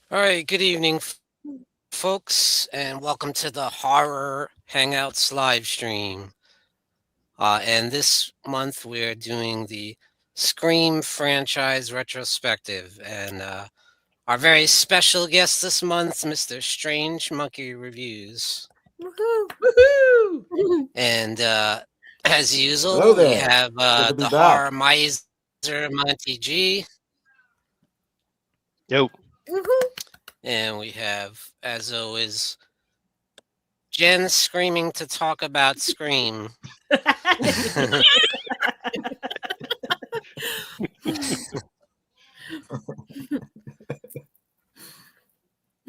All right, good evening, folks, and welcome to the Horror Hangouts live stream. And this month we're doing the Scream franchise retrospective, and our very special guest this month, Mr. Strangemonkey Reviews. Woohoo! Woohoo! And as Hello usual, we there. have Good to be the back. horror miser Monty G, Yo, Woohoo! and we have, as always, Jen screaming to talk about Scream.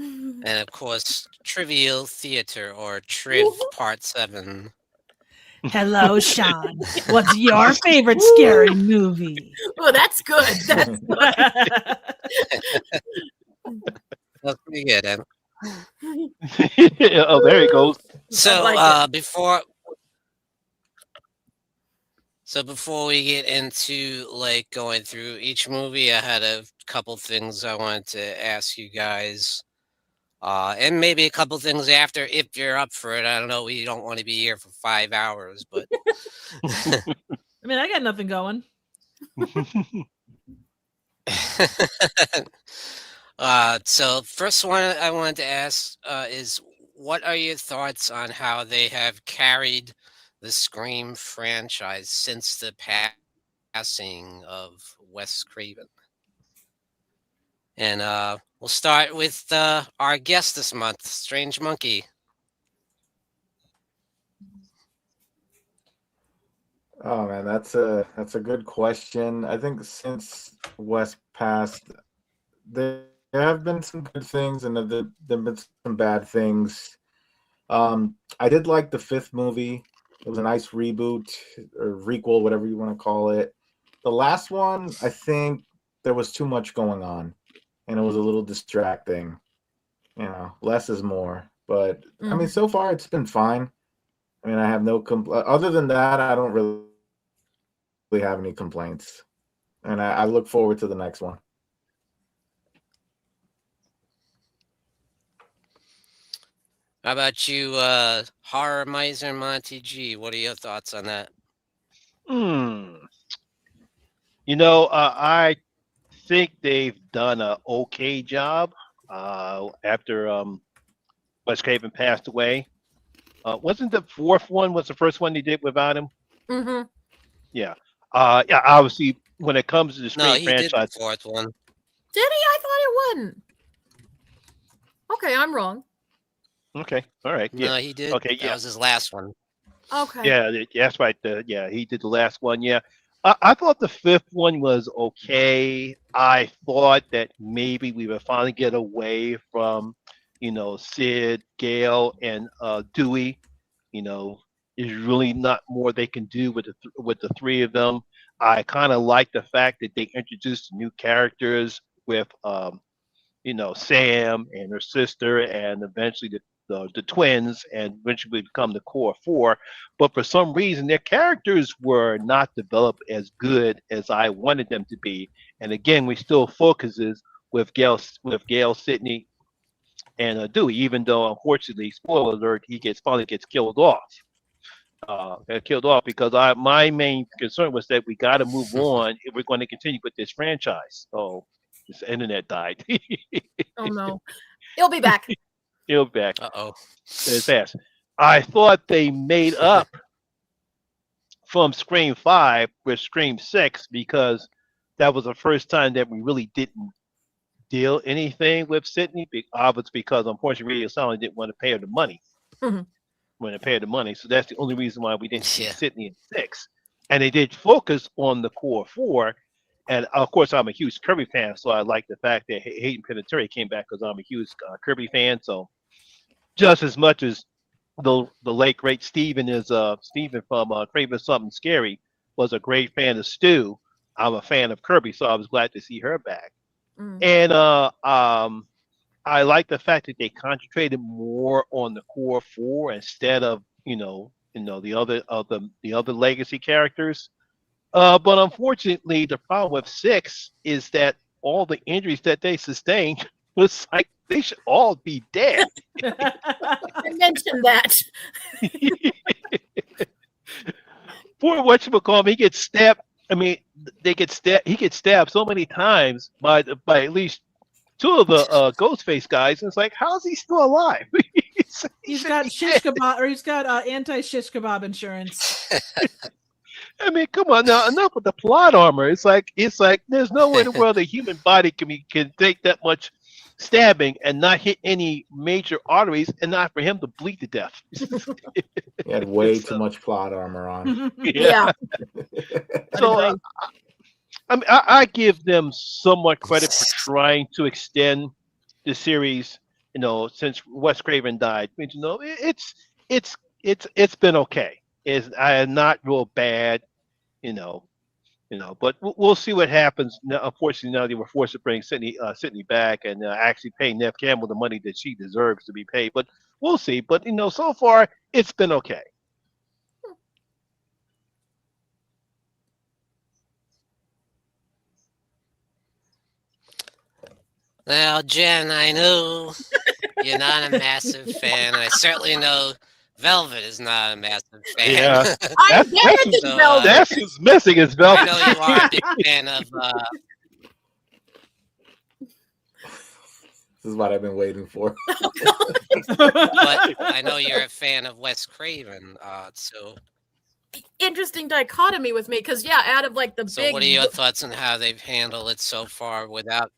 And of course, Trivial Theater or Triv Part 7. Hello, Sean. What's your favorite scary movie? Oh, that's good. That's That's pretty good. Em. oh, there he goes. So like before we get into like going through each movie, I had a couple things I wanted to ask you guys. And maybe a couple things after if you're up for it. I don't know. We don't want to be here for 5 hours, but I mean, I got nothing going. so first one I wanted to ask is what are your thoughts on how they have carried the Scream franchise since the passing of Wes Craven? And we'll start with our guest this month, Strange Monkey. Oh man, that's a good question. I think since Wes passed, there have been some good things and there've been some bad things. I did like the fifth movie. It was a nice reboot or requel, whatever you want to call it. The last one, I think there was too much going on, and it was a little distracting. Less is more. But I mean, so far it's been fine. I mean, I have no other than that, I don't really have any complaints, and I look forward to the next one. How about you, horror miser Monty G? What are your thoughts on that? Hmm. I think they've done a okay job after Wes Craven passed away. Wasn't the fourth one was the first one they did without him? mm-hmm. Yeah. Yeah. Obviously, when it comes to the No, Scream he did the franchise, fourth one. Did he? I thought it wasn't. Okay, I'm wrong. okay, all right, No, yeah, he did. okay, That yeah, was his last one. Okay. yeah, that's right. Yeah, he did the last one. Yeah, I thought the fifth one was okay. I thought that maybe we would finally get away from, Sid, Gail, and Dewey. You know, there's really not more they can do with the three of them. I kind of like the fact that they introduced new characters with Sam and her sister, and eventually the twins, and eventually become the core four. But for some reason, their characters were not developed as good as I wanted them to be. And again, we still focuses with Gail, Sydney, and Dewey, even though unfortunately, spoiler alert, he finally gets killed off. Got killed off because my main concern was that we got to move on if we're going to continue with this franchise. Oh, this internet died. Oh no. He'll be back. He'll be back. Uh-oh. It's fast. I thought they made up from Scream 5 with Scream 6 because that was the first time that we really didn't deal anything with Sydney. Obviously, because unfortunately, Radio Silent didn't want to pay her the money. Mhm. When they pay her the money. So that's the only reason why we didn't see Yeah. Sydney in 6. And they did focus on the core 4. And of course, I'm a huge Kirby fan, so I like the fact that Hayden Panettiere came back because I'm a huge Kirby fan. So just as much as the late great Steven is Steven from Craven Something Scary was a great fan of Stu. I'm a fan of Kirby, so I was glad to see her back. Mm. And I like the fact that they concentrated more on the core four instead of the other legacy characters. But unfortunately, the problem with 6 is that all the injuries that they sustained It's like they should all be dead. I mentioned that. Poor whatchamacallit, he gets stabbed. I mean, they get stabbed. He gets stabbed so many times by at least two of the Ghostface guys. And it's like, how is he still alive? He's got shish kebab, or he's got anti-shish kebab insurance. I mean, come on now, enough with the plot armor. It's like there's no way in the world a human body can take that much stabbing and not hit any major arteries and not for him to bleed to death. He had way too much plot armor on. Yeah. So I mean, I give them somewhat credit for trying to extend the series. You know, since Wes Craven died, I mean, you know, it's been okay. It's not real bad, you know. But we'll see what happens. Now, unfortunately, now they were forced to bring Sydney back and actually pay Neve Campbell the money that she deserves to be paid. But we'll see. But you know, so far it's been okay. Now, Jen, I know you're not a massive fan. I certainly know Velvet is not a massive fan. Yeah. I'm better than So, Velvet. That's who's missing is I Velvet. know you are a big fan of. This is what I've been waiting for. But I know you're a fan of Wes Craven. So, Interesting dichotomy with me, because out of like the so big what are your thoughts on how they've handled it so far without?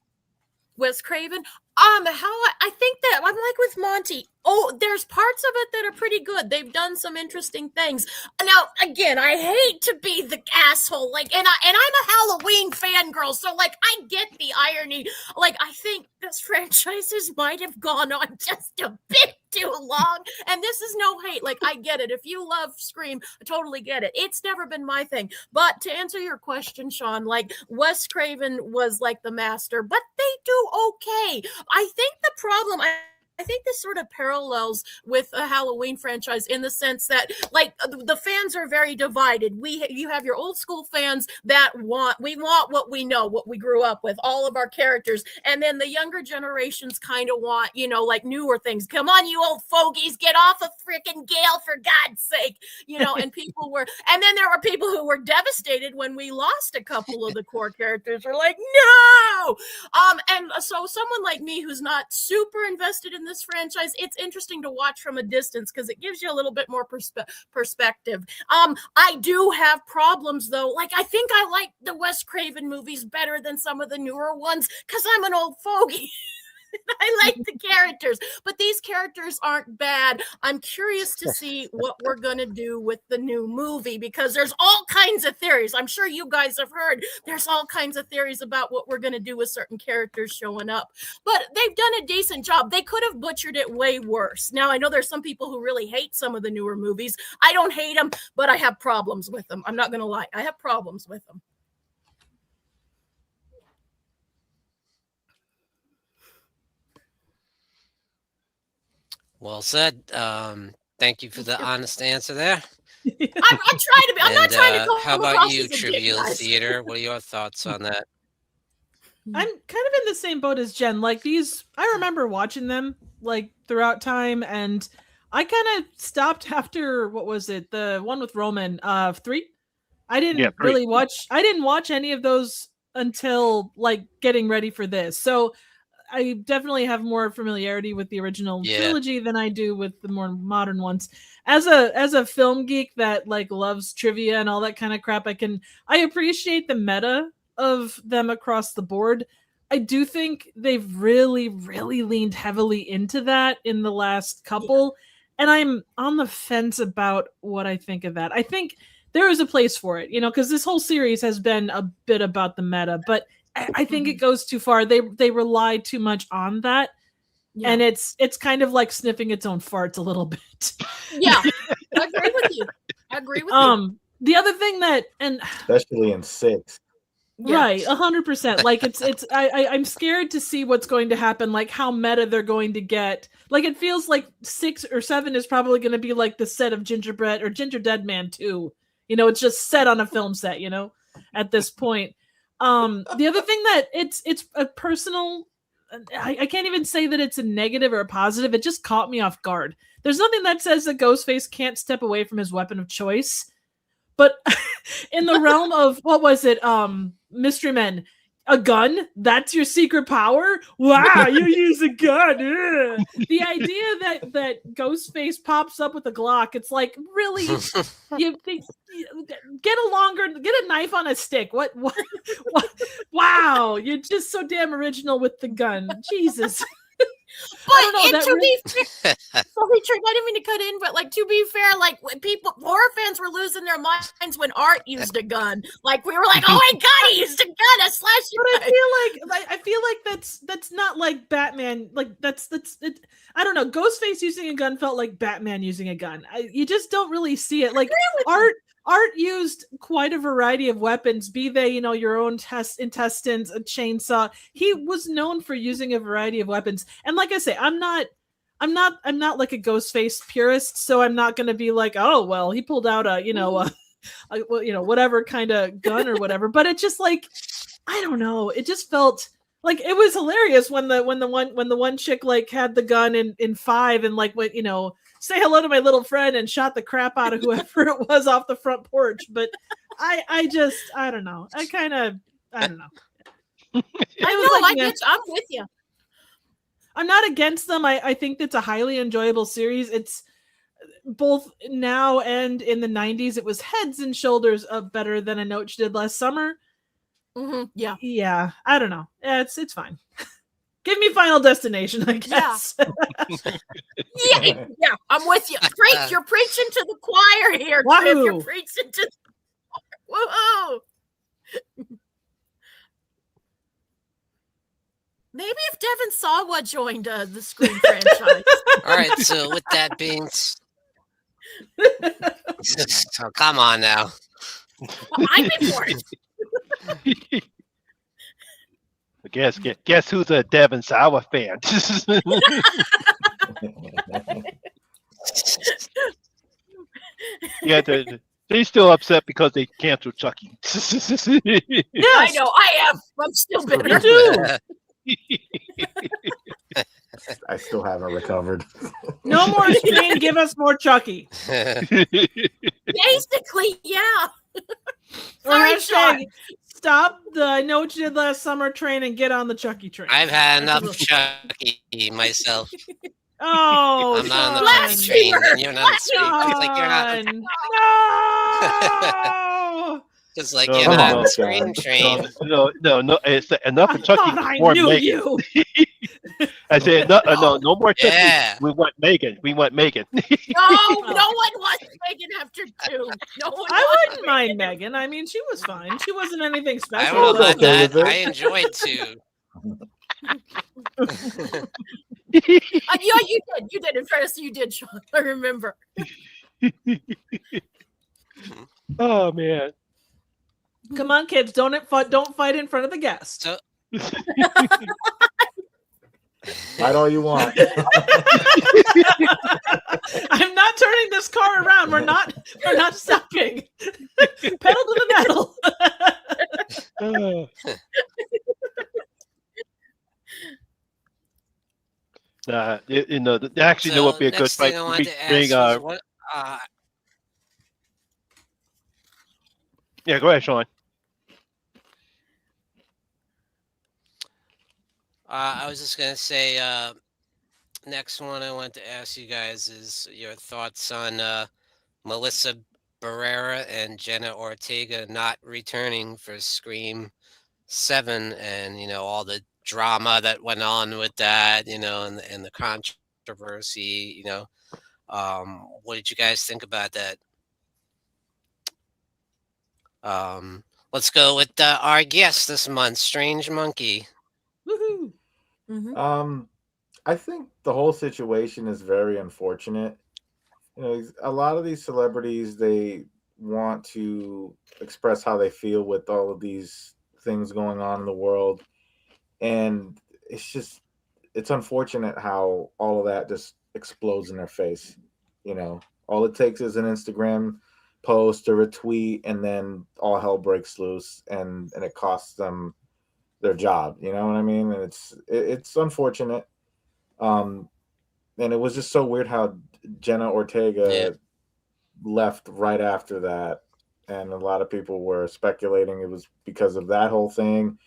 Wes Craven. I think that I'm like with Monty. Oh, there's parts of it that are pretty good. They've done some interesting things. Now, again, I hate to be the asshole, like, and I'm a Halloween fangirl, so like I get the irony. Like, I think this franchises might have gone on just a bit too long, and this is no hate. Like, I get it. If you love Scream, I totally get it. It's never been my thing. But to answer your question, Sean, like Wes Craven was like the master, but they do okay. I think the problem, I think this sort of parallels with a Halloween franchise in the sense that, like, the fans are very divided. You have your old school fans that want what we know, what we grew up with, all of our characters, and then the younger generations kind of want, like newer things. Come on, you old fogies, get off of freaking Gale for God's sake, And and then there were people who were devastated when we lost a couple of the core characters. Are like, no, and so someone like me who's not super invested in this franchise, it's interesting to watch from a distance because it gives you a little bit more perspective. I do have problems though. Like, I think I like the Wes Craven movies better than some of the newer ones because I'm an old fogey. I like the characters, but these characters aren't bad. I'm curious to see what we're going to do with the new movie because there's all kinds of theories. I'm sure you guys have heard there's all kinds of theories about what we're going to do with certain characters showing up, but they've done a decent job. They could have butchered it way worse. Now, I know there's some people who really hate some of the newer movies. I don't hate them, but I have problems with them. I'm not going to lie. I have problems with them. Well said. Thank you for the honest answer there. I'm trying to be. I'm not trying to go. How about you, Trivial Theater? What are your thoughts on that? I'm kind of in the same boat as Jen. Like, these, I remember watching them like throughout time, and I kind of stopped after, what was it, the one with Roman 3. I didn't really watch. I didn't watch any of those until like getting ready for this. So I definitely have more familiarity with the original trilogy than I do with the more modern ones. As a film geek that like loves trivia and all that kind of crap, I appreciate the meta of them across the board. I do think they've really, really leaned heavily into that in the last couple, and I'm on the fence about what I think of that. I think there is a place for it, because this whole series has been a bit about the meta, but I think it goes too far. They rely too much on that, and it's kind of like sniffing its own farts a little bit. Yeah, I agree with you. You. The other thing that, and especially in 6, right, 100%. Like I'm scared to see what's going to happen. Like how meta they're going to get. Like it feels like 6 or 7 is probably going to be like the set of Gingerbread or Ginger Dead Man 2. It's just set on a film set. At this point. The other thing that it's a personal I can't even say that it's a negative or a positive. It just caught me off guard. There's nothing that says that Ghostface can't step away from his weapon of choice. But in the realm of, what was it? Mystery Men, a gun? That's your secret power? Wow, you use a gun. Ugh. The idea that Ghostface pops up with a Glock, it's like, really? You think, get a knife on a stick. What? Wow, you're just so damn original with the gun. Jesus. But to be fair, sorry, Trick, I didn't mean to cut in, but like, to be fair, like, when horror fans were losing their minds when Art used a gun. Like, we were like, oh my god, he used a gun, a slasher. But I feel like that's not like Batman. Like that's it. I don't know. Ghostface using a gun felt like Batman using a gun. You just don't really see it. Like Art used quite a variety of weapons, be they, your own intestines, a chainsaw. He was known for using a variety of weapons. And like I say, I'm not like a Ghostface purist, so I'm not going to be like, oh, well, he pulled out whatever kind of gun or whatever. But it just, like, I don't know. It just felt like it was hilarious when the one chick like had the gun in 5 and like went, say hello to my little friend and shot the crap out of whoever it was off the front porch. But I don't know. I don't know. I know, I'm with you. I'm not against them. I think it's a highly enjoyable series. It's both now and in the 90s. It was heads and shoulders better than A Note You Did Last Summer. Mm-hmm. Yeah. Yeah. I don't know. It's fine. Give me Final Destination, I guess. Yeah, I'm with you. Preach, you're preaching to the choir here, Griff. You're preaching to the choir. Woohoo! Maybe if Devin Sawa joined the Scream franchise. All right, so with that being... So come on now. Well, I'm in for it. Guess who's a Devin Sawa fan? Yeah, they're still upset because they canceled Chucky. Yeah, I know. I am. I'm still bitter. Me too. I still haven't recovered. No more Scream. Give us more Chucky. Basically, yeah. Sorry, Sean. Stop the I Know What You Did Last Summer train and get on the Chucky train. I've had enough Chucky myself. Oh, I'm not on the Chucky train. And you're not on the Scream. It's like you're not. No. Just like you're not on the Scream train. No. It's enough of Chucky. I More knew Megan. you. I said no more Chucky. Yeah. We want Megan. No one wants Megan after 2. No one. I wouldn't mind Megan. I mean, she was fine. She wasn't anything I special. don't know about okay that. with it. I enjoyed 2. Yeah, you did. In fairness, you did, Sean. I remember. Oh man. Come on, kids! Don't fight in front of the guests. So, Fight all you want. I'm not turning this car around. We're not stopping. Pedal to the metal. Actually, there would be a good fight. Yeah, go ahead, Sean. I was just gonna say, next one I want to ask you guys is your thoughts on Melissa Barrera and Jenna Ortega not returning for Scream 7, and all the drama that went on with that, and the controversy. What did you guys think about that? Let's go with our guest this month, Strangemonkey. Woohoo! Mm-hmm. I think the whole situation is very unfortunate. A lot of these celebrities, they want to express how they feel with all of these things going on in the world, and it's unfortunate how all of that just explodes in their face. All it takes is an Instagram post or a tweet, and then all hell breaks loose, and it costs them their job. You know what I mean? And it's unfortunate. And it was just so weird how Jenna Ortega left right after that, and a lot of people were speculating it was because of that whole thing,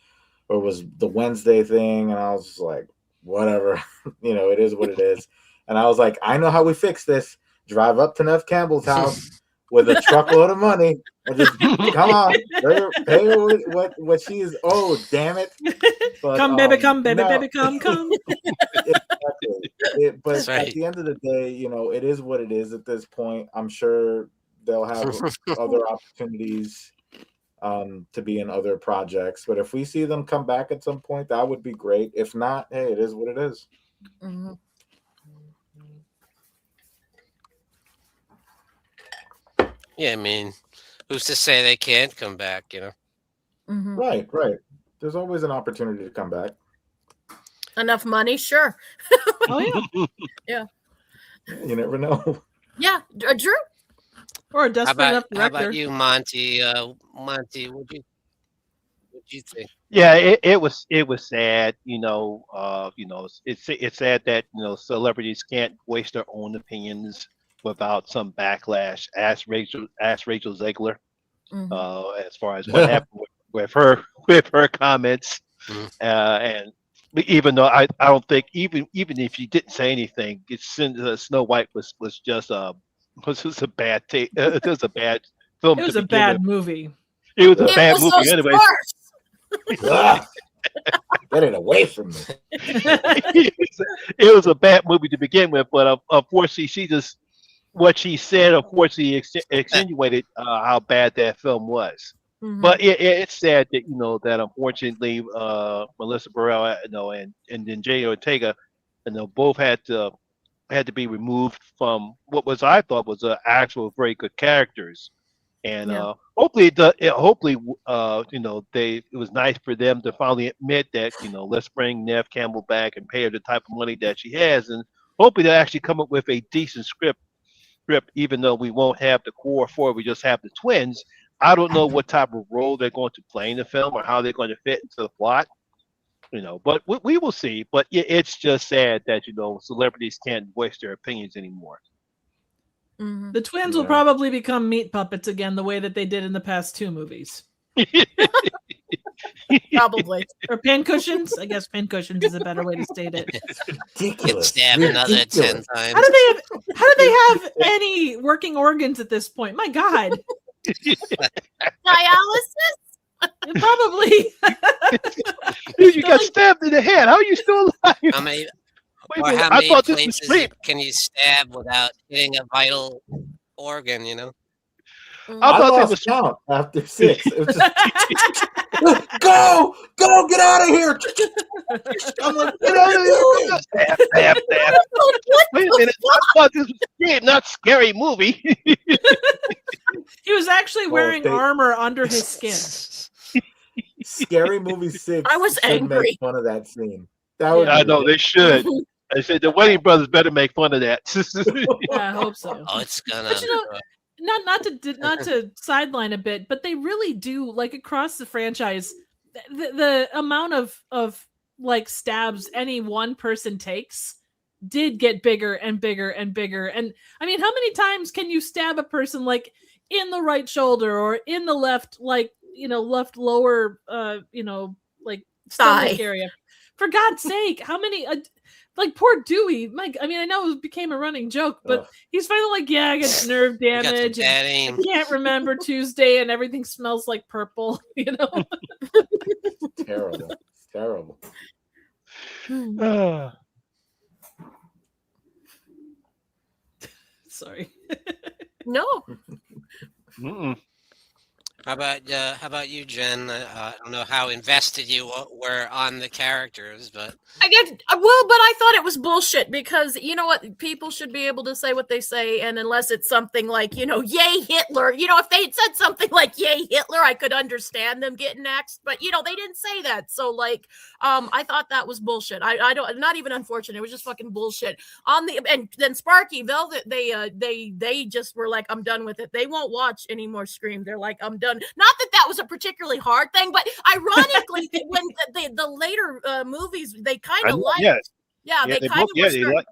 or it was the Wednesday thing, and I was just like, whatever, it is what it is. And I was like, I know how we fix this. Drive up to Nev Campbell's house with a truckload of money and just come on, pay her what she is. Oh, damn it! But, come, baby, come, baby, no. baby, come. Exactly. But right. at the end of the day, it is what it is at this point. I'm sure they'll have other opportunities to be in other projects. But if we see them come back at some point, that would be great. If not, hey, it is what it is. Mm-hmm. Yeah, I mean, who's to say they can't come back, Mm-hmm. Right. There's always an opportunity to come back. Enough money, sure. Oh yeah. Yeah. You never know. Yeah, Drew. Or a desperate enough How director. about you, Monty? Monty, what you think? Yeah, it was sad, it's sad that celebrities can't voice their own opinions without some backlash. Ask Rachel Zegler, as far as what happened with her comments, and even though I don't think even if she didn't say anything, Snow White was just a bad take. It was a bad film. It was a bad movie. It was a bad movie anyway. Get it away from me. It was a bad movie to begin with, but unfortunately, what she said, unfortunately, extenuated how bad that film was. Mm-hmm. But it's sad that that unfortunately Melissa Burrell and then Jay Ortega both had to be removed from what I thought was actual very good characters. And hopefully it was nice for them to finally admit that let's bring Nev Campbell back and pay her the type of money that she has, and hopefully they'll actually come up with a decent script, even though we won't have the core four, we just have the twins. I don't know what type of role they're going to play in the film or how they're going to fit into the plot, but we will see. But it's just sad that celebrities can't voice their opinions anymore. Mm-hmm. The twins will probably become meat puppets again, the way that they did in the past two movies. Probably. Or pincushions. I guess pincushions is a better way to state it. Get stabbed another 10 times. How do they have any working organs at this point? My God. Dialysis? Probably. Dude, you got stabbed in the head. How are you still alive? How many I thought this was sleep. can you stab without hitting a vital organ, I lost count after 6. It was just, go, get out of here! I'm like, get out of here! Stab. Wait a minute, I thought this was a game, not scary movie. He was actually wearing armor under his skin. Scary Movie 6. I was angry. Make fun of that scene. I know they should. I said the Wedding Brothers better make fun of that. Yeah, I hope so. Oh, it's gonna. But not to sideline a bit, but they really do, like, across the franchise, the amount of like stabs any one person takes did get bigger and bigger and bigger. And I mean, how many times can you stab a person like in the right shoulder or in the left, like, left lower, like stomach area? For God's sake, how many? Like, poor Dewey. I know it became a running joke, but he's finally like, I got nerve damage. I can't remember Tuesday, and everything smells like purple. Terrible. It's terrible. Sorry. No. Mm-mm. How about you, Jen? I don't know how invested you were on the characters, but But I thought it was bullshit because you know what? People should be able to say what they say, and unless it's something like, yay Hitler, if they had said something like yay Hitler, I could understand them getting axed, but they didn't say that. So I thought that was bullshit. I don't, not even unfortunate. It was just fucking bullshit. And then Sparky Velvet, they just were like, I'm done with it. They won't watch any more Scream. They're like, I'm done. Not that was a particularly hard thing, but ironically, when the later movies, they kind of liked. Yeah, they kind of were starting.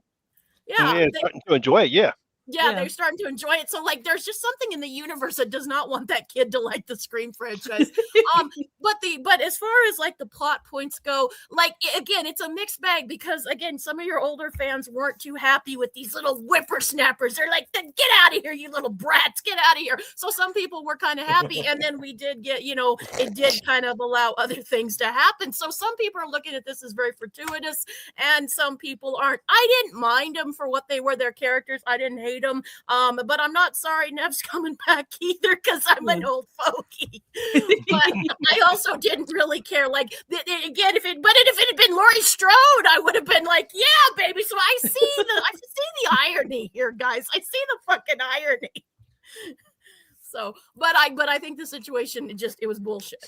Yeah, starting to enjoy it. Yeah, they're starting to enjoy it. So, like, there's just something in the universe that does not want that kid to like the Scream franchise. But as far as like the plot points go, like again, it's a mixed bag because again, some of your older fans weren't too happy with these little whippersnappers. They're like, "Get out of here, you little brats! Get out of here!" So some people were kind of happy, and then we did get, it did kind of allow other things to happen. So some people are looking at this as very fortuitous, and some people aren't. I didn't mind them for what they were, their characters. I didn't hate them. But I'm not sorry Nev's coming back either because I'm an old fogey. But I also didn't really care. Like again, if it had been Laurie Strode, I would have been like, yeah, baby. So I see the irony here, guys. I see the fucking irony. So, but I think the situation it was bullshit.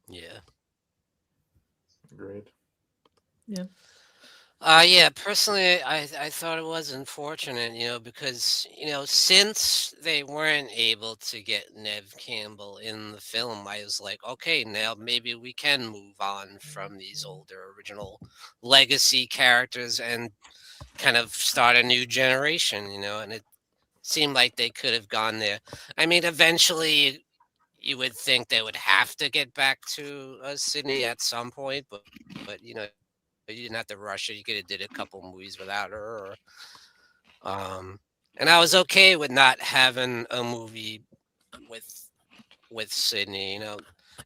Yeah. Agreed. Yeah. Yeah, personally, I thought it was unfortunate, because, since they weren't able to get Nev Campbell in the film, I was like, okay, now maybe we can move on from these older original legacy characters and kind of start a new generation, and it seemed like they could have gone there. I mean, eventually you would think they would have to get back to Sydney at some point, but you didn't have to rush it. You could have did a couple movies without her. And I was okay with not having a movie with Sydney.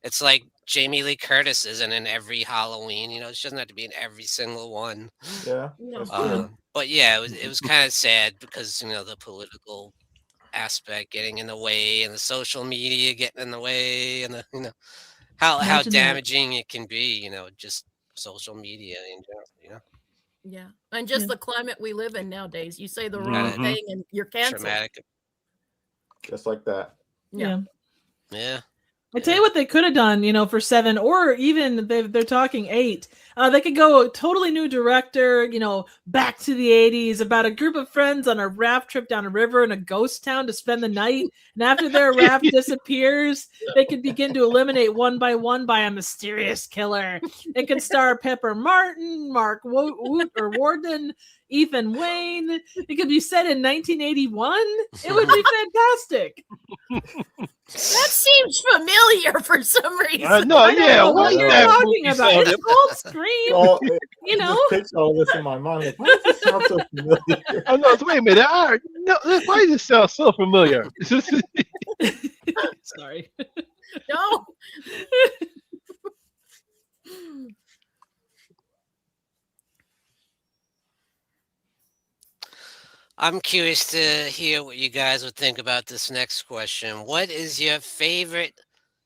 It's like Jamie Lee Curtis isn't in every Halloween. She doesn't have to be in every single one. Yeah. But yeah, it was kind of sad because the political aspect getting in the way and the social media getting in the way and the how damaging it can be. Just social media in general, Yeah, and just the climate we live in nowadays. You say the wrong thing and you're canceled. Traumatic. Just like that. Yeah. I tell you what they could have done, for 7 or even they're talking 8. They could go totally new director, back to the 80s about a group of friends on a raft trip down a river in a ghost town to spend the night. And after their raft disappears, they could begin to eliminate one by a mysterious killer. It could star Pepper Martin, Mark Warden, Ethan Wayne. It could be set in 1981. It would be fantastic. That seems familiar for some reason. What are you talking about? It's called Scream. Just picture all this in my mind. Like, why does this sound so familiar? Oh no! Wait a minute. Why does it sound so familiar? Sorry. No. I'm curious to hear what you guys would think about this next question. What is your favorite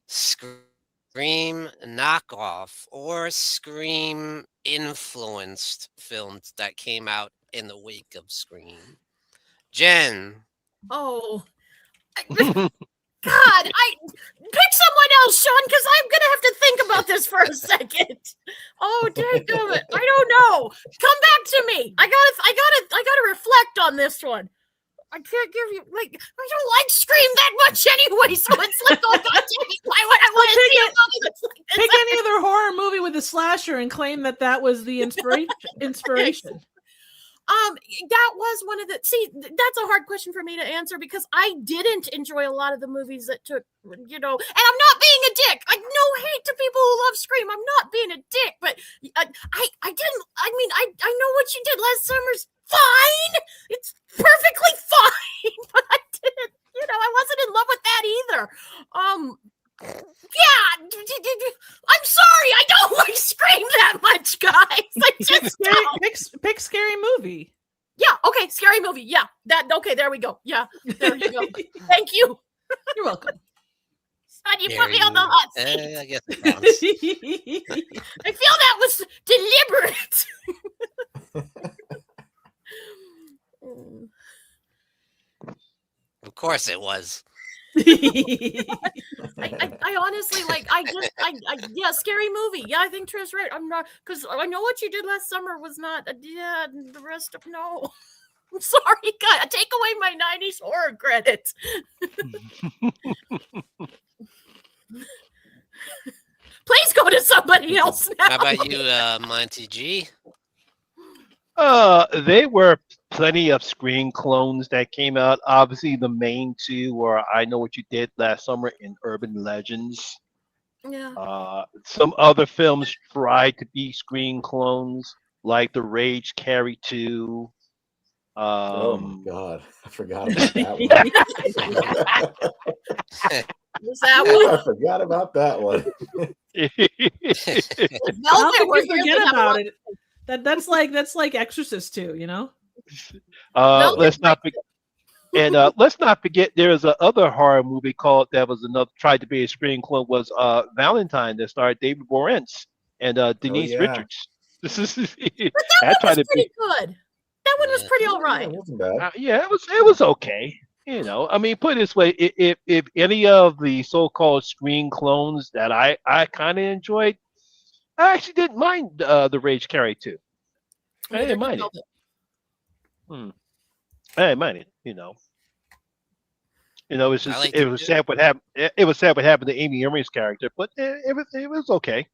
Scream knockoff or Scream influenced films that came out in the wake of Scream? Jen. Oh. God, pick someone else, Sean, because I'm gonna have to think about this for a second. Oh, dadgummit, I don't know. Come back to me. I gotta reflect on this one. I can't give you I don't like Scream that much anyway, so it's like, oh god damn it, why would I want to see a movie that's like this? Pick any other horror movie with a slasher and claim that was the inspiration. That was one of the that's a hard question for me to answer because I didn't enjoy a lot of the movies that took, and I'm not being a dick. I no hate to people who love Scream. I'm not being a dick, but I know what you did last summer's fine. It's perfectly fine, but I didn't, I wasn't in love with that either. Yeah, I'm sorry. I don't like Scream that much, guys. I just pick scary movie. Yeah. Okay. Scary movie. Yeah. Okay. There we go. Yeah. There you go. Thank you. You're welcome. Son, you put me on the hot seat. I guess I feel that was deliberate. Of course it was. I honestly yeah, scary movie. Yeah, I think Trish's right. I'm not, because I know what you did last summer was not. Yeah, the rest of no. I'm sorry, God. Take away my 90s horror credits. Please go to somebody else now. How about you, Monty G? There were plenty of screen clones that came out. Obviously, the main two were I Know What You Did Last Summer and Urban Legends. Yeah. Some other films tried to be screen clones, like The Rage Carry 2. Oh my God, I forgot about that one. Was that one? I forgot about that one. How could you forget about it? That's like Exorcist 2, you know? Let's not forget. And let's not forget, there is another horror movie called that was another tried to be a screen clone was Valentine that starred David Boreanaz and Denise Richards. But that one was pretty good. That one was pretty all right. It wasn't bad. Yeah, it was okay. You know, I mean, put it this way: if any of the so-called screen clones that I kind of enjoyed, I actually didn't mind the Rage Carry 2. I didn't mind it. I didn't mind it. You know, it's just it was sad what happened. It was sad what happened to Amy Irving's character, but it was okay.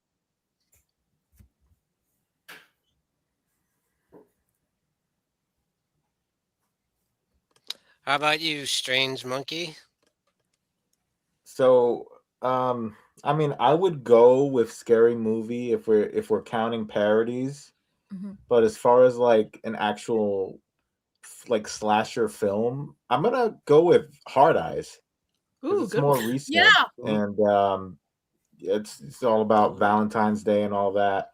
How about you, Strange Monkey? So, I mean, I would go with Scary Movie if we're counting parodies. Mm-hmm. But as far as like an actual like slasher film, I'm gonna go with Hard Eyes. Ooh, it's good more one. recent. Yeah. And it's all about Valentine's Day and all that.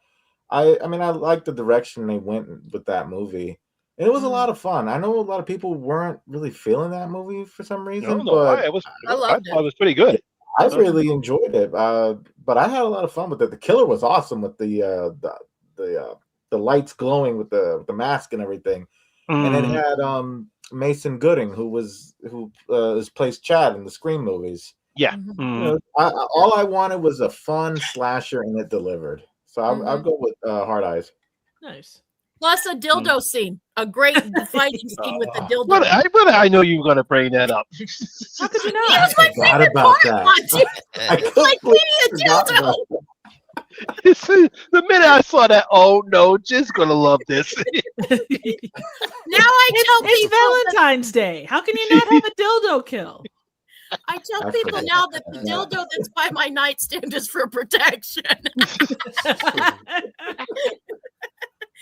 I mean, I like the direction they went with that movie. And it was a lot of fun. I know a lot of people weren't really feeling that movie for some reason, but I loved it. thought it was pretty good. I really enjoyed it. But I had a lot of fun with it. The killer was awesome with the lights glowing with the mask and everything. And it had Mason Gooding, who plays Chad in the Scream movies. Yeah. You know, all I wanted was a fun slasher, and it delivered. So I'll go with Hard Eyes. Nice. Plus a dildo scene. A great fighting scene with the dildo. But I know you were going to bring that up. How could you That not? was my Forgot favorite about part, that. Monty. I It's like completely forgot being a about dildo. that. The minute I saw that, oh no, Jen's going to love this. Now I tell It's people Valentine's Day. How can you not have a dildo kill? I tell I people forgot now that the about dildo that's by my nightstand is for protection.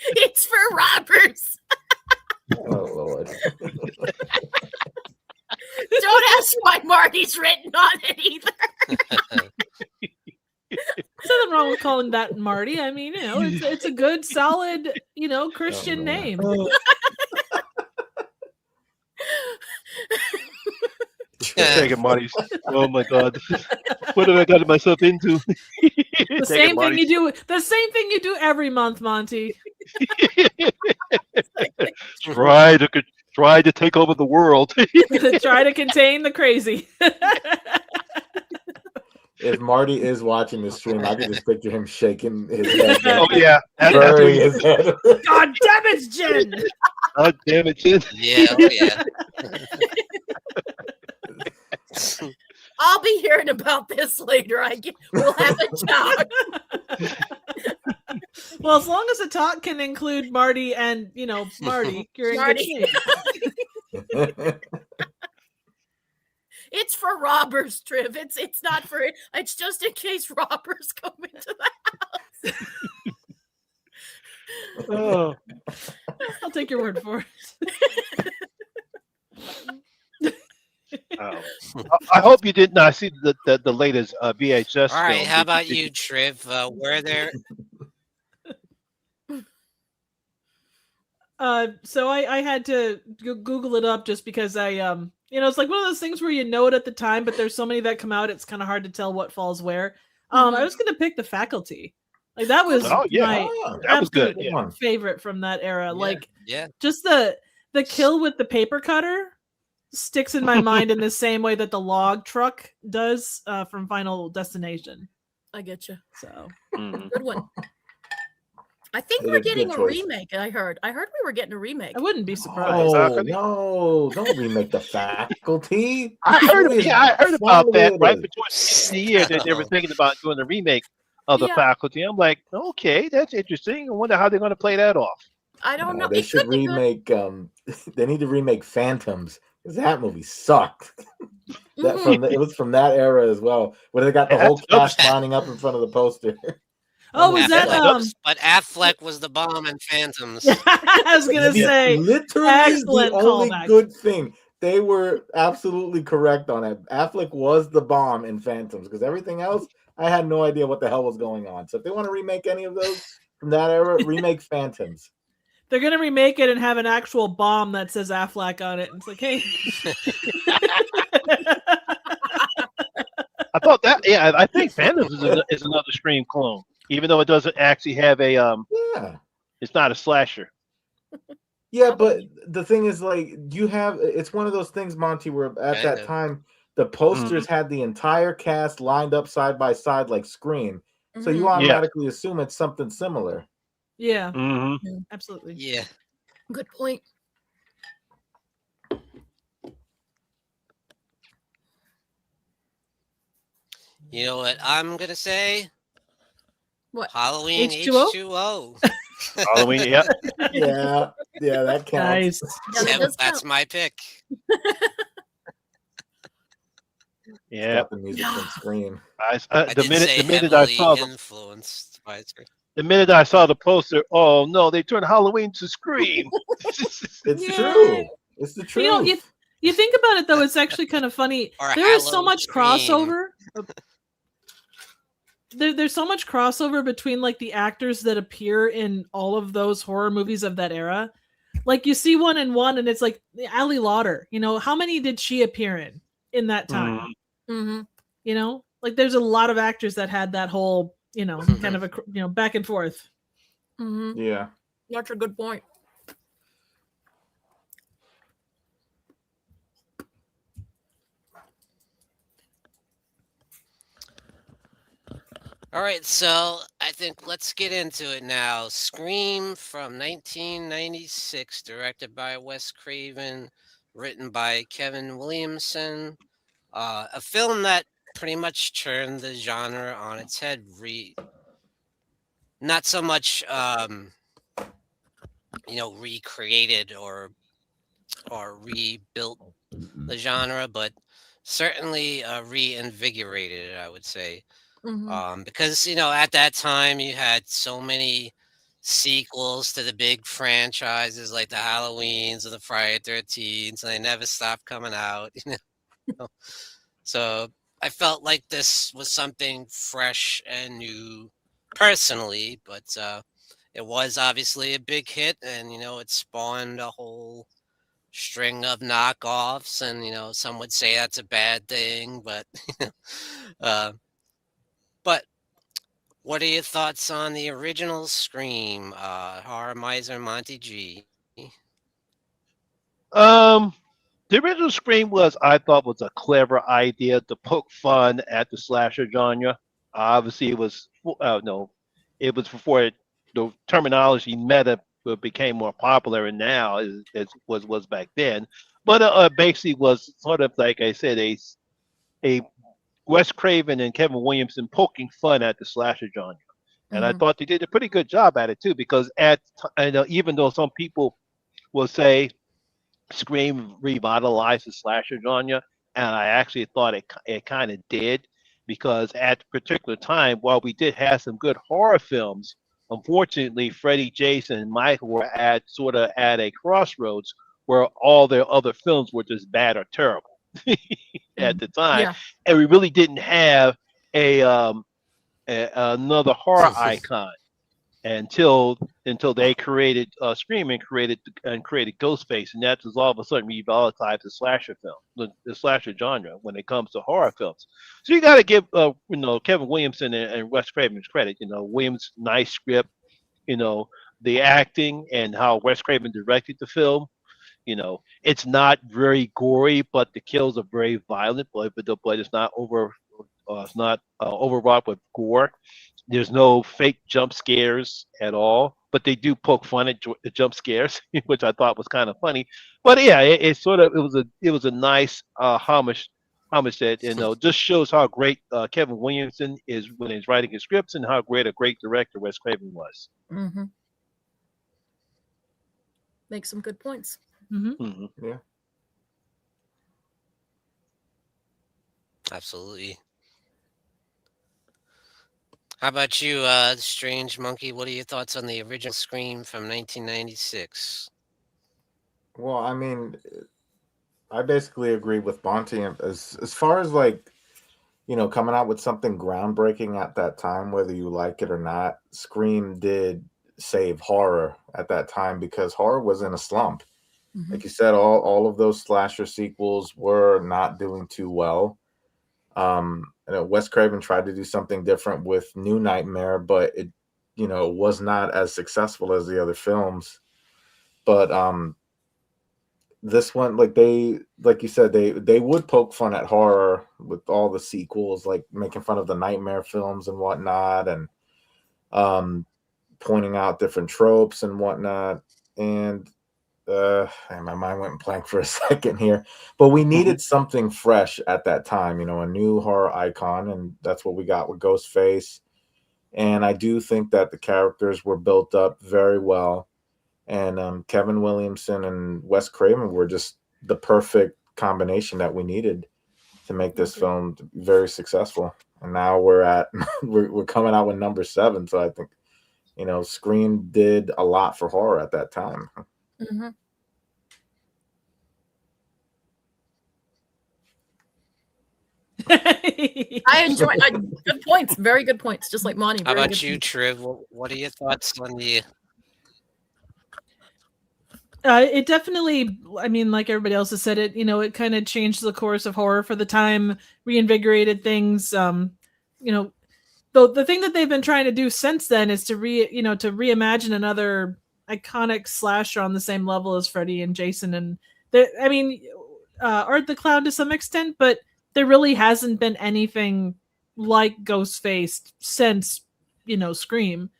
It's for robbers. Oh Lord. Don't ask why Marty's written on it either. There's nothing wrong with calling that Marty. I mean, it's a good, solid, Christian name. Take it, Marty. Oh my God, what have I gotten myself into? The same thing you do. The same thing you do every month, Monty. Try to take over the world. Try to contain the crazy. If Marty is watching this stream, I can just picture him shaking his head. Oh yeah, Burying his head. God damn it, Jen! God damn it, Jen. Yeah, oh yeah. I'll be hearing about this later. We'll have a talk. Well, as long as the talk can include Marty and Marty, you're in good Marty. shape. It's for robbers, Triv. It's not for it. It's just in case robbers come into the house. Oh. I'll take your word for it. I hope you did not see the latest VHS. All right, film. how about you, Triv? Were there? So I had to Google it up just because it's like one of those things where you know it at the time, but there's so many that come out, it's kind of hard to tell what falls where. I was gonna pick The Faculty. Like that was my that was good. Favorite from that era. Yeah, like yeah. Just the kill with the paper cutter sticks in my mind in the same way that the log truck does from Final Destination. I get you. So Good one. I think They we're did getting good a choice. remake. I heard we were getting a remake. I wouldn't be surprised. Oh Faculty? no! Don't remake the Faculty. I This heard, movie is yeah, I heard fine about the way that it right is. before the end of the year that they were thinking about doing a remake of the Yeah. Faculty. I'm like, okay, that's interesting. I wonder how they're going to play that off. I don't know. They It should could be good. remake. They need to remake Phantoms because that movie sucked. That Mhm. it was from that era as well, where they got the Yeah, whole that's another cast lining up in front of the poster. Oh, movie was that that's sucked. another. But Affleck was the bomb in Phantoms. I was gonna Yeah. say Literally the excellent only callback. good thing. They were absolutely correct on it. Affleck was the bomb in Phantoms because everything else, I had no idea what the hell was going on. So if they want to remake any of those from that era, remake Phantoms. They're gonna remake it and have an actual bomb that says Affleck on it. It's like, hey. I thought that. Yeah, I think Phantoms is another Scream clone, even though it doesn't actually have a. Yeah. It's not a slasher. Yeah, but the thing is, like, it's one of those things, Monty, where at Kind that of. time the posters had the entire cast lined up side by side like Scream. So you Mhm. automatically assume it's something similar. Yeah, Mm-hmm. absolutely. Yeah. Good point. You know what I'm gonna say? What? Halloween H2O? H2O. Halloween. Yeah. Yeah, that counts. Nice. Yeah, that Yep, does that's count. my pick. Yeah. Got the music from Scream. I The did minute say the minute I heavily saw influenced by Scream. the poster, oh no, they turned Halloween to Scream. It's Yeah. true. It's the You know, truth. you think about it though, it's actually kind of funny. Or There is so Hallow much Scream. crossover. There's so much crossover between like the actors that appear in all of those horror movies of that era. Like you see one in one, and it's like Ali Lauder. You know, how many did she appear in that time? Mm-hmm. You know, like there's a lot of actors that had that whole, you know, kind of a back and forth. Mm-hmm. Yeah. That's a good point. All right, so I think let's get into it now. Scream from 1996, directed by Wes Craven, written by Kevin Williamson. A film that pretty much turned the genre on its head. Not so much, recreated or rebuilt the genre, but certainly reinvigorated it, I would say. Mm-hmm. Because at that time you had so many sequels to the big franchises like the Halloweens or the Friday 13s, and they never stopped coming out. So I felt like this was something fresh and new personally, but it was obviously a big hit, and it spawned a whole string of knockoffs, and some would say that's a bad thing, but uh, but what are your thoughts on the original Scream, Horror Miser Monty G? The original Scream I thought, was a clever idea to poke fun at the slasher genre. Obviously, it was no, it was before the terminology meta became more popular, and now is was back then. But basically, was sort of like I said, a Wes Craven and Kevin Williamson poking fun at the slasher genre, and I Mm-hmm. thought they did a pretty good job at it too. Because even though some people will say Scream revitalized the slasher genre, and I actually thought it kind of did, because at the particular time, while we did have some good horror films, unfortunately, Freddy, Jason, and Michael were at a crossroads where all their other films were just bad or terrible at the time, Yeah. and we really didn't have another horror icon until they created Scream and created Ghostface, and that was all of a sudden revitalized the slasher film, the slasher genre when it comes to horror films. So you got to give Kevin Williamson and Wes Craven's credit. Williams' nice script, the acting and how Wes Craven directed the film. It's not very gory, but the kills are very violent, but it's not overwrought with gore. There's no fake jump scares at all, but they do poke fun at the jump scares, which I thought was kind of funny. But yeah, it sort of it was a nice homage that just shows how great Kevin Williamson is when he's writing his scripts and how great a great director Wes Craven was. Mm-hmm. Make some good points. Mm-hmm. Mm-hmm. Yeah. Absolutely. How about you, Strange Monkey? What are your thoughts on the original Scream from 1996? Well, I mean, I basically agree with Monty as far as like, coming out with something groundbreaking at that time, whether you like it or not. Scream did save horror at that time because horror was in a slump. Mm-hmm. Like you said, all of those slasher sequels were not doing too well. Wes Craven tried to do something different with New Nightmare, but it was not as successful as the other films. But this one, like you said, they would poke fun at horror with all the sequels, like making fun of the Nightmare films and whatnot, and pointing out different tropes and whatnot. And my mind went blank for a second here, but we needed something fresh at that time, a new horror icon, and that's what we got with Ghostface. And I do think that the characters were built up very well, and Kevin Williamson and Wes Craven were just the perfect combination that we needed to make this film very successful. And now we're coming out with number 7, so I think Scream did a lot for horror at that time. Mm-hmm. I enjoy good points, very good points, just like Monty. How about you, Triv? What are your thoughts on the? It definitely, I mean, like everybody else has said, it kind of changed the course of horror for the time, reinvigorated things. Though the thing that they've been trying to do since then is to reimagine another iconic slasher on the same level as Freddy and Jason, and Art the Clown to some extent, but there really hasn't been anything like Ghostface since Scream.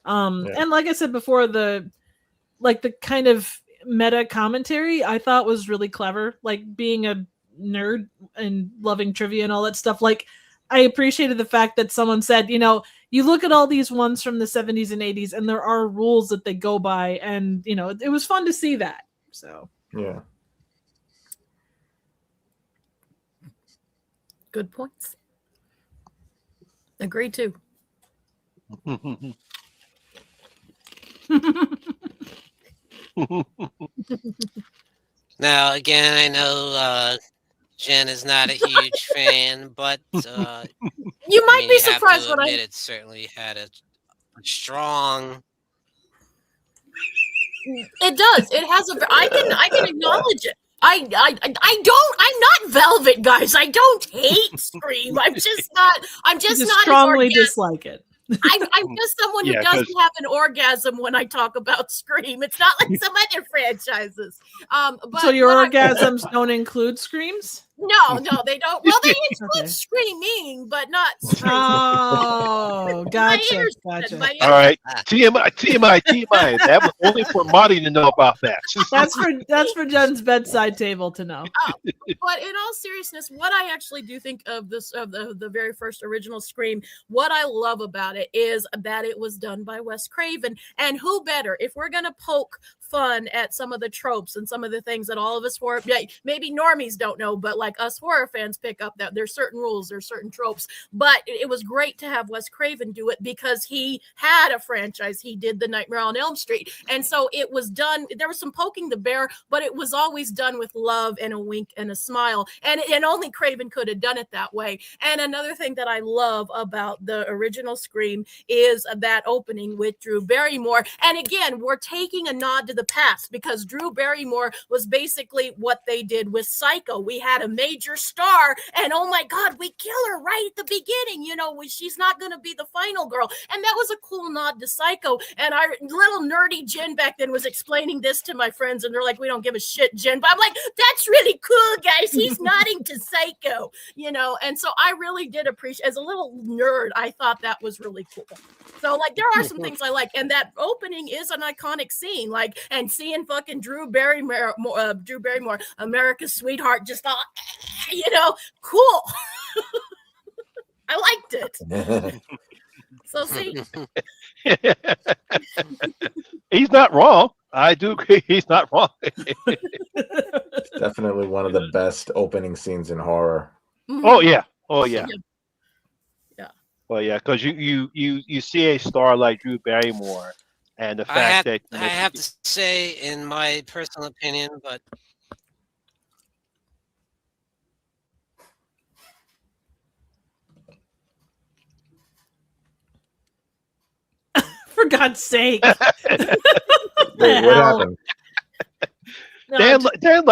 And like I said before, the kind of meta commentary I thought was really clever. Like, being a nerd and loving trivia and all that stuff, like, I appreciated the fact that someone said, you look at all these ones from the 70s and 80s and there are rules that they go by, and it was fun to see that. So yeah, good points. Agree too. Now, again, I know Jen is not a huge fan, but you might be surprised when it certainly had a strong. It does. It has a. I can acknowledge it. I'm not Velvet, guys. I don't hate Scream. I'm just not strongly dislike it. I'm just someone who doesn't have an orgasm when I talk about Scream. It's not like some other franchises. But so your orgasms don't include screams? No, they don't. Well, they include screaming, but not screaming. Oh, gotcha. All right, TMI. That was only for Marty to know about that. That's for Jen's bedside table to know. But in all seriousness, what I actually do think of the very first original Scream, what I love about it is that it was done by Wes Craven, and who better if we're gonna poke fun at some of the tropes and some of the things that all of us maybe normies don't know, but like us horror fans pick up, that there's certain rules, there's certain tropes. But it was great to have Wes Craven do it because he had a franchise. He did the Nightmare on Elm Street, and so it was done. There was some poking the bear, but it was always done with love and a wink and a smile, and only Craven could have done it that way. And another thing that I love about the original Scream is that opening with Drew Barrymore, and again, we're taking a nod to the past, because Drew Barrymore was basically what they did with Psycho. We had a major star, and oh my God, we kill her right at the beginning. You know, she's not going to be the final girl. And that was a cool nod to Psycho. And our little nerdy Jen back then was explaining this to my friends, and they're like, we don't give a shit, Jen. But I'm like, that's really cool, guys. He's nodding to Psycho, you know. And so I really did appreciate, as a little nerd, I thought that was really cool. So, like, there are some things I like, and that opening is an iconic scene. Like, and seeing fucking Drew Barrymore, America's sweetheart, just all, you know, cool. I liked it. So, see, He's not wrong. I do agree. He's not wrong. It's definitely one of the best opening scenes in horror. Oh yeah. Oh yeah. Yeah. Well, yeah, because you see a star like Drew Barrymore, and the fact that I have to say, in my personal opinion, but For God's sake. Wait, what happened? No, Dan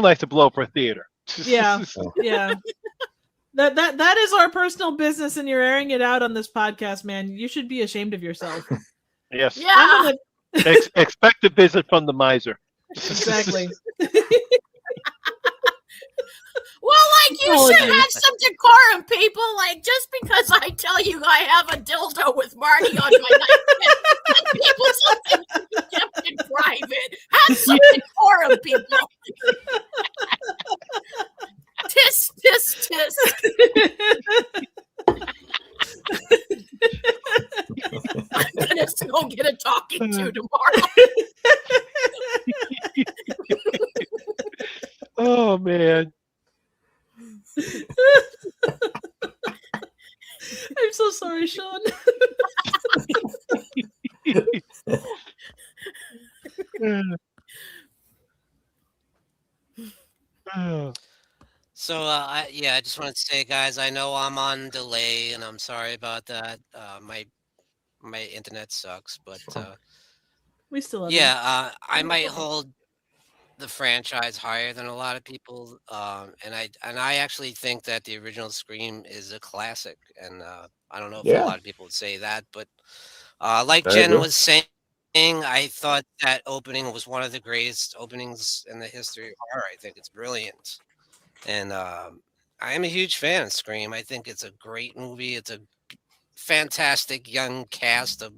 likes to blow up for theater. yeah. Yeah. That is our personal business, and you're airing it out on this podcast, man. You should be ashamed of yourself. Yes. yeah. Expect a visit from the miser. Exactly. Well, like, you should have some decorum, people. Like, just because I tell you I have a dildo with Marty on my nightstand, give people something to be kept in private. Have some decorum, people. Tisk, tisk, tisk. I'm gonna go get a talking to tomorrow. Oh man. I'm so sorry, Sean. so I just wanted to say, guys, I know I'm on delay, and I'm sorry about that. My internet sucks, but We still love you. I might hold the franchise higher than a lot of people, and I actually think that the original Scream is a classic, and I don't know if a Yeah. lot of people would say that, but like I Jen agree. was saying, I thought that opening was one of the greatest openings in the history of horror. I think it's brilliant, and I am a huge fan of Scream. I think it's a great movie. It's a fantastic young cast of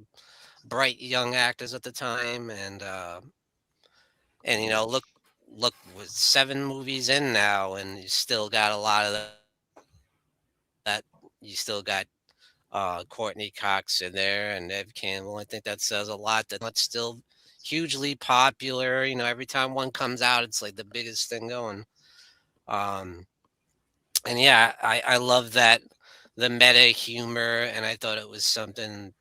bright young actors at the time, and you know, look, with 7 movies in now, and you still got a lot of that. You still got Courtney Cox in there and Neve Campbell. I think that says a lot. That it's still hugely popular. You know, every time one comes out, it's like the biggest thing going. And yeah, I love that, the meta humor, and I thought it was something.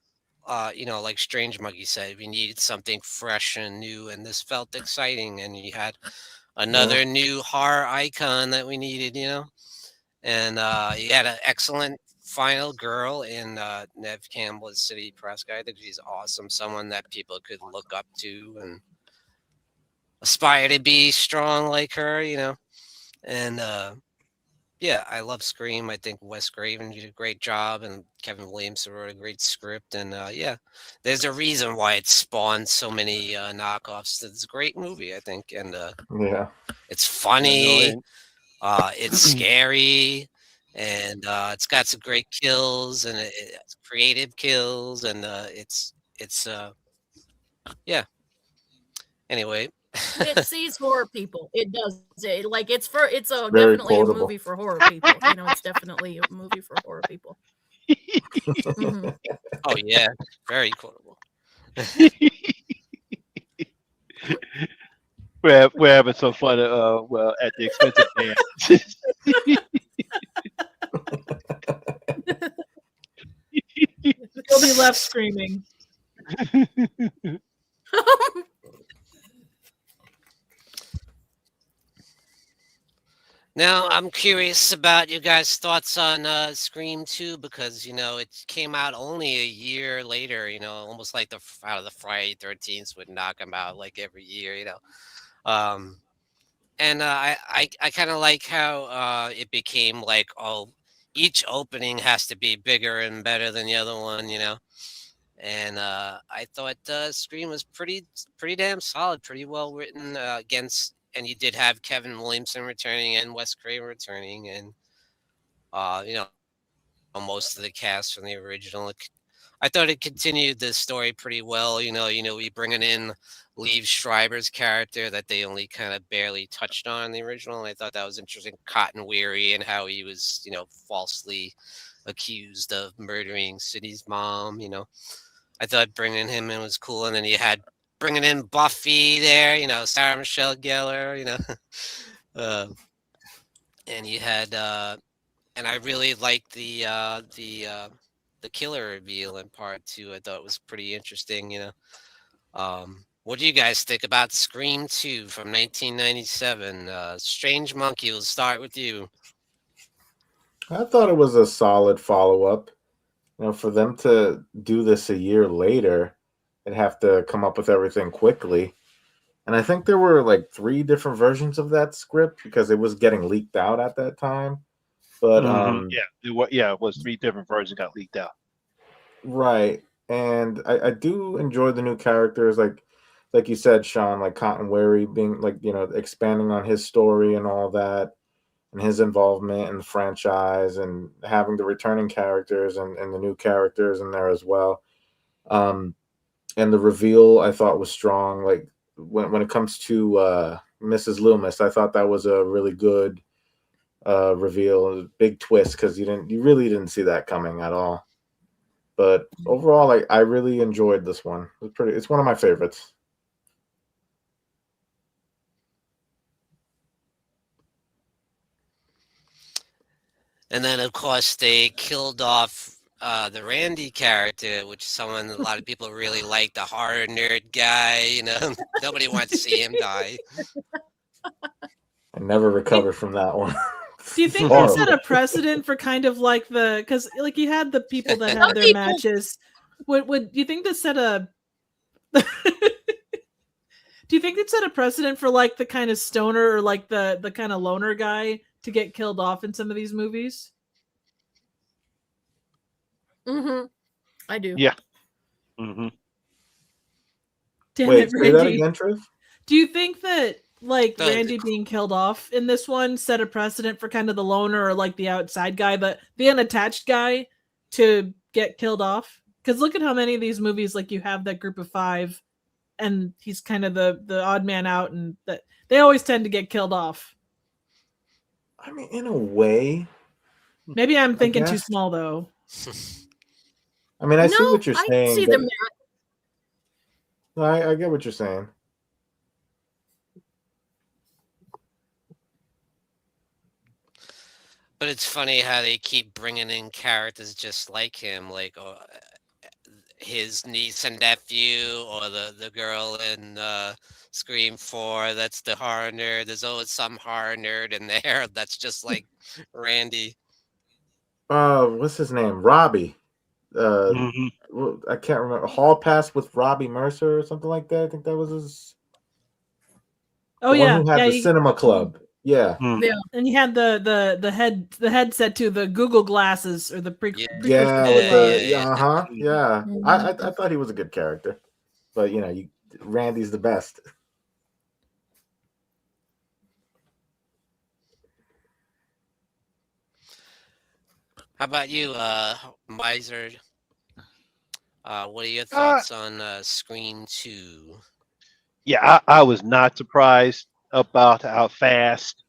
You know, like Strangemonkey said, we needed something fresh and new, and this felt exciting. And you had another new horror icon that we needed, you know. And you had an excellent final girl in Neve Campbell as City Prescott. I think she's awesome, someone that people could look up to and aspire to be strong like her, you know. And yeah, I love Scream. I think Wes Craven did a great job, and Kevin Williamson wrote a great script. And yeah, there's a reason why it spawned so many knockoffs. It's a great movie, I think, and Yeah. it's funny, it's scary, and it's got some great kills, and it's creative kills, and it's yeah. Anyway. It sees horror people. It does. Like, it's Very definitely a quotable. movie for horror people. You know, it's definitely a movie for horror people. Mhm. Oh yeah, very quotable. We're having some fun. Well, at the expense of Dan. You'll be left screaming. Now, I'm curious about you guys' thoughts on Scream 2 because, it came out only a year later, almost like out of the Friday 13th would knock them out like every year. Um, and I kind of like how it became like, oh, each opening has to be bigger and better than the other one. And I thought Scream was pretty damn solid, pretty well written and you did have Kevin Williamson returning and Wes Craven returning, and uh, you know, most of the cast from the original. I thought it continued the story pretty well. We bringing in Liev Schreiber's character that they only kind of barely touched on in the original, and I thought that was interesting. Cotton Weary and how he was, falsely accused of murdering Sidney's mom. I thought bringing him in was cool, and then you had bringing in Buffy there. Sarah Michelle Gellar. uh, and you had and I really liked the killer reveal in part two. I thought it was pretty interesting. What do you guys think about Scream 2 from 1997? Strange Monkey, we'll start with you. I thought it was a solid follow up. For them to do this a year later and have to come up with everything quickly. And I think there were like 3 different versions of that script because it was getting leaked out at that time. But it was 3 different versions got leaked out. Right. And I do enjoy the new characters, like you said, Sean, like Cotton Wary being like, expanding on his story and all that, and his involvement in the franchise, and having the returning characters and the new characters in there as well. And the reveal I thought was strong. Like when it comes to Mrs. Loomis, I thought that was a really good reveal, a big twist, because you really didn't see that coming at all. But overall, I really enjoyed this one. It's one of my favorites. And then, of course, they killed off the Randy character, which is someone a lot of people really like, the horror nerd guy. Nobody wanted to see him die. I never recovered from that one. Do you think they set a precedent for kind of like because like you had the people that had their matches? Would you think that set a? Do you think it set a precedent for like the kind of stoner or like the kind of loner guy to get killed off in some of these movies? Mm-hmm. I do. Yeah. Mm-hmm. Damn Wait, it, say that Randy. again, Triv? Do you think that like Randy being killed off in this one set a precedent for kind of the loner or like the outside guy, the unattached guy to get killed off? Because look at how many of these movies, like you have that group of 5 and he's kind of the odd man out, and that they always tend to get killed off. I mean, in a way. Maybe I'm thinking too small though. I mean, I see what you're saying. I see the merit. No, I get what you're saying. But it's funny how they keep bringing in characters just like him, like his niece and nephew, or the girl in Scream 4 that's the horror nerd. There's always some horror nerd in there that's just like Randy. What's his name? Robbie. I can't remember. Hall Pass with Robbie Mercer or something like that. I think that was his. Oh the yeah, one who had the cinema club. Yeah. Yeah. And you had the headset to the Google glasses or the yeah. I thought he was a good character, but Randy's the best. How about you, Miser? What are your thoughts on Scream 2? Yeah, I was not surprised about how fast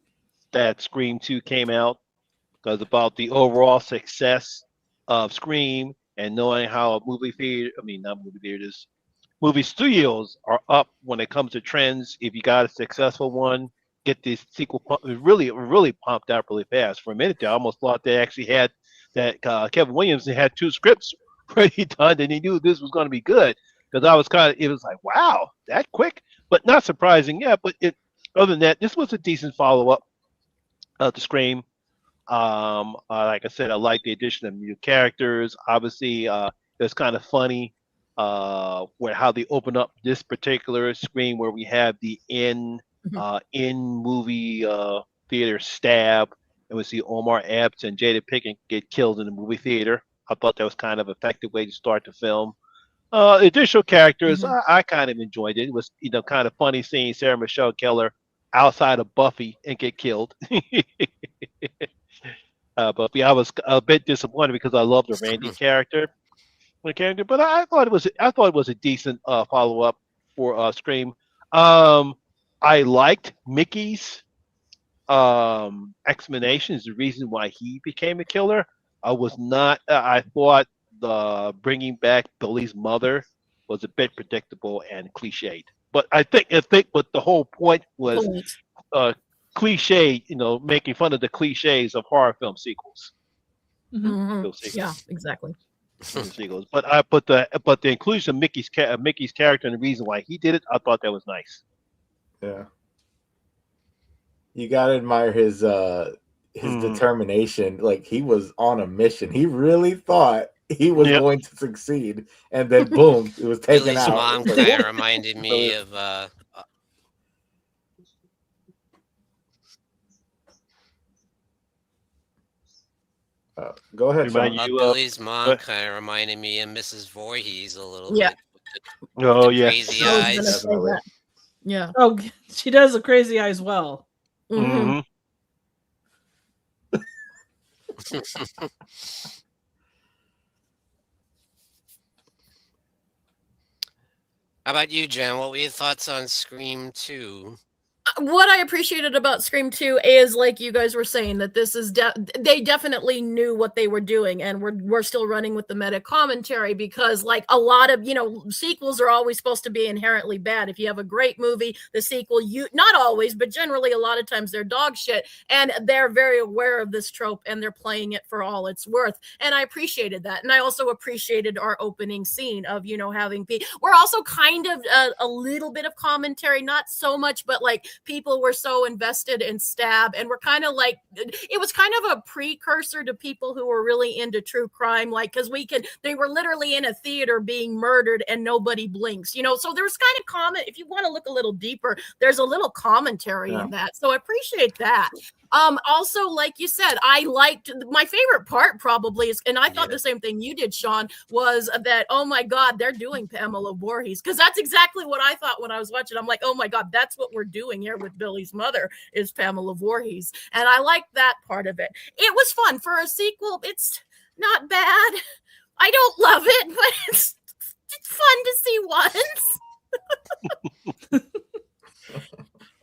that Scream 2 came out, because about the overall success of Scream, and knowing how movie studios are up when it comes to trends. If you got a successful one, get this sequel really pumped out really fast. For a minute there, I almost thought they actually had that Kevin Williamson had 2 scripts pretty done, and he knew this was going to be good. Because it was like, wow, that quick, but not surprising. Yeah, but other than that, this was a decent follow up. to Scream. Like I said, I like the addition of new characters. Obviously, it's kind of funny where how they open up this particular Scream, where we have the in movie theater stab, and we see Omar Epps and Jada Pinkett get killed in the movie theater. I thought that was kind of an effective way to start the film. Additional characters, I kind of enjoyed it. It was kind of funny seeing Sarah Michelle Gellar outside of Buffy and get killed. But yeah, I was a bit disappointed because I love the Randy character, but I thought it was a decent follow up for Scream. I liked Mickey's explanation, is the reason why he became a killer. I was not. I thought the bringing back Billy's mother was a bit predictable and cliched. But I think what the whole point was cliche, making fun of the cliches of horror film sequels. Yeah, exactly. Sequels. But the inclusion of Mickey's character and the reason why he did it, I thought that was nice. Yeah. You gotta admire his determination. Like, he was on a mission. He really thought he was going to succeed, and then boom, it was taken Billy's out. mom kind of reminded me of go ahead, Sean. Billy's mom kind of reminded me of Mrs. Voorhees a little bit. Oh yeah. Crazy eyes. Yeah. Oh, she does a crazy eye as well. Mm-hmm. How about you, Jen? What were your thoughts on Scream 2? What I appreciated about Scream 2 is, like you guys were saying, that this is they definitely knew what they were doing, and we're still running with the meta commentary, because like a lot of sequels are always supposed to be inherently bad. If you have a great movie, the sequel, not always, but generally a lot of times they're dog shit, and they're very aware of this trope and they're playing it for all it's worth. And I appreciated that, and I also appreciated our opening scene of having we're also kind of a little bit of commentary, not so much, but like people were so invested in Stab, and we're kind of like, it was kind of a precursor to people who were really into true crime, like, because they were literally in a theater being murdered and nobody blinks, so there's kind of comment. If you want to look a little deeper, there's a little commentary in that, so I appreciate that. Also, like you said, I liked, my favorite part probably is, and I thought the same thing you did, Sean, was that, oh my God, they're doing Pamela Voorhees, because that's exactly what I thought when I was watching. I'm like, oh my God, that's what we're doing here with Billy's mother, is Pamela Voorhees. And I liked that part of it. It was fun for a sequel. It's not bad. I don't love it, but it's fun to see once.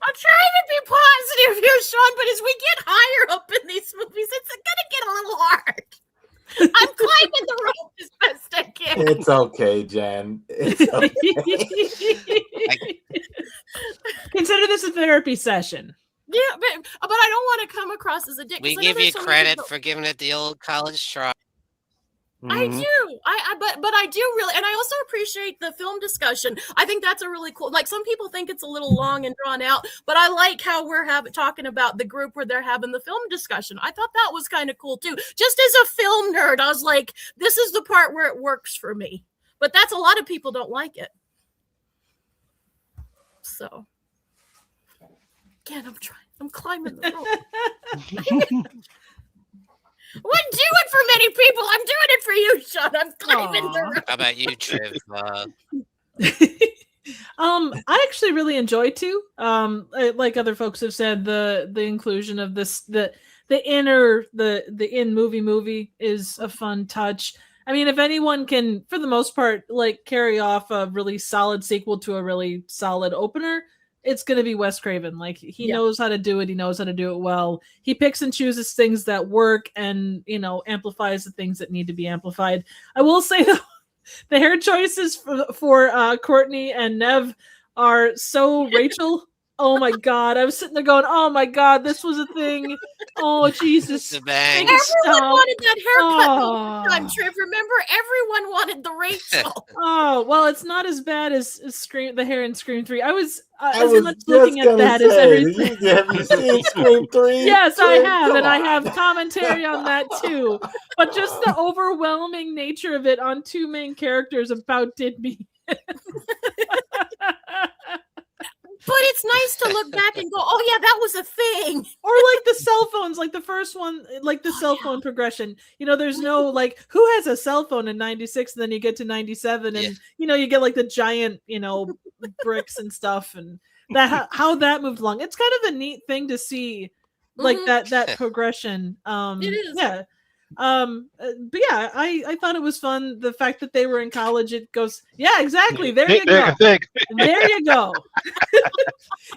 I'm trying to be positive here, Sean, but as we get higher up in these movies, it's going to get a little hard. I'm climbing the rope as best I can. It's okay, Jen. It's okay. Consider this a therapy session. Yeah, but I don't want to come across as a dick. We give you credit for giving it the old college try. I do. But I do really, and I also appreciate the film discussion. I think that's a really cool. Like, some people think it's a little long and drawn out, but I like how we're talking about the group where they're having the film discussion. I thought that was kind of cool too. Just as a film nerd, I was like, this is the part where it works for me. But that's, a lot of people don't like it. So again, I'm climbing the rope. I wouldn't do it for many people. I'm doing it for you, Sean. I'm climbing the rope. How about you, Triv? I actually really enjoyed too. Like other folks have said, the inclusion of this, the in movie is a fun touch. I mean, if anyone can, for the most part, like carry off a really solid sequel to a really solid opener, it's going to be Wes Craven. Like, he knows how to do it. He knows how to do it well. He picks and chooses things that work and, amplifies the things that need to be amplified. I will say, though, the hair choices for Courtney and Nev are so Rachel Oh my god, I was sitting there going, "Oh my god, this was a thing. Oh Jesus, The bang. make it Everyone stop." wanted that haircut the Oh. time, Triv. Remember, everyone wanted the Rachel. Oh well, it's not as bad as Scream, the hair in Scream 3. I was I as was much just looking at gonna that as say, everything. have you seen Scream 3? Yes, I Scream, have, come and I on. have commentary on that too. But just the overwhelming nature of it on two main characters about did me. But it's nice to look back and go, oh yeah, that was a thing. Or like the cell phones, like the first one, like the cell phone progression. You know, there's no like who has a cell phone in 96 and then you get to 97 and you know, you get like the giant, you know, bricks and stuff and that how that moved along. It's kind of a neat thing to see like that progression. It is. Yeah. But yeah, I thought it was fun. The fact that they were in college, it goes, yeah, exactly. There you go. There you go.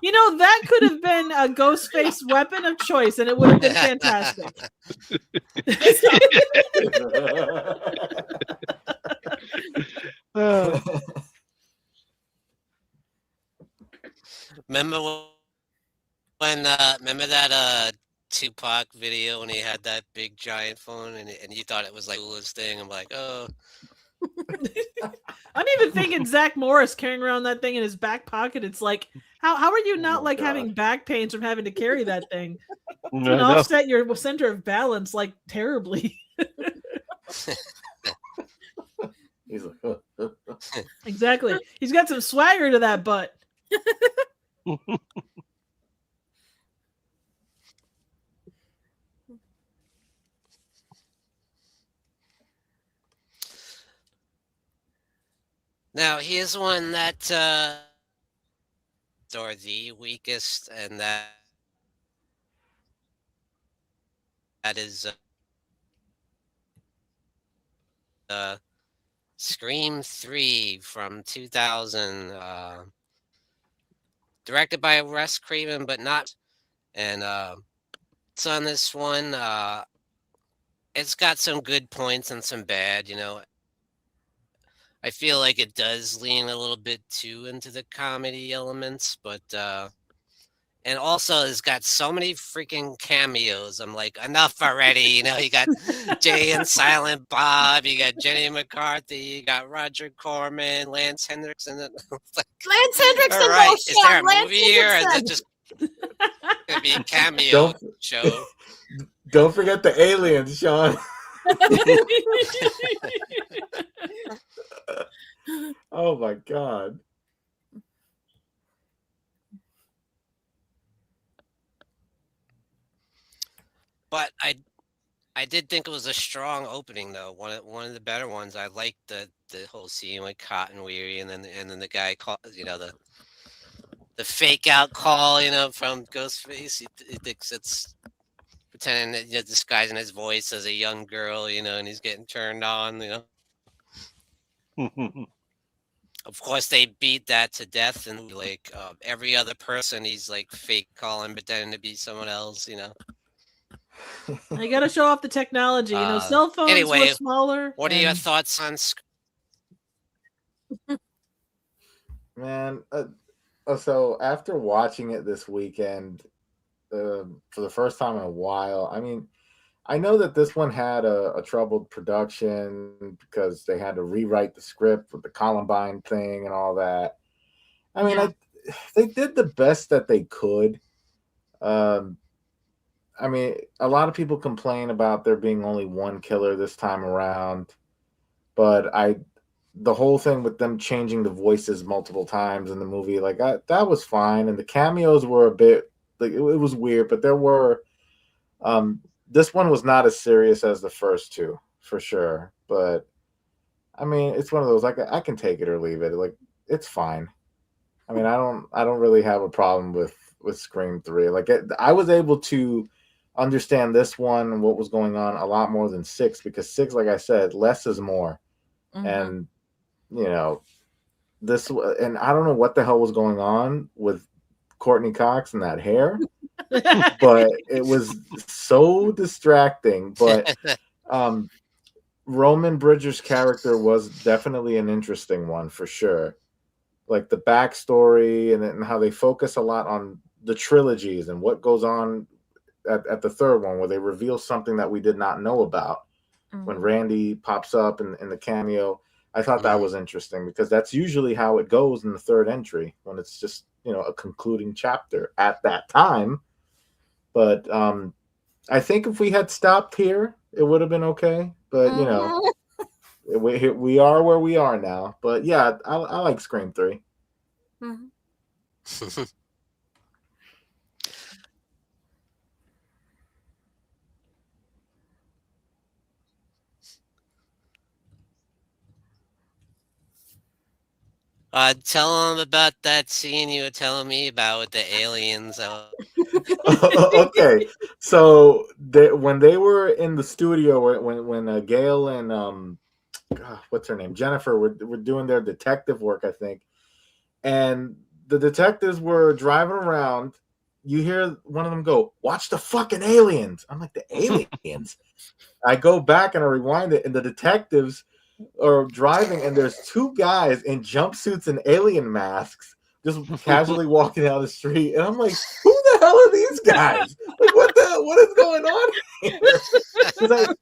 You know, that could have been a Ghostface weapon of choice, and it would have been fantastic. Remember remember that Tupac video when he had that big giant phone and you thought it was like the coolest thing? I'm like, oh. I'm even thinking Zach Morris carrying around that thing in his back pocket. It's like, how are you not like having back pains from having to carry that thing? You can offset your center of balance like terribly. He's like, exactly. He's got some swagger to that butt. Now here's one that or the weakest, and that is Scream 3 from 2000, directed by Wes Craven, but not. And it's on this one. It's got some good points and some bad. You know, I feel like it does lean a little bit too into the comedy elements, but and also it's got so many freaking cameos. I'm like, enough already. You know, you got Jay and Silent Bob, you got Jenny McCarthy, you got Roger Corman, Lance Hendrickson. Like, Lance Hendrickson, all right, bullshit. is there a Lance movie here? Or is Hendrickson. it just gonna be a cameo show? Don't forget the aliens, Sean. Oh my god. But I did think it was a strong opening though. One of the better ones. I liked the whole scene with Cotton Weary and then the guy called, you know, the fake out call, you know, from Ghostface. He thinks it's pretending that, you know, disguising his voice as a young girl, you know, and he's getting turned on, you know. Of course, they beat that to death, and like every other person, he's like fake calling, pretending to be someone else, you know. You got to show off the technology. You know, cell phones were smaller. What are your thoughts on? Man, so after watching it this weekend for the first time in a while, I mean, I know that this one had a troubled production because they had to rewrite the script with the Columbine thing and all that. I mean, they did the best that they could. I mean, a lot of people complain about there being only one killer this time around, but the whole thing with them changing the voices multiple times in the movie, like that was fine, and the cameos were a bit like it was weird, but there were. This one was not as serious as the first two, for sure. But I mean, it's one of those like I can take it or leave it. Like it's fine. I mean, I don't really have a problem with Scream 3. Like I was able to understand this one and what was going on a lot more than 6 because 6, like I said, less is more. And you know, this and I don't know what the hell was going on with Courtney Cox and that hair. But it was so distracting. But Roman Bridger's character was definitely an interesting one for sure. like the backstory and how they focus a lot on the trilogies and what goes on at the third one, where they reveal something that we did not know about when Randy pops up in the cameo. I thought that was interesting because that's usually how it goes in the third entry, when it's just, a concluding chapter at that time. But I think if we had stopped here, it would have been okay. But we are where we are now. But yeah, I like Scream 3. Tell them about that scene you were telling me about with the aliens. Okay, so when they were in the studio, when Gail and what's her name, Jennifer, were doing their detective work, I think, and the detectives were driving around, you hear one of them go, "Watch the fucking aliens." I'm like, the aliens? I go back and I rewind it, and the detectives are driving, and there's two guys in jumpsuits and alien masks just casually walking down the street, and I'm like, who the hell are these guys? Like, what is going on here? Because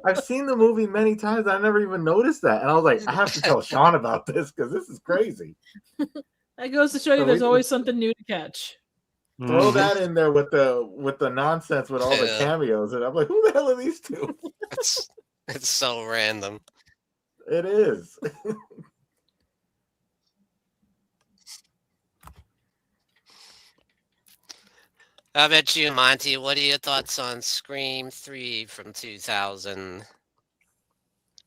I've seen the movie many times, I never even noticed that, and I was like, I have to tell Sean about this because this is crazy. That goes to show you there's always something new to catch. Throw that in there with the nonsense with all the cameos, and I'm like, who the hell are these two? It's so random. It is. How about you, Monty? What are your thoughts on Scream 3 from 2000?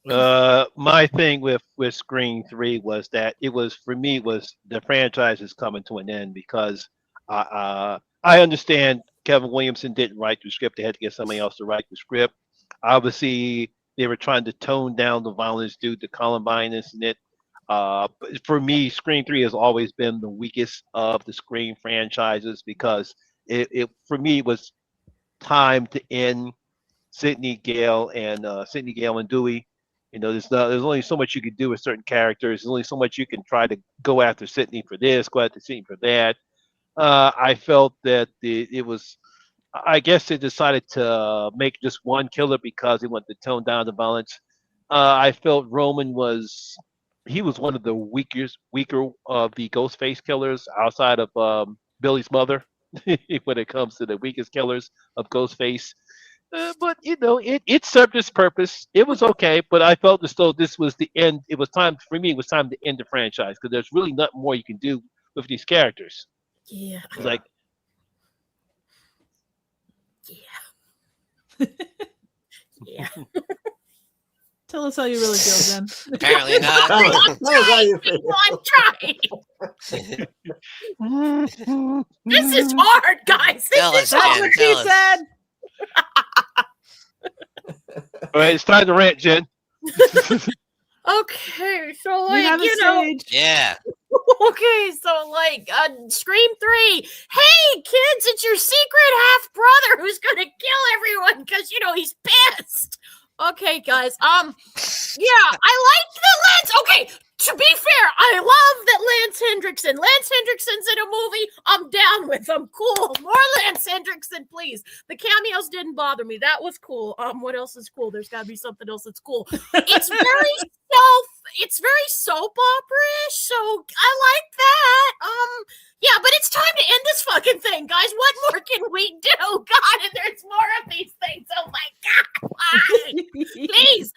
My thing with Scream 3 was that for me was the franchise is coming to an end, because I understand Kevin Williamson didn't write the script; they had to get somebody else to write the script. Obviously, they were trying to tone down the violence due to Columbine incident. But for me, Scream 3 has always been the weakest of the Scream franchises, because it for me was time to end Sidney Gale and Dewey. There's only so much you can do with certain characters. There's only so much you can try to go after Sidney for this, go after Sidney for that. I felt that it was. I guess they decided to make just one killer because they wanted to tone down the violence. I felt Roman was one of the weaker of the Ghostface killers outside of Billy's mother when it comes to the weakest killers of Ghostface. But it served its purpose. It was okay, but I felt as though this was the end. It was time for me. It was time to end the franchise, because there's really nothing more you can do with these characters. Yeah. It's like, yeah. Tell us how you really feel, Jen. Apparently not. Tell us how you feel. I'm trying. This is hard, guys. Tell us, Jen. Tell us. said. all right, it's time to rant, Jen. Okay, so We have a stage. Yeah. Okay, so Scream 3. Hey kids, it's your secret half brother who's gonna kill everyone because he's pissed. Okay, guys. Yeah, I like the Lance. Okay, to be fair, I love that Lance Hendrickson's in a movie. I'm down with him. Cool. More Lance Hendrickson, please. The cameos didn't bother me. That was cool. What else is cool? There's got to be something else that's cool. It's very soap opera-ish, so I like that. Yeah, but it's time to end this fucking thing, guys. What more can we do? God, and there's more of these things. Oh my God, why? Please.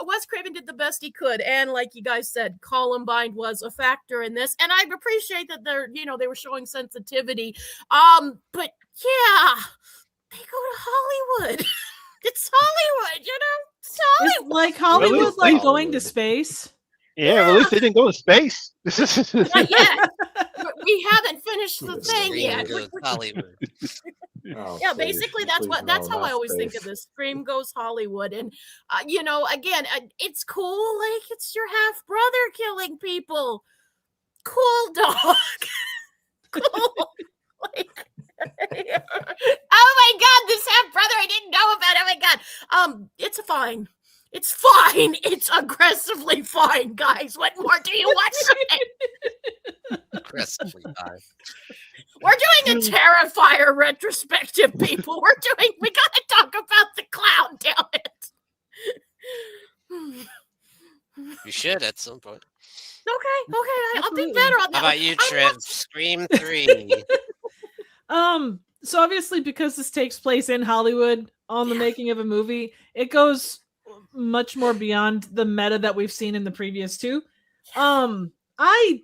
Wes Craven did the best he could, and like you guys said, Columbine was a factor in this, and I appreciate that they were showing sensitivity. But yeah, they go to Hollywood. It's Hollywood, It's Hollywood. It's like Hollywood, Really? going to space. Yeah, well, at least they didn't go to space. Not yet. We haven't finished the thing yet. Hollywood. Yeah, basically that's how I always think of this. Scream goes Hollywood, and again, it's cool. Like, it's your half brother killing people. Cool, dog. Cool. Like, oh my God, this half brother I didn't know about. Oh my God. It's fine. It's fine. It's aggressively fine, guys. What more do you want from me? Aggressively fine. We're doing a Terrifier retrospective, people. We gotta talk about the clown, damn it. You should at some point. Okay, I'll be better on that. How about you, Trev? Scream 3. So obviously, because this takes place in Hollywood on the making of a movie, it goes much more beyond the meta that we've seen in the previous two. I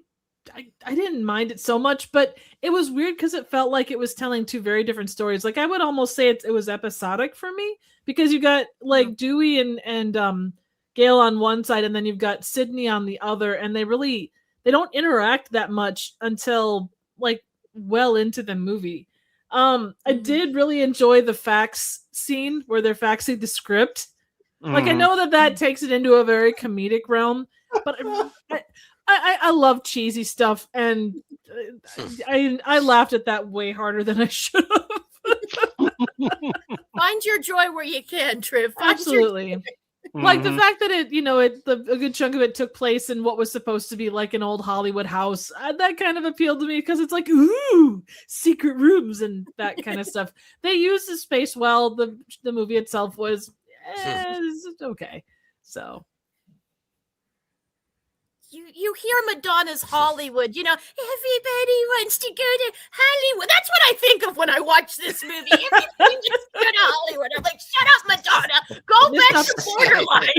didn't mind it so much, but it was weird because it felt like it was telling two very different stories. Like I would almost say it was episodic for me, because you got like Dewey and Gail on one side, and then you've got Sydney on the other, and they don't interact that much until like well into the movie. I did really enjoy the fax scene where they're faxing the script. Like I know that takes it into a very comedic realm, but I love cheesy stuff, and I laughed at that way harder than I should have. Find your joy where you can, Triv. Absolutely. Like the fact that a good chunk of it took place in what was supposed to be like an old Hollywood house, that kind of appealed to me, because it's like, ooh, secret rooms and that kind of stuff. They used the space well. The movie itself was okay. So you hear Madonna's Hollywood, everybody wants to go to Hollywood. That's what I think of when I watch this movie. Everybody wants to go to Hollywood. I'm like, shut up, Madonna. Go back to Borderline.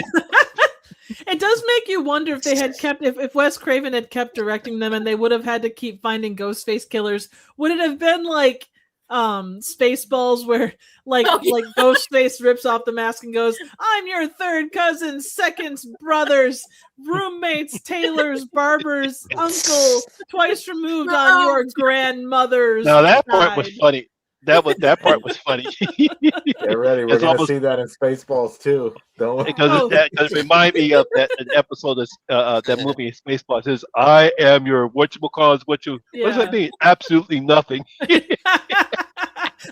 It does make you wonder if they had kept, if Wes Craven had kept directing them and they would have had to keep finding Ghostface killers, would it have been like Spaceballs, where like Ghostface rips off the mask and goes, "I'm your third cousins, seconds, brothers, roommates, tailors, barbers, uncle, twice removed on your grandmother's." Now that part was funny. That part was funny. Get ready, we're gonna see that in Spaceballs too. Don't worry. Because it reminded me of that an episode of that movie Spaceballs. It says, "I am your whatchamacallit, what does that mean? Absolutely nothing."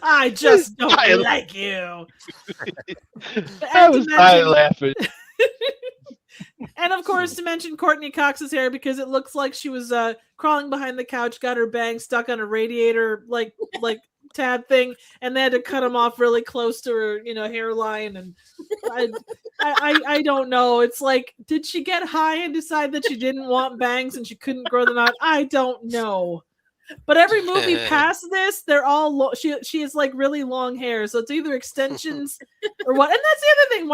I just don't like you. I was dying laughing. And of course, to mention Courtney Cox's hair, because it looks like she was crawling behind the couch, got her bang stuck on a radiator, like tab thing, and they had to cut them off really close to her, hairline. And I don't know. It's like, did she get high and decide that she didn't want bangs and she couldn't grow them out? I don't know. But every movie past this, they're all she has like really long hair, so it's either extensions or what. And that's the other thing.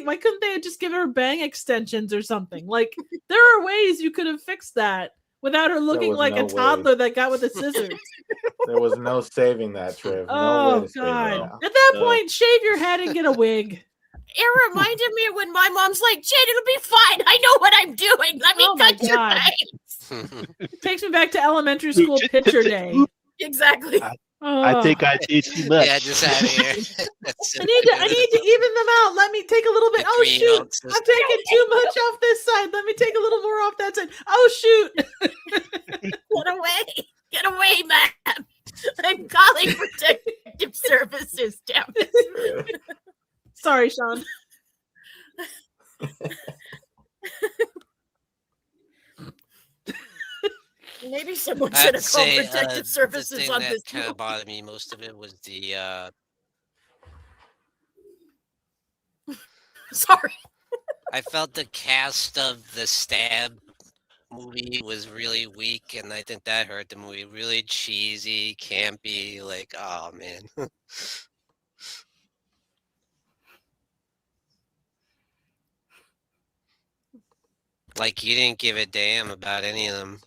Why couldn't they just give her bang extensions or something? Like, there are ways you could have fixed that without her looking like a toddler that got with the scissors. There was no saving that, Trev. Oh God! At that point, shave your head and get a wig. It reminded me of when my mom's like, "Jane, it'll be fine. I know what I'm doing. Let me cut your bangs." Takes me back to elementary school picture day. Exactly. I think I did too much. Yeah, just out of here. I need to even them out. Let me take a little bit. Oh shoot! I'm taking too much off this side. Let me take a little more off that side. Oh shoot! Get away, man! I'm calling protective services down. Sorry, Sean. Maybe someone should have called protective services the thing on that this. kind of bothered me most of it was the. Sorry. I felt the cast of the Stab movie was really weak, and I think that hurt the movie. Really cheesy, campy, like, oh man. Like, you didn't give a damn about any of them.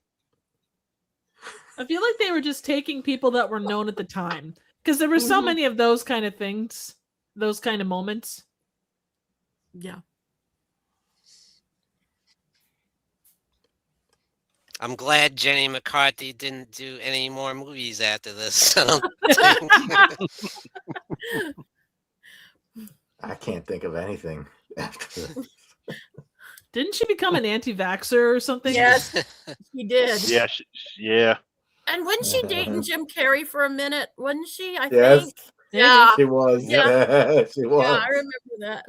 I feel like they were just taking people that were known at the time, because there were so many of those kind of things, those kind of moments. Yeah. I'm glad Jenny McCarthy didn't do any more movies after this. I can't think of anything after this. Didn't she become an anti-vaxxer or something? Yes, she did. Yeah, yeah. And wasn't she dating Jim Carrey for a minute? Wasn't she? I Yes. think. Yeah. She was. Yeah. Yeah, she was. Yeah, I remember that.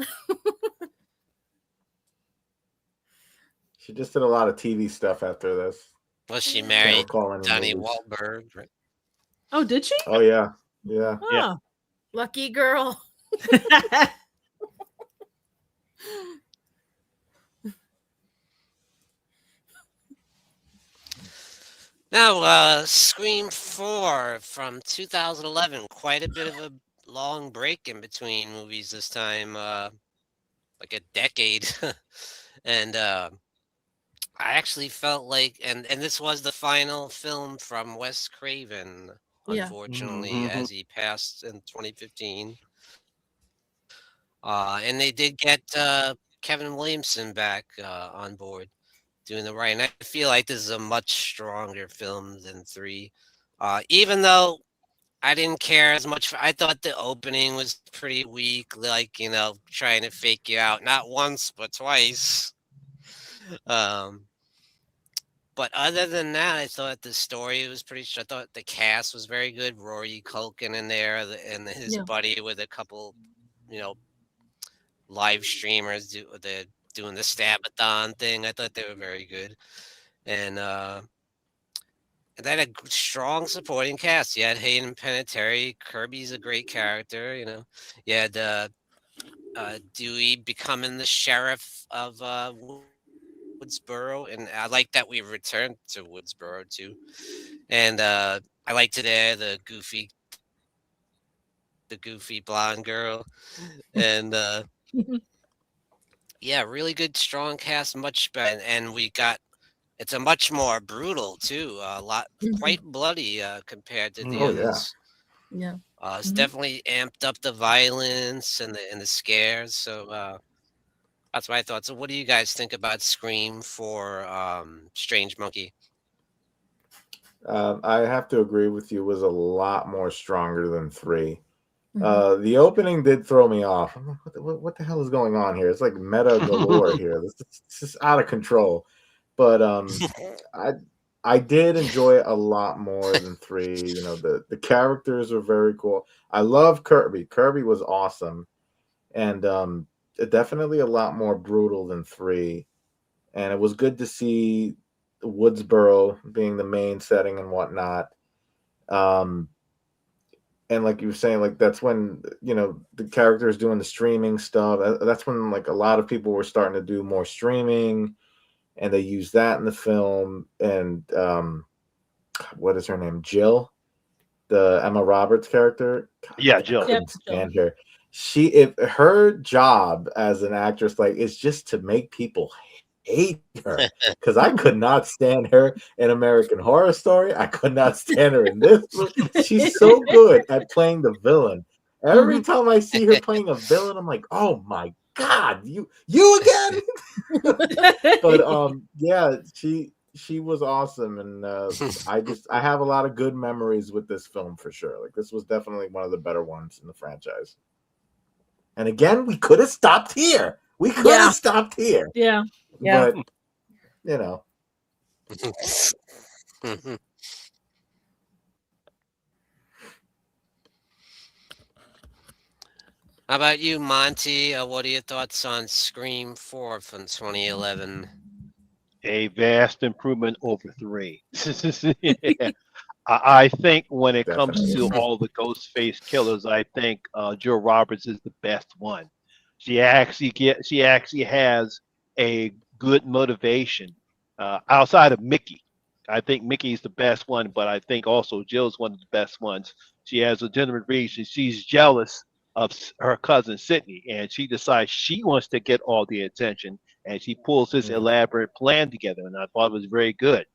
She just did a lot of TV stuff after this. Well, she Can't married recall any Donnie movies. Wahlberg. Right? Oh, did she? Oh yeah, yeah. Oh. Lucky girl. Now, Scream 4 from 2011. Quite a bit of a long break in between movies this time, like a decade. And I actually felt like, and this was the final film from Wes Craven, Yeah. unfortunately, as he passed in 2015. And they did get Kevin Williamson back on board doing the writing. I feel like this is a much stronger film than 3. Even though I didn't care as much. I thought the opening was pretty weak, like, trying to fake you out, not once, but twice. Um, but other than that, I thought the story was I thought the cast was very good. Rory Culkin in there, and his Yeah. buddy with a couple, live streamers doing the Stabathon thing. I thought they were very good. And they had a strong supporting cast. You had Hayden Panettiere. Kirby's a great character. You had Dewey becoming the sheriff of Woodsboro, and I like that we returned to Woodsboro too. And I liked it there, the goofy blonde girl, and yeah, really good, strong cast, much better. And we got. It's a much more brutal too, a lot quite bloody compared to the Oh, yeah. others. Yeah. It's definitely amped up the violence and the scares. So that's my thoughts. So what do you guys think about Scream for Strange Monkey? I have to agree with you. It was a lot more stronger than 3. The opening did throw me off. I'm like, what the hell is going on here? It's like meta galore here. This is out of control. But I did enjoy it a lot more than 3. The characters were very cool. I love Kirby. Kirby was awesome, and definitely a lot more brutal than 3. And it was good to see Woodsboro being the main setting and whatnot. And like you were saying, like that's when the characters doing the streaming stuff. That's when like a lot of people were starting to do more streaming. And they use that in the film. And what is her name? Jill, the Emma Roberts character. Yeah, Jill. I couldn't stand her. If her job as an actress, like, is just to make people hate her, because I could not stand her in American Horror Story. I could not stand her in this movie. She's so good at playing the villain. Every time I see her playing a villain, I'm like, oh my God, you again. But yeah, she was awesome, and I have a lot of good memories with this film for sure. Like, this was definitely one of the better ones in the franchise. And again, we could have stopped here. We could have stopped here. Yeah. But How about you, Monty? What are your thoughts on Scream 4 from 2011? A vast improvement over 3. Yeah. I think when it comes to all the Ghostface killers, I think Jill Roberts is the best one. She actually has a good motivation outside of Mickey. I think Mickey's the best one, but I think also Jill's one of the best ones. She has a legitimate reason. She's jealous of her cousin Sydney, and she decides she wants to get all the attention, and she pulls this elaborate plan together, and I thought it was very good.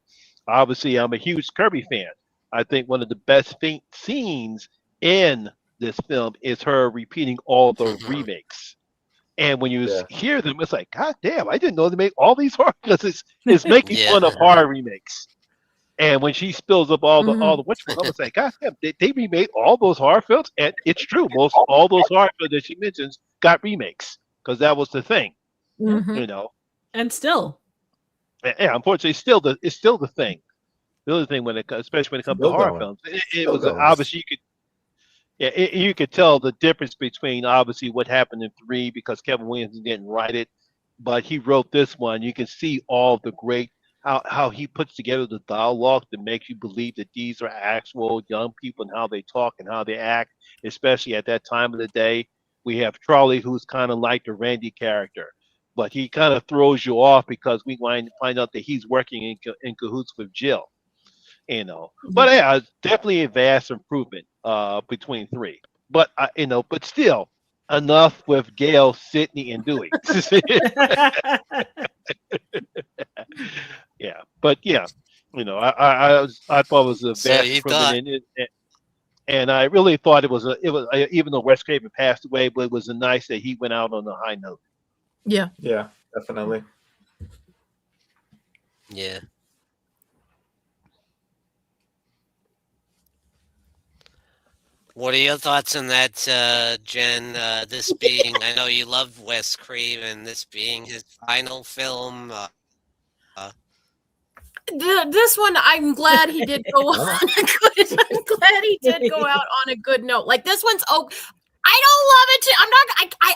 Obviously, I'm a huge Kirby fan. I think one of the best scenes in this film is her repeating all the remakes. And when you hear them, it's like, God damn, I didn't know they make all these horror, because it's making fun of horror remakes. And when she spills up all the whatchamacallit, it's like, God damn, they remade all those horror films, and it's true. All those horror films that she mentions got remakes, because that was the thing, And still, yeah, unfortunately, it's still the thing. The other thing especially when it comes to horror films, it was obviously you could tell the difference between obviously what happened in 3 because Kevin Williamson didn't write it, but he wrote this one. You can see all the great how he puts together the dialogue that makes you believe that these are actual young people and how they talk and how they act, especially at that time of the day. We have Charlie, who's kind of like the Randy character, but he kind of throws you off because we find out that he's working in cahoots with Jill. But yeah, it's definitely a vast improvement between three. But but still enough with Gail, Sydney, and Dewey. Yeah, but yeah, I thought it was a So vast you improvement thought, in it, and I really thought it was even though Wes Craven passed away, but it was nice that he went out on a high note. Yeah. Yeah, definitely. yeah. What are your thoughts on that, Jen? This being, I know you love Wes Craven, this being his final film. This one, I'm glad he did go on a good. I'm glad he did go out on a good note. Like this one's I don't love it too. I'm not.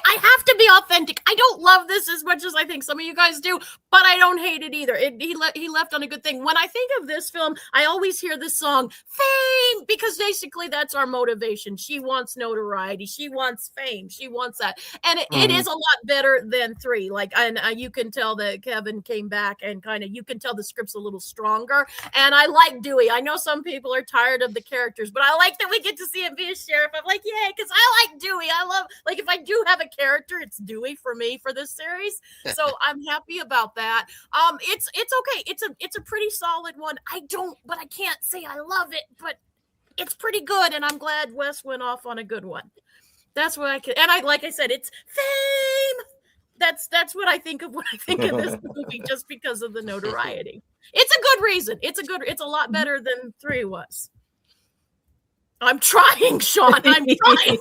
I have to be authentic. I don't love this as much as I think some of you guys do, but I don't hate it either. He left on a good thing. When I think of this film, I always hear this song "Fame" because basically that's our motivation. She wants notoriety. She wants fame. She wants that, and it is a lot better than 3. Like, and you can tell that Kevin came back and kind of you can tell the script's a little stronger. And I like Dewey. I know some people are tired of the characters, but I like that we get to see him be a sheriff. I'm like, yay, because I like Dewey. I love, like, if I do have a character, it's Dewey for me for this series. So I'm happy about that. It's okay. It's a pretty solid one. But I can't say I love it, but it's pretty good, and I'm glad Wes went off on a good one. That's what I can, and like I said, it's fame. That's what I think of when I think of this movie, just because of the notoriety. It's a good reason. It's a lot better than 3 was. I'm trying, Sean. I'm trying.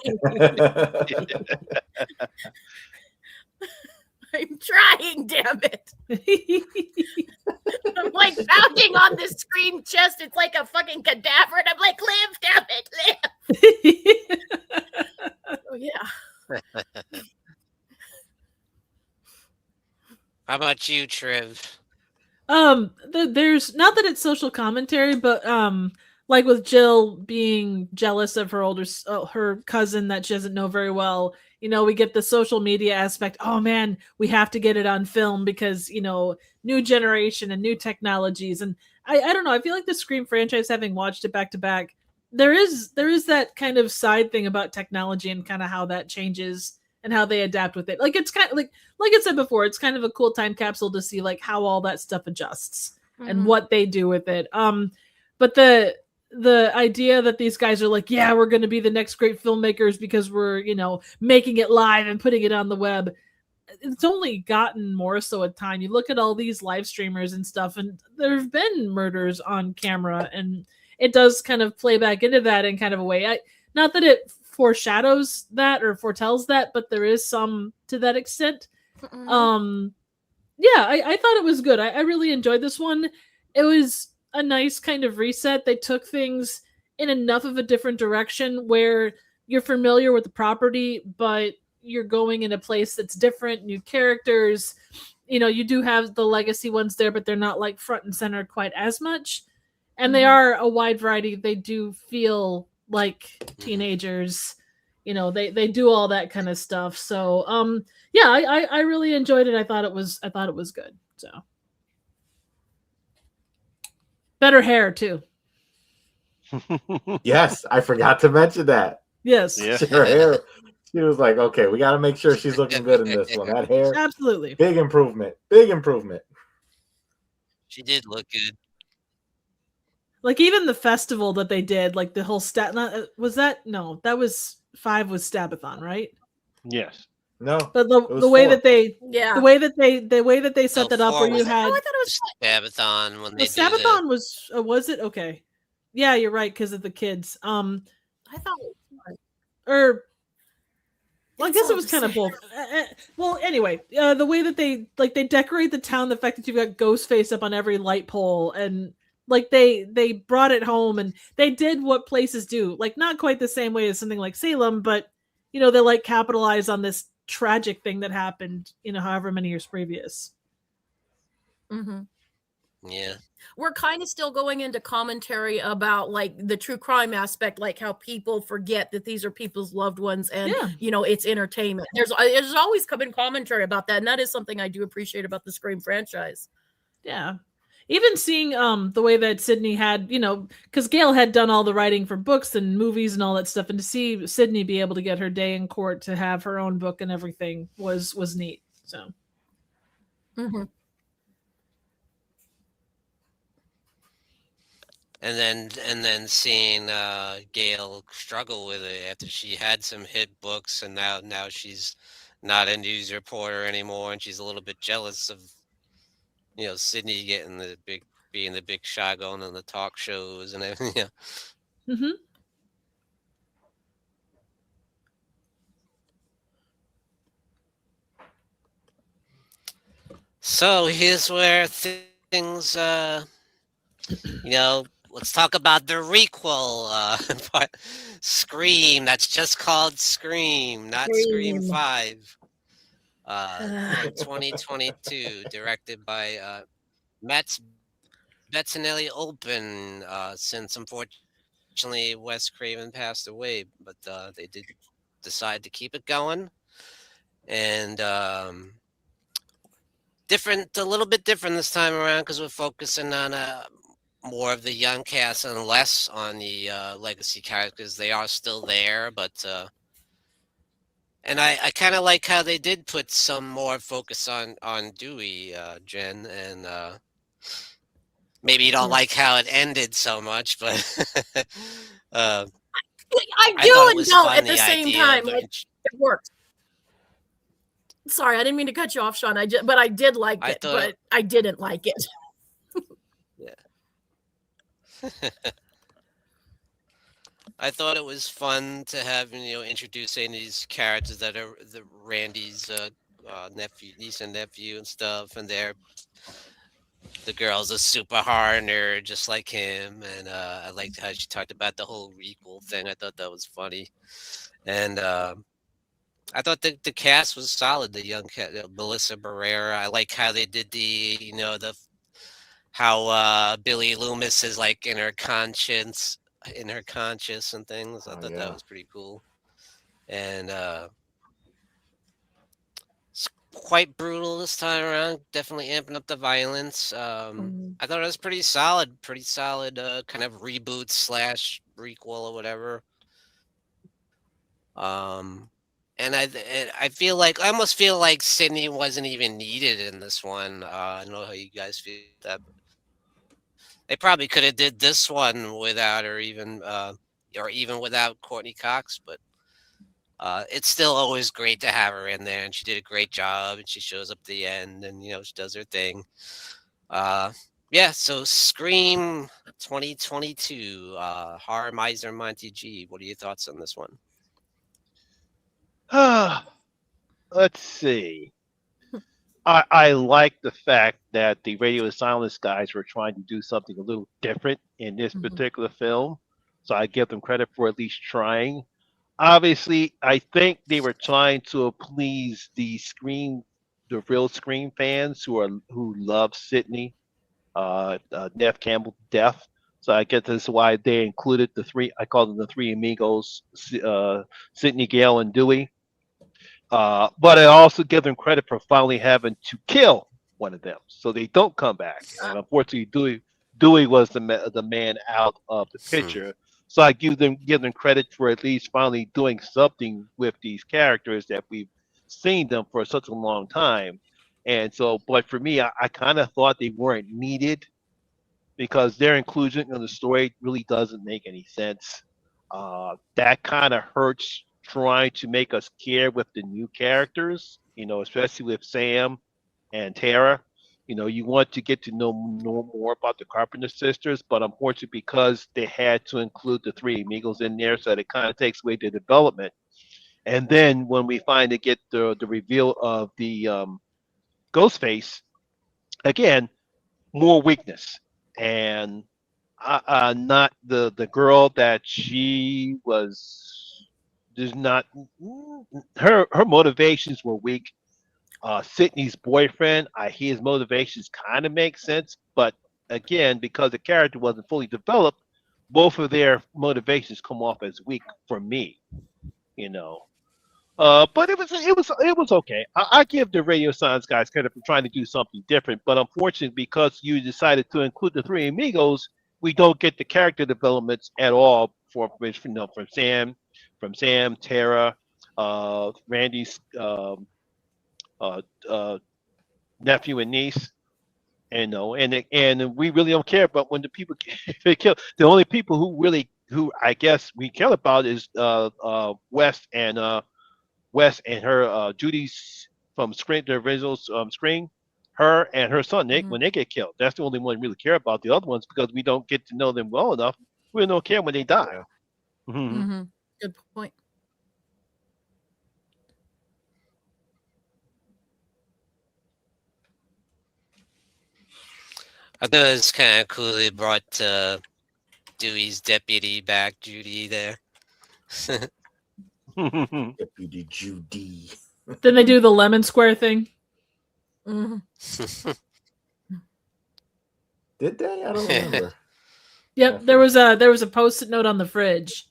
I'm trying, damn it. I'm like pounding on the screen chest. It's like a fucking cadaver. And I'm like, live, damn it, live. Oh, yeah. How about you, Triv? There's not that it's social commentary, but like with Jill being jealous of her cousin that she doesn't know very well, we get the social media aspect. Oh man, we have to get it on film because, new generation and new technologies. And I don't know, I feel like the Scream franchise, having watched it back to back, there is that kind of side thing about technology and kind of how that changes and how they adapt with it. Like, it's kind of like I said before, it's kind of a cool time capsule to see like how all that stuff adjusts and what they do with it. But the idea that these guys are like, yeah, we're going to be the next great filmmakers because we're, making it live and putting it on the web. It's only gotten more so with time. You look at all these live streamers and stuff, and there have been murders on camera, and it does kind of play back into that in kind of a way. Not that it foreshadows that or foretells that, but there is some to that extent. Yeah, I thought it was good. I really enjoyed this one. It was a nice kind of reset. They took things in enough of a different direction where you're familiar with the property, but you're going in a place that's different, new characters. You do have the legacy ones there, but they're not like front and center quite as much. And they are a wide variety. They do feel like teenagers. They do all that kind of stuff. So yeah, I really enjoyed it. I thought it was good. So better hair too. Yes, I forgot to mention that. Yes. Yeah. Her hair. She was like, okay, we got to make sure she's looking good in this one. That hair, Absolutely. big improvement. Big improvement. She did look good. Like even the festival that they did, like the whole was that? No, that was 5 was Stabathon, right? Yes. No, But it was the way 4. that they Yeah. the way that they set that up, 4 where you was had I thought it was Stabathon when they the do Stabathon was it okay? Yeah, you're right because of the kids. I thought it was Or well, I It's guess it all was the kind of same. both. Well, anyway, the way that they decorate the town, the fact that you've got Ghostface up on every light pole, and like they brought it home, and they did what places do, like not quite the same way as something like Salem, but they like capitalize on this tragic thing that happened, however many years previous. Mm-hmm. Yeah. We're kind of still going into commentary about like the true crime aspect, like how people forget that these are people's loved ones, and Yeah. it's entertainment. There's always come in commentary about that, and that is something I do appreciate about the Scream franchise. Yeah. Even seeing the way that Sydney had, because Gail had done all the writing for books and movies and all that stuff, and to see Sydney be able to get her day in court to have her own book and everything was neat. So Mm-hmm. And then seeing Gail struggle with it after she had some hit books, and now she's not a news reporter anymore, and she's a little bit jealous of Sydney getting being the big shot, going on the talk shows and everything. Yeah. hmm So here's where things let's talk about the requel part. Scream, that's just called Scream, not Scream Scream. 5. From 2022, directed by Matt Bettinelli Open, since unfortunately Wes Craven passed away, but they did decide to keep it going. And a little bit different this time around because we're focusing on more of the young cast and less on the legacy characters. They are still there, but and I kind of like how they did put some more focus on Dewey, Jen, and maybe you don't Yeah. like how it ended so much, but uh, I I thought do it and was don't fun, at the the same idea time. of Like, it works. Sorry, I didn't mean to cut you off, Sean. But I did like I it, thought but I didn't like it. yeah. I thought it was fun to have introducing these characters that are the Randy's niece and nephew and stuff, and the girl's a super hard nerd just like him, and I liked how she talked about the whole requel thing. I thought that was funny, and I thought the cast was solid. The young cat, Melissa Barrera. I like how they did the how Billy Loomis is like in her conscious and things. I thought that Yeah. was pretty cool, and it's quite brutal this time around. Definitely amping up the violence. Mhm. I thought it was pretty solid kind of reboot slash prequel or whatever. Um, and I feel like I almost feel like Sydney wasn't even needed in this one. I don't know how you guys feel that. They probably could have did this one without her even, or even without Courtney Cox, but it's still always great to have her in there, and she did a great job, and she shows up at the end, and she does her thing. Uh, yeah, so Scream 2022, Horror Miser Monty G. What are your thoughts on this one? Let's see. I like the fact that the Radio Silence guys were trying to do something a little different in this Mhm. particular film. So I give them credit for at least trying. Obviously, I think they were trying to please the real Scream fans who love Sydney, Neff Campbell to death. So I guess that's why they included the three. I call them the three amigos, Sydney, Gale, and Dewey. But I also give them credit for finally having to kill one of them, so they don't come back. And unfortunately, Dewey was the man out of the Hmm. picture. So I give them credit for at least finally doing something with these characters that we've seen them for such a long time. And so, but for me, I kind of thought they weren't needed because their inclusion in the story really doesn't make any sense. That kind of hurts trying to make us care with the new characters, especially with Sam and Tara. You want to get to know more about the Carpenter sisters, but unfortunately, because they had to include the three amigos in there, so that it kind of takes away the development. And then when we finally get the reveal of the Ghostface, again, more weakness. And not the girl that she was there's not her motivations were weak. Sydney's boyfriend, his motivations kind of make sense, but again, because the character wasn't fully developed, both of their motivations come off as weak for me. You know, but it was okay. I give the Radio Science guys credit for trying to do something different, but unfortunately, because you decided to include the three amigos, we don't get the character developments at all from Sam, Tara, Randy's uh, uh, nephew and niece. And no, and we really don't care about when the people get killed. The only people who I guess we care about is Wes and her Judy's from Screen, the original Screen, her and her son Nick when they get killed. That's the only one we really care about. The other ones because we don't get to know them well enough. We don't care when they die. Mm-hmm. Good point. I thought it was kind of cool they brought Dewey's deputy back, Judy, there. Deputy Judy. Then they do the lemon square thing. Mm-hmm. Did they? I don't remember. Yep, there was a post-it note on the fridge.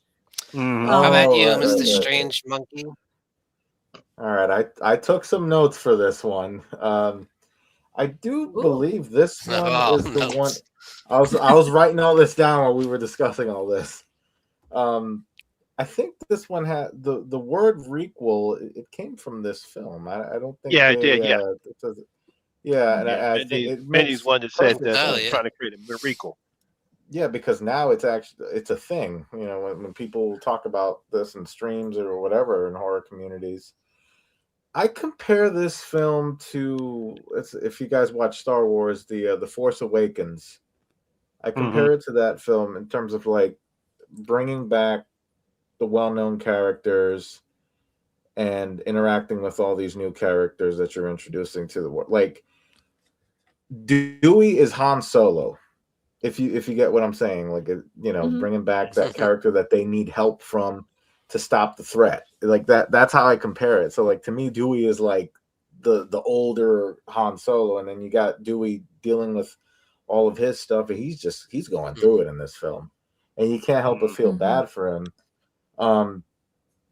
How about you, right, Mr. right. Strange Monkey? All right, I took some notes for this one. I do believe this one is the one. I was writing all this down while we were discussing all this. I think this one had the word requel. It came from this film. I don't think. Yeah, it did. Yeah, yeah, and I think it Benny's one that said that sense. trying to create a recall. Yeah, because now it's a thing. You know, when people talk about this in streams or whatever in horror communities. I compare this film to, if you guys watch Star Wars, the Force Awakens. I compare it to that film in terms of like bringing back the well-known characters and interacting with all these new characters that you're introducing to the world. Like Dewey is Han Solo. If you get what I'm saying, like bringing back that character that they need help from to stop the threat, like that's how I compare it. So like to me, Dewey is like the older Han Solo, and then you got Dewey dealing with all of his stuff, and he's going through it in this film, and you can't help but feel bad for him,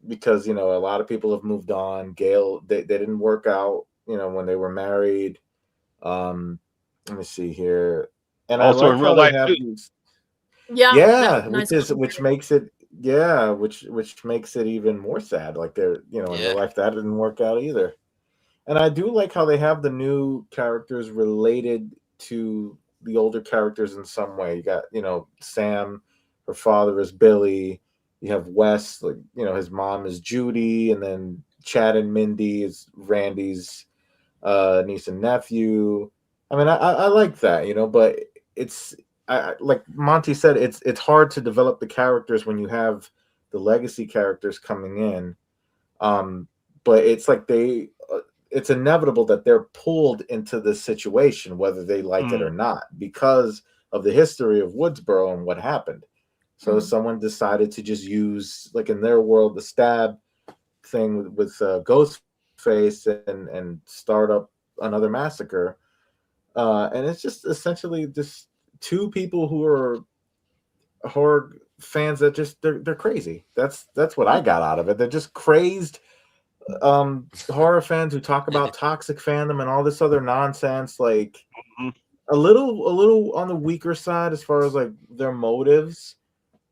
because a lot of people have moved on. Gail, they didn't work out, when they were married. Let me see here, and also I like in how real they life have too. these, nice which makes it which makes it even more sad. Like they're in real life that didn't work out either. And I do like how they have the new characters related to the older characters in some way. You got Sam, her father is Billy. You have Wes, like his mom is Judy, and then Chad and Mindy is Randy's niece and nephew. I mean, I like that, but it's. Like Monty said, it's hard to develop the characters when you have the legacy characters coming in, but it's like it's inevitable that they're pulled into this situation whether they like it or not because of the history of Woodsboro and what happened. So someone decided to just use, like in their world, the stab thing with Ghostface and start up another massacre, and it's just essentially just two people who are horror fans that just they're crazy. That's what I got out of it. They're just crazed horror fans who talk about toxic fandom and all this other nonsense. Like a little on the weaker side as far as like their motives.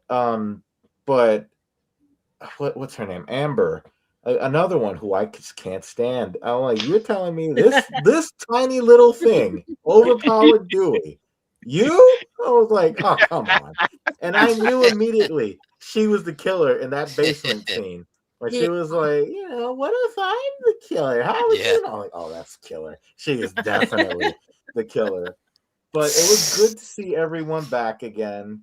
But what's her name? Amber. Another one who I just can't stand. I'm like, you're telling me this tiny little thing overpowered Dewey. You? I was like, oh, come on. And I knew immediately she was the killer in that basement scene. When she was like, what if I'm the killer? How would you know? Like, oh, that's killer. She is definitely the killer. But it was good to see everyone back again.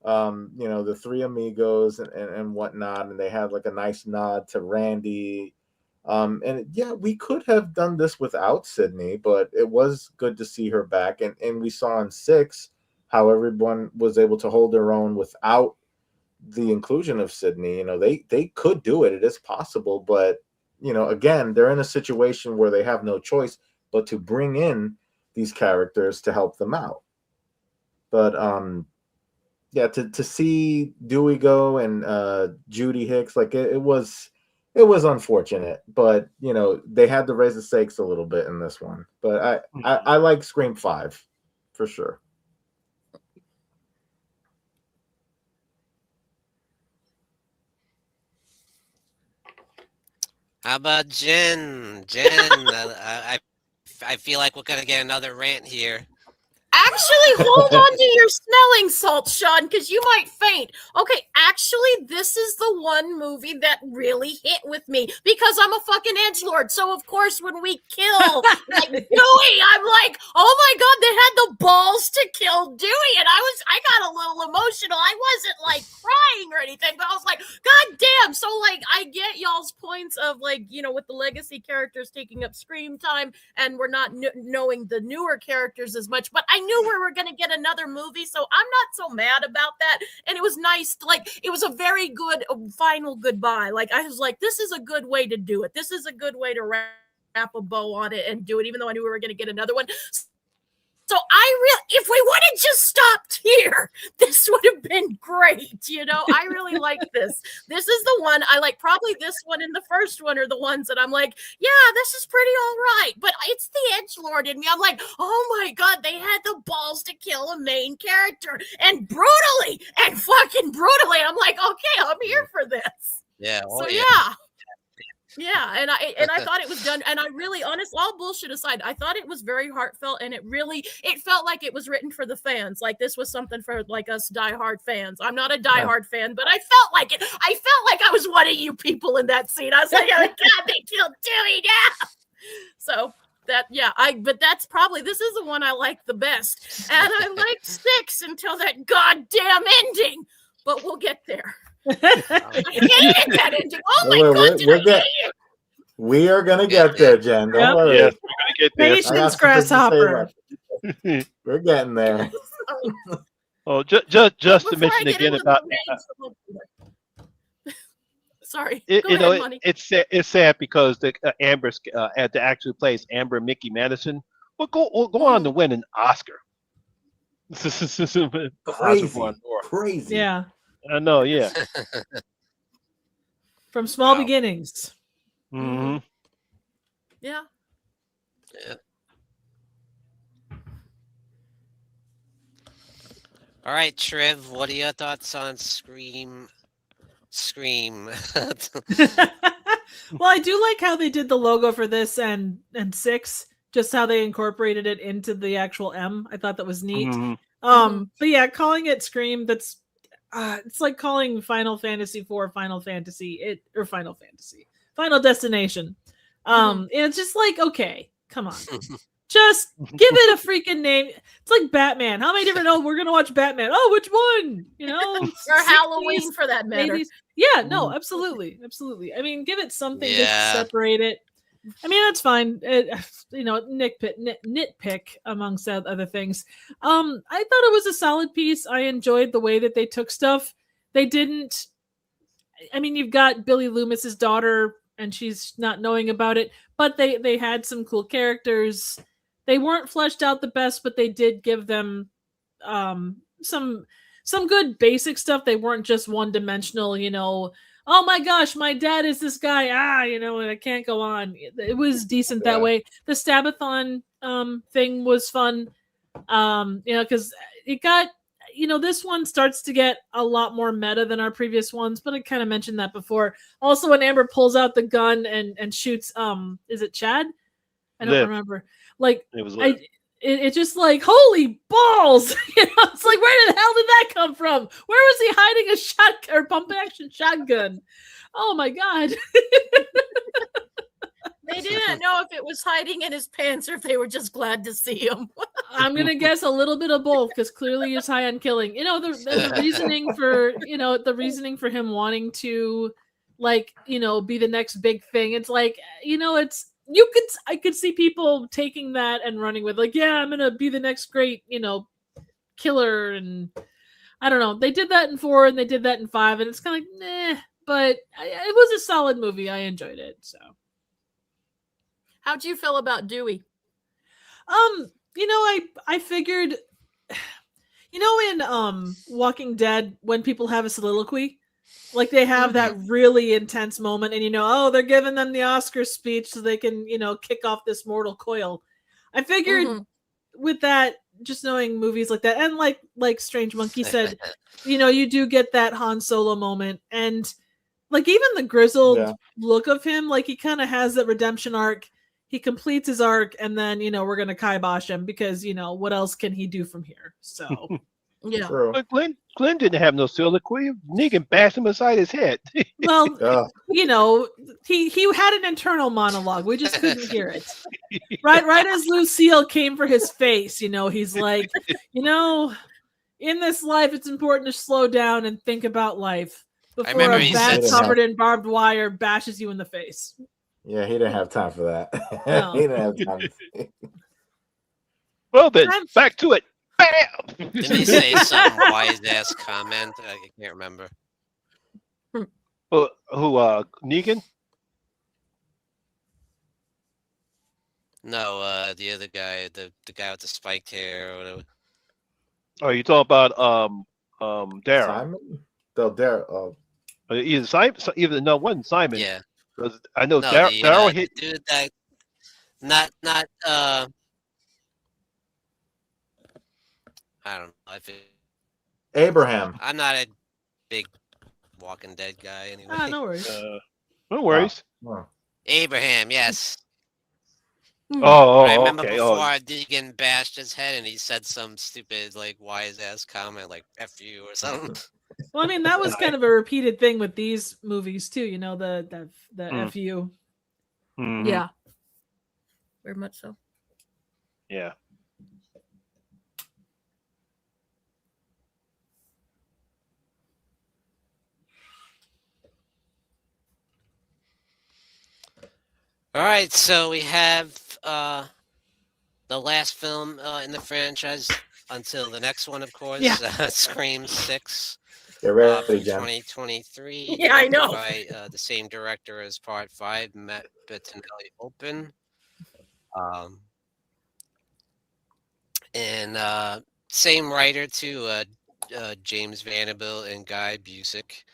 The three amigos and whatnot. And they had like a nice nod to Randy. We could have done this without Sydney, but it was good to see her back. And we saw in 6 how everyone was able to hold their own without the inclusion of Sydney. You know, they could do it. It is possible, but you know, again, they're in a situation where they have no choice but to bring in these characters to help them out. But yeah, to see Dewey go and Judy Hicks, like it was unfortunate, but you know, they had to raise the stakes a little bit in this one. But I like Scream 5 for sure. How about Jen? Jen, I feel like we're gonna get another rant here. Actually, hold on to your smelling salts, Sean, because you might faint. Okay, actually, this is the one movie that really hit with me because I'm a fucking edgelord. So, of course, when we kill like Dewey, I'm like, oh my god, they had the balls to kill Dewey, and I got a little emotional. I wasn't like crying or anything, but I was like, god damn. So, like, I get y'all's points of like, you know, with the legacy characters taking up screen time, and we're not knowing the newer characters as much, but I knew we were going to get another movie, so I'm not so mad about that. And it was nice, like it was a very good final goodbye. Like I was like, this is a good way to do it. This is a good way to wrap a bow on it and do it, even though I knew we were going to get another one. So if we would have just stopped here, this would have been great. You know, I really like this. This is the one I like. Probably this one and the first one are the ones that I'm like, yeah, this is pretty all right. But it's the edgelord in me. I'm like, oh my god, they had the balls to kill a main character and brutally and fucking brutally. I'm like, okay, I'm here for this. Yeah. So yeah. Yeah, and I thought it was done, and I really, honestly, all bullshit aside, I thought it was very heartfelt, and it felt like it was written for the fans. Like this was something for like us diehard fans. I'm not a diehard fan, but I felt like it. I felt like I was one of you people in that scene. I was like, oh my god, they killed Dewey now. So that, yeah, but that's probably, this is the one I like the best, and I liked 6 until that goddamn ending. But we'll get there. I hated that ending. Oh my god, did I hate it? We are gonna get there, Jen. Don't worry. Yes, we're gonna get there. Patience, grasshopper. We're getting there. Oh, just to mention again about. Sorry. It's sad because the Amber's the actual plays Amber Mickey Madison will go on to win an Oscar. Crazy. Yeah. I know, yeah. From small beginnings. Mm-hmm. Yeah. All right, Trev, what are your thoughts on Scream? Well, I do like how they did the logo for this and 6, just how they incorporated it into the actual M. I thought that was neat. Mm-hmm. But yeah, calling it Scream, that's it's like calling Final Fantasy IV Final Destination. It's just like, okay, come on. Just give it a freaking name. It's like Batman. How many different? Oh, we're gonna watch Batman. Oh, which one? You know, or Halloween for that matter. 80s. Yeah, no, absolutely. I mean, give it something just to separate it. I mean, that's fine. Nitpick amongst other things. I thought it was a solid piece. I enjoyed the way that they took stuff. They didn't. I mean, you've got Billy Loomis's daughter, and she's not knowing about it. But they had some cool characters. They weren't fleshed out the best, but they did give them some good basic stuff. They weren't just one dimensional. You know. Oh my gosh, my dad is this guy. And I can't go on. It was decent that way. The Stabathon thing was fun. Because it got, this one starts to get a lot more meta than our previous ones, but I kind of mentioned that before. Also, when Amber pulls out the gun and shoots, is it Chad? I don't remember. Like, it was it's just like, holy balls! It's like, where the hell did that come from? Where was he hiding a shotgun or pump action shotgun? Oh my god! They didn't know if it was hiding in his pants or if they were just glad to see him. I'm gonna guess a little bit of both, because clearly he's high on killing. The reasoning for him wanting to, be the next big thing. It's like, I could see people taking that and running with, like, yeah, I'm gonna be the next great, killer, and I don't know. They did that in 4 and they did that in 5, and it's kind of like, meh. But it was a solid movie. I enjoyed it. So, How'd you feel about Dewey? I figured, in Walking Dead, when people have a soliloquy, like they have that really intense moment, and they're giving them the Oscar speech so they can kick off this mortal coil. I figured with that, just knowing movies like that, and like Strange Monkey said, you do get that Han Solo moment, and like even the grizzled look of him, like he kind of has that redemption arc. He completes his arc, and then we're gonna kibosh him because what else can he do from here? So yeah. True. But Glenn didn't have no soliloquy. Negan bashed him aside his head. Well, he had an internal monologue. We just couldn't hear it. Right as Lucille came for his face, he's like, in this life, it's important to slow down and think about life before a bat covered in barbed wire bashes you in the face. Yeah, he didn't have time for that. No. He didn't have time. Well then, back to it. Bam! Didn't he say some wise ass comment? I can't remember. Who? Negan? No, the other guy, the guy with the spiked hair or whatever. Oh, you talking about Daryl? Simon? Daryl. Either Simon, no, it wasn't Simon. Yeah. Because I know No, Daryl hit. The dude that not I don't know. I feel Abraham. I'm not a big Walking Dead guy anyway. No worries. No worries. Oh. Abraham, yes. I remember Okay. before Negan bashed his head and he said some stupid like wise ass comment like "F you" or something. Well, I mean that was kind of a repeated thing with these movies too. The FU. Mm-hmm. Yeah. Very much so. Yeah. All right, so we have the last film in the franchise until the next one, of course. Yeah. Scream 6. Get ready, From Jen. 2023. Yeah, I know. By the same director as Part 5, Matt Bettinelli Open. And same writer too, James Vanderbilt and Guy Busick.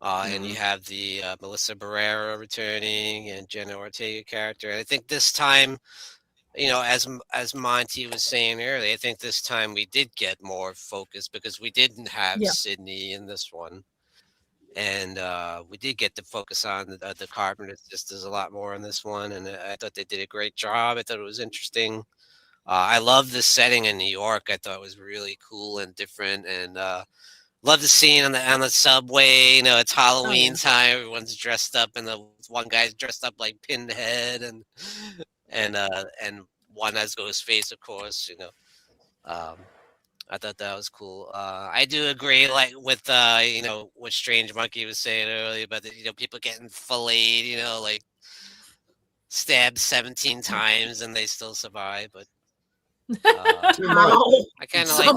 And you have the Melissa Barrera returning and Jenna Ortega character. And I think this time, as Monty was saying earlier, I think this time we did get more focus because we didn't have Sydney in this one. And we did get to focus on the Carpenter sisters a lot more in this one. And I thought they did a great job. I thought it was interesting. I love the setting in New York. I thought it was really cool and different. And love the scene on the subway. It's Halloween time. Everyone's dressed up, and the one guy's dressed up like Pinhead, and one has Ghostface, of course. I thought that was cool. I do agree, like with what Strange Monkey was saying earlier about the, people getting filleted, like stabbed 17 times and they still survive. But I kind of like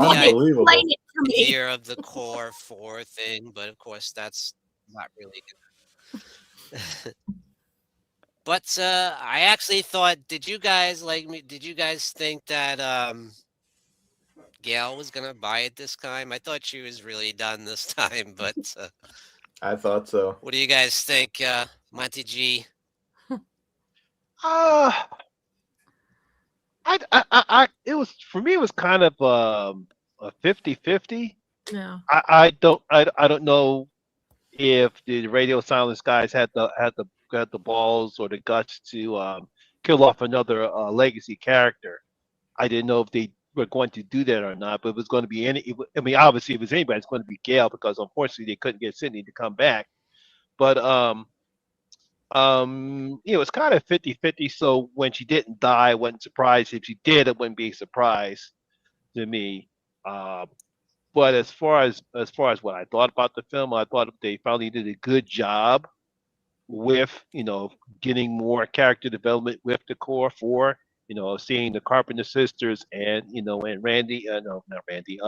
the idea of the core 4 thing, but of course that's not really good. But I actually thought, did you guys think that Gail was gonna buy it this time? I thought she was really done this time, but I thought so. What do you guys think, Monty G? It was, for me, it was kind of a 50-50. Yeah. I don't know if the Radio Silence guys had the balls or the guts to kill off another legacy character. I didn't know if they were going to do that or not, but it was going to be obviously if it was anybody, it's going to be Gail, because unfortunately they couldn't get Sydney to come back. But it's kind of 50-50. So when she didn't die, I wasn't surprised. If she did, it wouldn't be a surprise to me. But as far as what I thought about the film, I thought they finally did a good job with getting more character development with the core 4. Seeing the Carpenter sisters and and Randy, no, not Randy,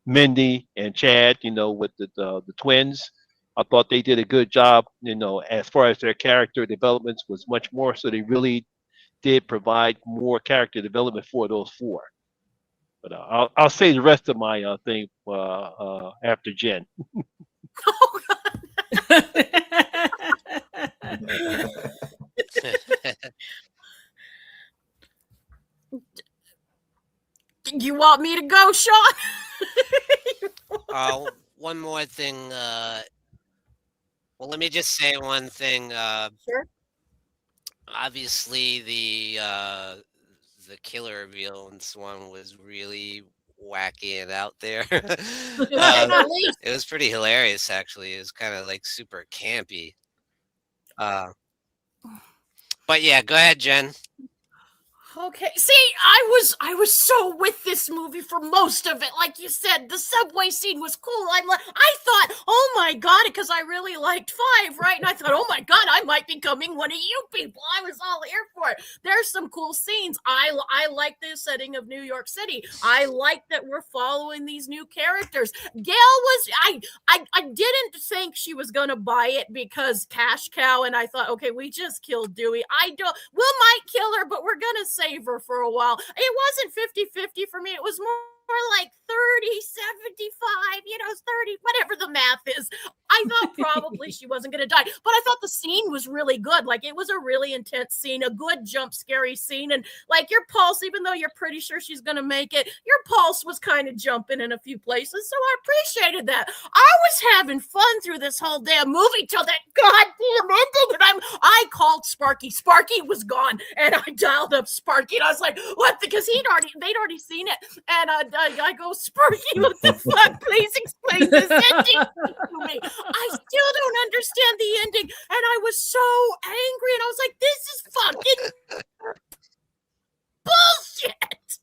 Mindy and Chad, with the twins. I thought they did a good job, as far as their character developments was much more. So they really did provide more character development for those four. But I'll say the rest of my thing after Jen. You want me to go, Sean? One more thing. Well, let me just say one thing. Sure. Obviously, the killer reveal in this one was really wacky and out there. It was pretty hilarious, actually. It was kind of like super campy. But yeah, go ahead, Jen. Okay. See, I was so with this movie for most of it. Like you said, the subway scene was cool. I thought, oh my god, because I really liked 5, right? And I thought, oh my god, I might be becoming one of you people. I was all here for it. There's some cool scenes. I like the setting of New York City. I like that we're following these new characters. Gail was I didn't think she was gonna buy it because cash cow, and I thought, okay, we just killed Dewey. We might kill her, but we're gonna save her for a while. It wasn't 50-50 for me. It was more like 30-75, 30, whatever the math is. I thought probably she wasn't going to die, but I thought the scene was really good. Like, it was a really intense scene, a good jump scary scene. And like your pulse, even though you're pretty sure she's going to make it, your pulse was kind of jumping in a few places. So I appreciated that. I was having fun through this whole damn movie till that goddamn ending. And I called Sparky. Sparky was gone, and I dialed up Sparky, and I was like, what? Because they'd already seen it. And I go, Sparky, what the fuck? Please explain this ending to me. I still don't understand the ending, and I was so angry, and I was like, this is fucking bullshit.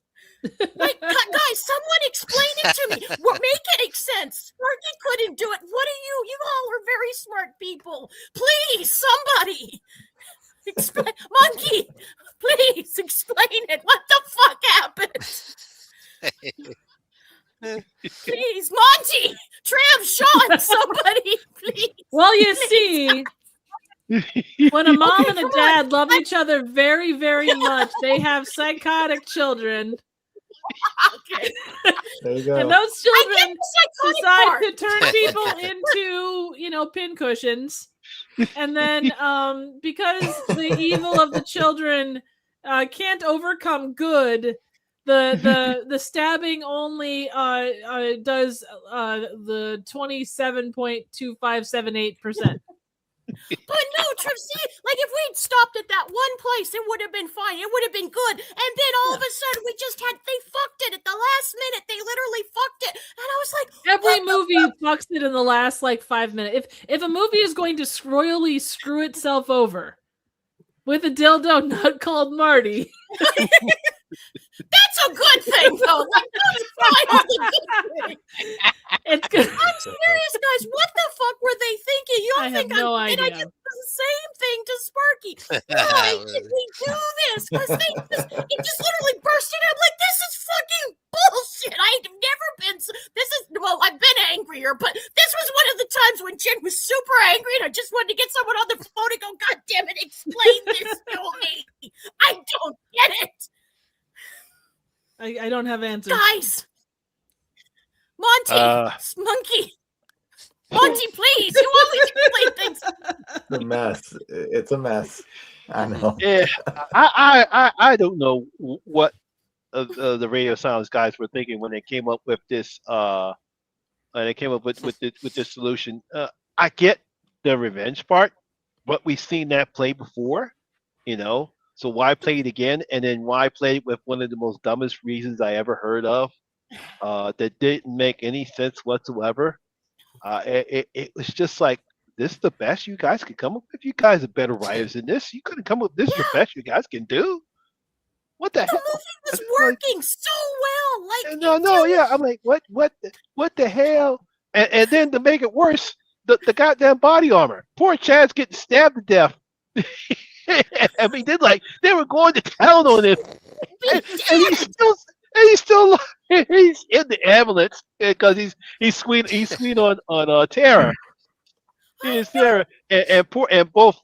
Like, guys, someone explain it to me. Make it make sense. Sparky couldn't do it. What are you? You all are very smart people. Please, somebody. Explain. Monkey, please explain it. What the fuck happened? Please, Monty, Trav, Sean, somebody, please. Well, you see, when a mom and a dad love each other very, very much, they have psychotic children. Okay. There you go. And those children decide part. to turn people into, pincushions. And then because the evil of the children can't overcome good, the stabbing only does the 27.2578%. But no, Trev, see, like if we'd stopped at that one place, it would have been fine. It would have been good. And then all of a sudden, they fucked it at the last minute. They literally fucked it. And I was like, every movie fucks it in the last 5 minutes. If a movie is going to royally screw itself over with a dildo not called Marty. That's a good thing, though. Like, that's probably a good thing. It's good. I'm serious, guys. What the fuck were they thinking? You don't think have no I idea. did the same thing to Sparky? Why did we do this? Because it just literally bursted out. Like, this is fucking bullshit. I've never been. I've been angrier, but this was one of the times when Jen was super angry, and I just wanted to get someone on the phone and go, God damn it, explain this to me. I don't get it. I don't have answers. Guys, Monty, Monkey, Monty, please. You always explain things. It's a mess. It's a mess. I know. Yeah, I don't know what the Radio Silence guys were thinking when they came up with this. With this solution. I get the revenge part, but we've seen that play before, So why play it again? And then why play it with one of the most dumbest reasons I ever heard of that didn't make any sense whatsoever? It was just like, this is the best you guys could come up with? You guys are better writers than this. You couldn't come up with this. The best you guys can do? What the hell? The movie was working so well. Yeah. I'm like, what the hell? And then to make it worse, the goddamn body armor. Poor Chad's getting stabbed to death. I mean, they were going to town on him, and he's he's in the ambulance because he's sweet on Tara. He's Tara, and both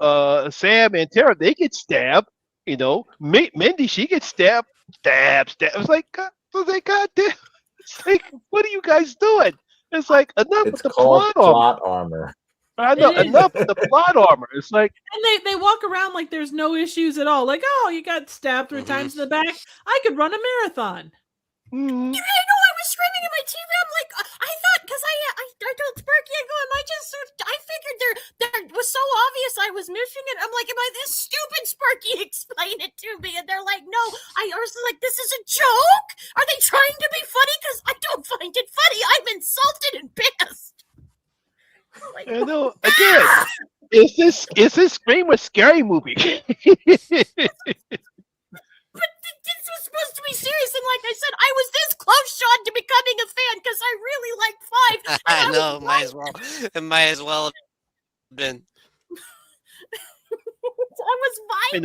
Sam and Tara, they get stabbed. Mindy, she gets stabbed. Stab. God damn. It's like, what are you guys doing? It's like, enough It's with the called plot armor. plot armor. I know, It is. enough with the plot armor. It's like, And they walk around like there's no issues at all. Like, oh, you got stabbed 3 times in the back. I could run a marathon. mm, I know, I was screaming at my TV. I'm like, I thought, because I told Sparky, I figured there was so obvious I was missing it. I'm like, am I this stupid? Sparky, explain it to me. And they're like, no. I was like, this is a joke? Are they trying to be funny? Because I don't find it funny. I'm insulted and pissed. Like, I know. Again, is this Scream a scary movie? But this was supposed to be serious, and like I said, I was this close, Sean, to becoming a fan because I really like 5. I know, might as well. It might as well have been. I was vibing.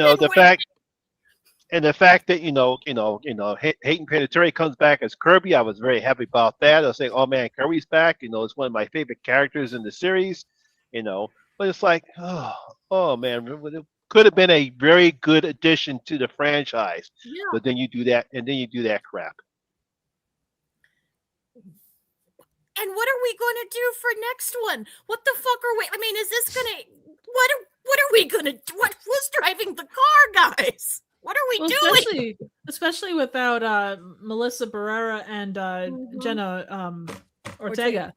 The fact that Hayden Panettiere comes back as Kirby, I was very happy about that. I was saying, oh man, Kirby's back. It's one of my favorite characters in the series. But it's like, oh man, it could have been a very good addition to the franchise. Yeah. But then you do that, and then you do that crap. And what are we going to do for next one? What the fuck are we? I mean, is this gonna? What are we gonna do? Who's driving the car, guys? What are we doing? Especially without Melissa Barrera and Jenna Ortega.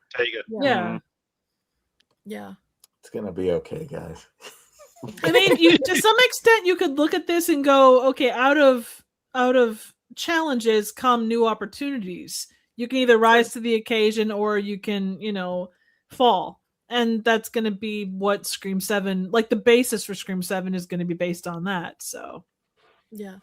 Yeah. Yeah. It's gonna be okay, guys. I mean, to some extent, you could look at this and go, okay, out of challenges come new opportunities. You can either rise to the occasion or you can, fall. And that's going to be what Scream 7, like the basis for Scream 7 is going to be based on that. So, yeah.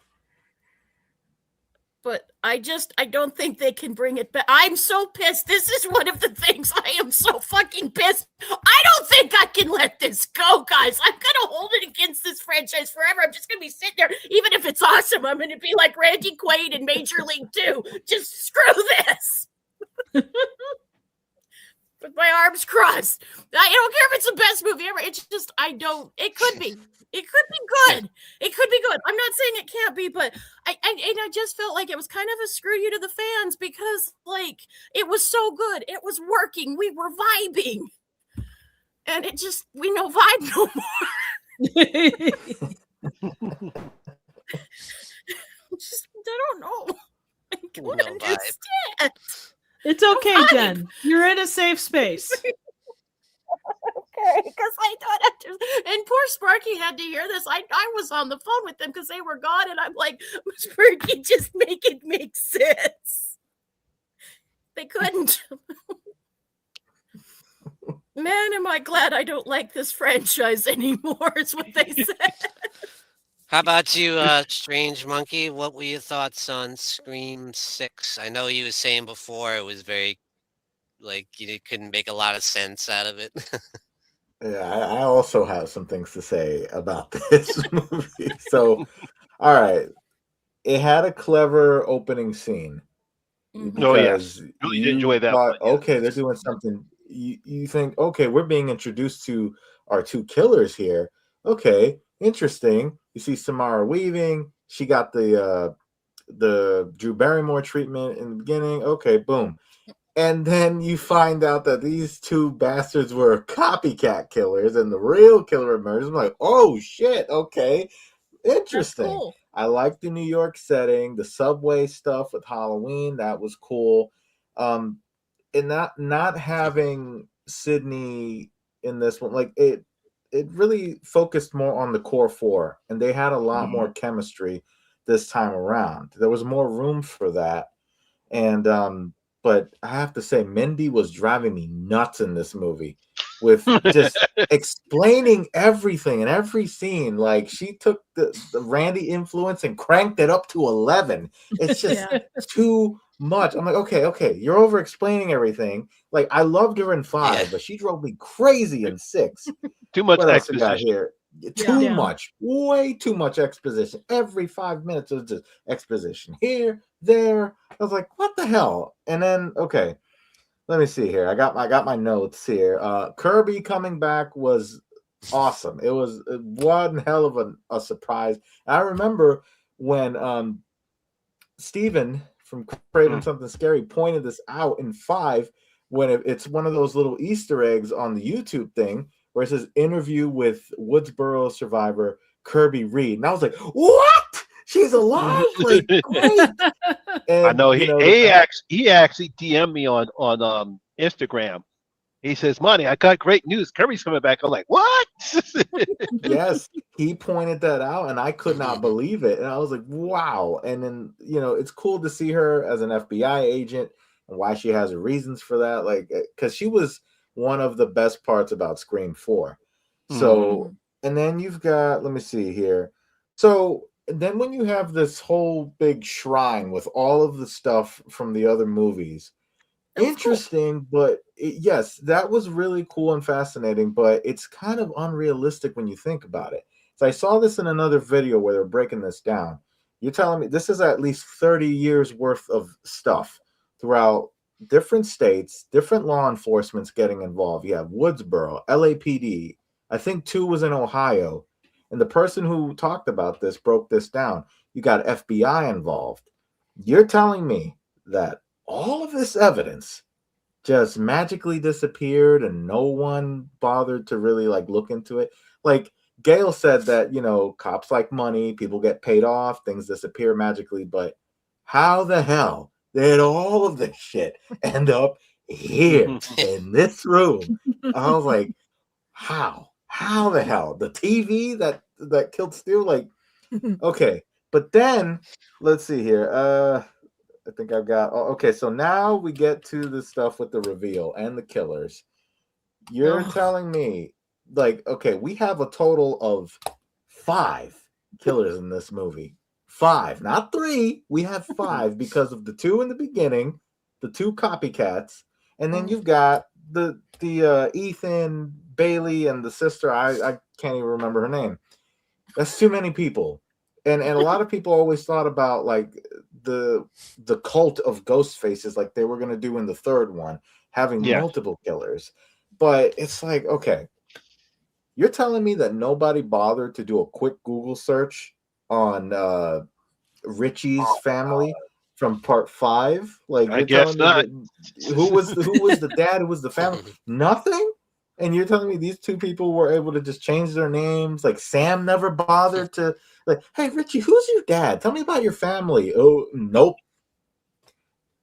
But I don't think they can bring it back. I'm so pissed. This is one of the things I am so fucking pissed. I don't think I can let this go, guys. I'm going to hold it against this franchise forever. I'm just going to be sitting there. Even if it's awesome, I'm going to be like Randy Quaid in Major League 2. Just screw this. With my arms crossed. I don't care if it's the best movie ever. It's just, it could be. It could be good. It could be good. I'm not saying it can't be, but I just felt like it was kind of a screw you to the fans because, like, it was so good. It was working. We were vibing. And it just, we no vibe no more. I don't know. I don't understand. It's okay, Jen. You're in a safe space. Okay, because I don't understand. And poor Sparky had to hear this. I was on the phone with them because they were gone, and I'm like, Sparky, just make it make sense. They couldn't. Man, am I glad I don't like this franchise anymore, is what they said. How about you, Strange Monkey? What were your thoughts on Scream 6? I know you were saying before it was very, like, you couldn't make a lot of sense out of it. Yeah, I also have some things to say about this movie. So, all right. It had a clever opening scene. Oh, yes. Really did enjoy that one. Okay, they're doing something. You think, okay, we're being introduced to our 2 killers here. Okay, interesting. You see Samara Weaving. She got the Drew Barrymore treatment in the beginning. Okay, boom. And then you find out that these 2 bastards were copycat killers and the real killer emerges. I'm like, oh shit, okay. Interesting. Cool. I like the New York setting, the subway stuff with Halloween. That was cool. And not having Sydney in this one, like it really focused more on the core 4, and they had a lot more chemistry this time around. There was more room for that. And but I have to say, Mindy was driving me nuts in this movie with just explaining everything in every scene. Like, she took the Randy influence and cranked it up to 11. It's just too much. I'm like, okay, you're over explaining everything. Like, I loved her in 5, but she drove me crazy in 6. Too much what else we exposition. got here? Too much, way too much exposition. Every 5 minutes was just exposition here, there. I was like, what the hell? And then, okay, let me see here. I got my notes here. Kirby coming back was awesome. It was one hell of a surprise. I remember when Steven from Craven Something Scary pointed this out in 5 when it's one of those little Easter eggs on the YouTube thing where it says interview with Woodsboro survivor Kirby Reed. And I was like, what? She's alive? Like, great. And, I know he actually DM'd me on Instagram. He says, Monty, I got great news. Kirby's coming back. I'm like, what? Yes, he pointed that out, and I could not believe it. And I was like, wow. And then, it's cool to see her as an FBI agent and why she has her reasons for that. Like, because she was one of the best parts about Scream 4. So, and then you've got, let me see here. So, then when you have this whole big shrine with all of the stuff from the other movies, interesting, but yes, that was really cool and fascinating, but it's kind of unrealistic when you think about it. So I saw this in another video where they're breaking this down. You're telling me this is at least 30 years worth of stuff throughout different states, different law enforcement's getting involved. You have Woodsboro, LAPD. I think 2 was in Ohio. And the person who talked about this broke this down. You got FBI involved. You're telling me that all of this evidence just magically disappeared and no one bothered to really look into it. Like Gail said that, cops like money, people get paid off, things disappear magically, but how the hell did all of this shit end up here in this room? I was like, how the hell? The TV that killed Stu? Like, okay. But then let's see here. I think I've got. Okay, so now we get to the stuff with the reveal and the killers. You're telling me, okay, we have a total of 5 killers in this movie. 5, not 3. We have 5 because of the 2 in the beginning, the 2 copycats, and then you've got the Ethan, Bailey, and the sister. I can't even remember her name. That's too many people. And a lot of people always thought about the cult of ghost faces like they were going to do in the 3rd one, having multiple killers. But it's like, okay, you're telling me that nobody bothered to do a quick Google search on Richie's family from part 5? Like, I guess not. Who was the dad? Who was the family? Nothing. And you're telling me these 2 people were able to just change their names? Like Sam never bothered to hey Richie, who's your dad? Tell me about your family. Oh, nope.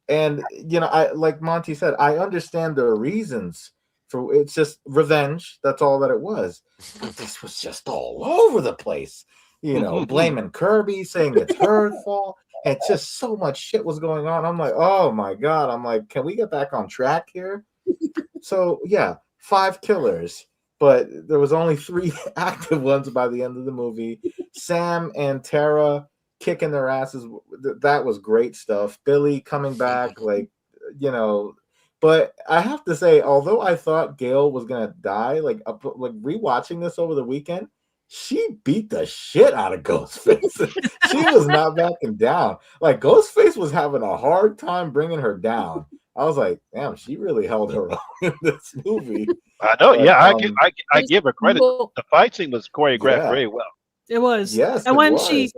And I, like Monty said, I understand the reasons for it's just revenge. That's all that it was. But this was just all over the place. Blaming Kirby, saying it's her fault. And just so much shit was going on. I'm like, oh my God. I'm like, can we get back on track here? So yeah, 5 killers, but there was only 3 active ones by the end of the movie. Sam and Tara kicking their asses. That was great stuff. Billy coming back, but I have to say, although I thought Gail was gonna die, rewatching this over the weekend, she beat the shit out of Ghostface. She was not backing down. Like Ghostface was having a hard time bringing her down. I was like, damn, she really held her own in this movie. I know, I give her credit. The fight scene was choreographed very well. It was. Yes. And when she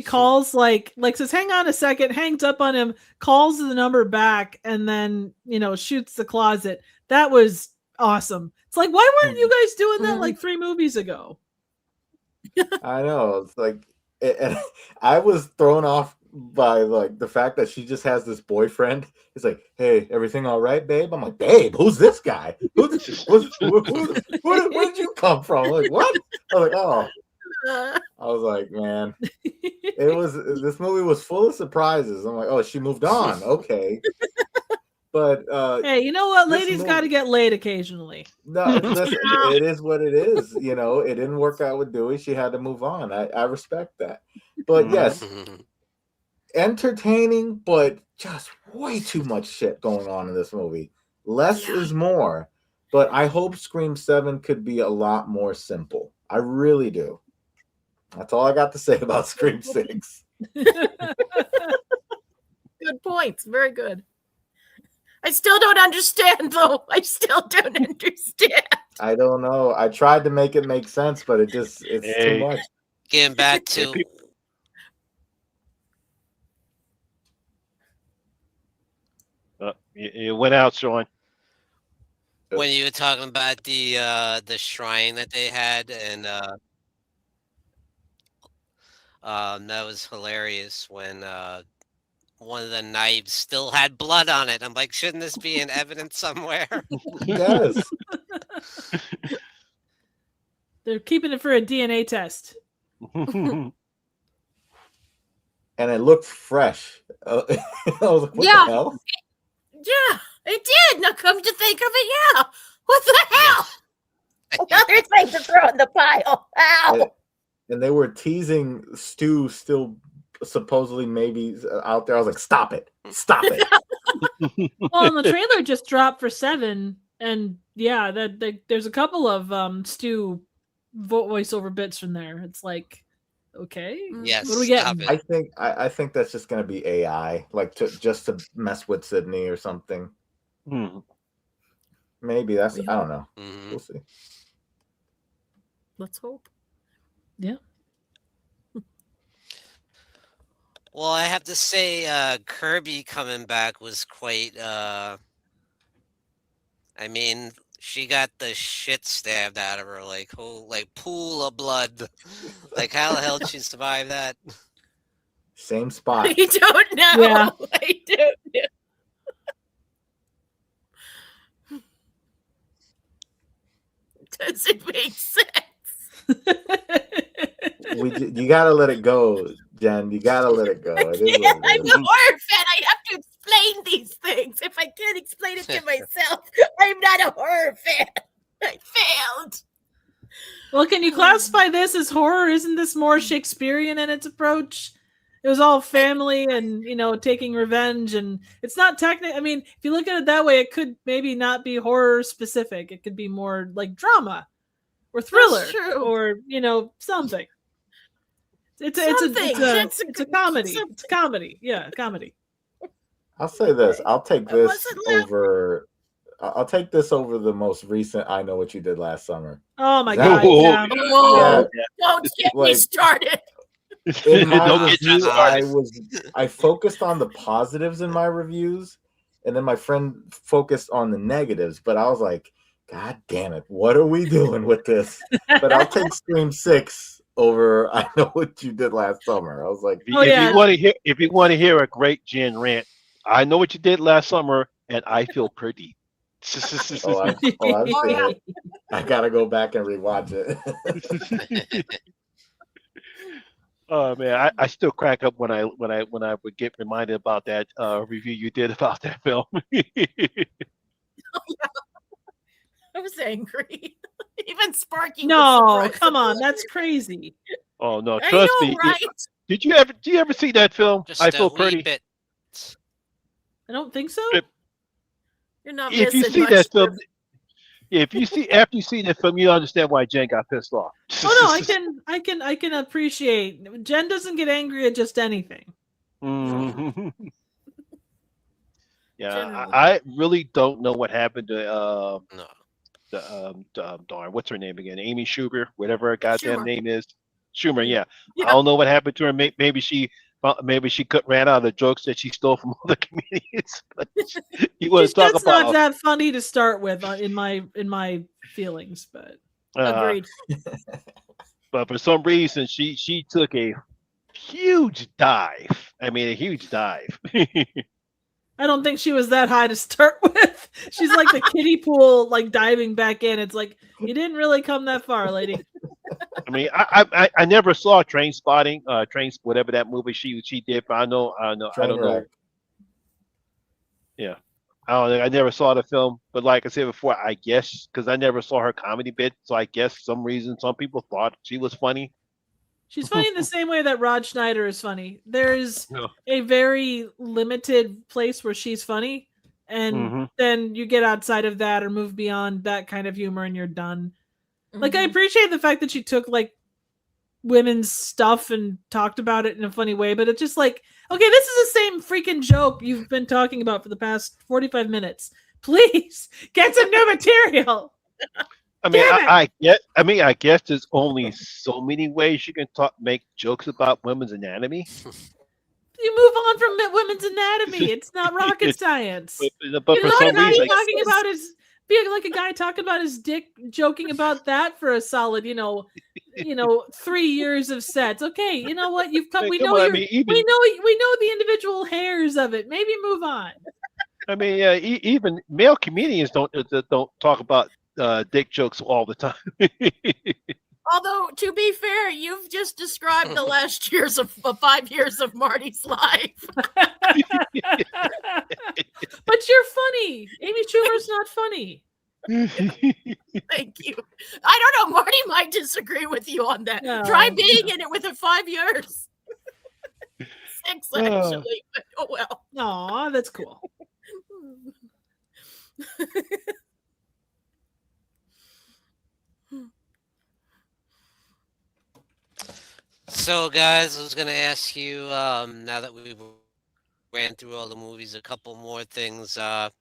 calls, says, hang on a second, hangs up on him, calls the number back, and then, shoots the closet. That was awesome. It's like, why weren't you guys doing that 3 movies ago? I know. It's like, and I was thrown off by the fact that she just has this boyfriend. It's like, hey, everything all right, babe? I'm like, babe, who's this guy? Where did you come from? I'm like, what? I was like, oh. I was like, man, this movie was full of surprises. I'm like, oh, she moved on. Okay. But hey, you know what? Ladies got to get laid occasionally. No, listen, it is what it is. It didn't work out with Dewey. She had to move on. I respect that. But yes, entertaining, but just way too much shit going on in this movie. Less is more. But I hope Scream 7 could be a lot more simple. I really do. That's all I got to say about Scream 6. Good points. Very good. I still don't understand, though. I still don't understand. I don't know. I tried to make it make sense, but it's too much. Getting back to it went out, Sean. when you were talking about the shrine that they had, and that was hilarious when one of the knives still had blood on it. I'm like, shouldn't this be in evidence somewhere? Yes. They're keeping it for a DNA test. And it looked fresh. I was like, what Yeah. the hell? Yeah, it did. Now, come to think of it, yeah. What the hell? Another thing to throw in the pile. Ow. And they were teasing Stu still supposedly maybe out there. I was like, stop it. Stop it. Well, and the trailer just dropped for 7, and yeah, there's a couple of Stu voiceover bits from there. It's like, okay, Yes. what do we Stop get? it. I think that's just gonna be AI, like just to mess with Sydney or something. Maybe that's I don't know. Mhm. We'll see. Let's hope. Yeah. Well, I have to say, Kirby coming back was quite. I mean, she got the shit stabbed out of her, like whole like pool of blood. Like how the hell did she survive that? Same spot. I don't know. Yeah. I don't know. Doesn't make sense. You gotta let it go, Jen. You gotta let it go. It is what I'm it a is. horror fan. I have to explain these things. If I can't explain it to myself, I'm not a horror fan. I failed. Well, can you classify this as horror? Isn't this more Shakespearean in its approach? It was all family and, taking revenge, and it's not technical. I mean, if you look at it that way, it could maybe not be horror specific. It could be more like drama or thriller or, something. It's a comedy. It's a comedy. Yeah, comedy. I'll say this. I'll take this over. I'll take this over the most recent I Know What You Did Last Summer. Oh my That- god! Yeah. Oh, don't get me Like- started. In my Don't get review, started. I focused on the positives in my reviews, and then my friend focused on the negatives. But I was like, God damn it, what are we doing with this? But I'll take Scream 6 over I Know What You Did Last Summer. I was like, If you want to hear a great Jen rant, I know what you did last summer, and I feel pretty. I've seen it. I gotta go back and rewatch it. Oh man, I still crack up when I would get reminded about that review you did about that film. I was angry. Even Sparky. No, was come on, that's crazy. Oh no, I trust know, me. right? Do you ever see that film? Just I Feel a wee Pretty. bit. I don't think so. You're not If you missing see much. that film, after you see that film, you understand why Jen got pissed off. Oh no, I can appreciate. Jen doesn't get angry at just anything. Mhm. Yeah, Generally. I really don't know what happened to No. darn, what's her name again? Amy Schumer, whatever her goddamn Schumer. name is. Schumer, yeah. Yeah. I don't know what happened to her. Maybe she ran out of the jokes that she stole from other comedians. But you want to talk That's not about? that funny to start with in my feelings, but Agreed. But for some reason, she took a huge dive. I mean, a huge dive. I don't think she was that high to start with. She's like the kiddie pool, like diving back in. It's like you didn't really come that far, lady. I mean, I never saw Train Spotting, whatever that movie she did. But I don't know. Trainwreck. Yeah, I never saw the film. But like I said before, I guess because I never saw her comedy bit, so I guess some people thought she was funny. She's funny in the same way that Rod Schneider is funny. There's Yeah. a very limited place where she's funny, and Mhm. then you get outside of that or move beyond that kind of humor, and you're done. Like, I appreciate the fact that she took like women's stuff and talked about it in a funny way, but it's just like, okay, this is the same freaking joke you've been talking about for the past 45 minutes. Please get some new material. I mean, I guess there's only so many ways you can make jokes about women's anatomy. You move on from women's anatomy. It's not rocket science. But for some reason, be like a guy talking about his dick, joking about that for a solid, 3 years of sets. Okay, you know what? You've come. We know we know the individual hairs of it. Maybe move on. I mean, even male comedians don't talk about dick jokes all the time. Although, to be fair, you've just described the last 5 years of Marty's life. But you're funny. Amy Schumer's not funny. Thank you. I don't know. Marty might disagree with you on that. No, try being in it within 5 years. 6, actually. But, oh, well. Aw, that's cool. So, guys, I was going to ask you, now that we ran through all the movies, a couple more things. I'm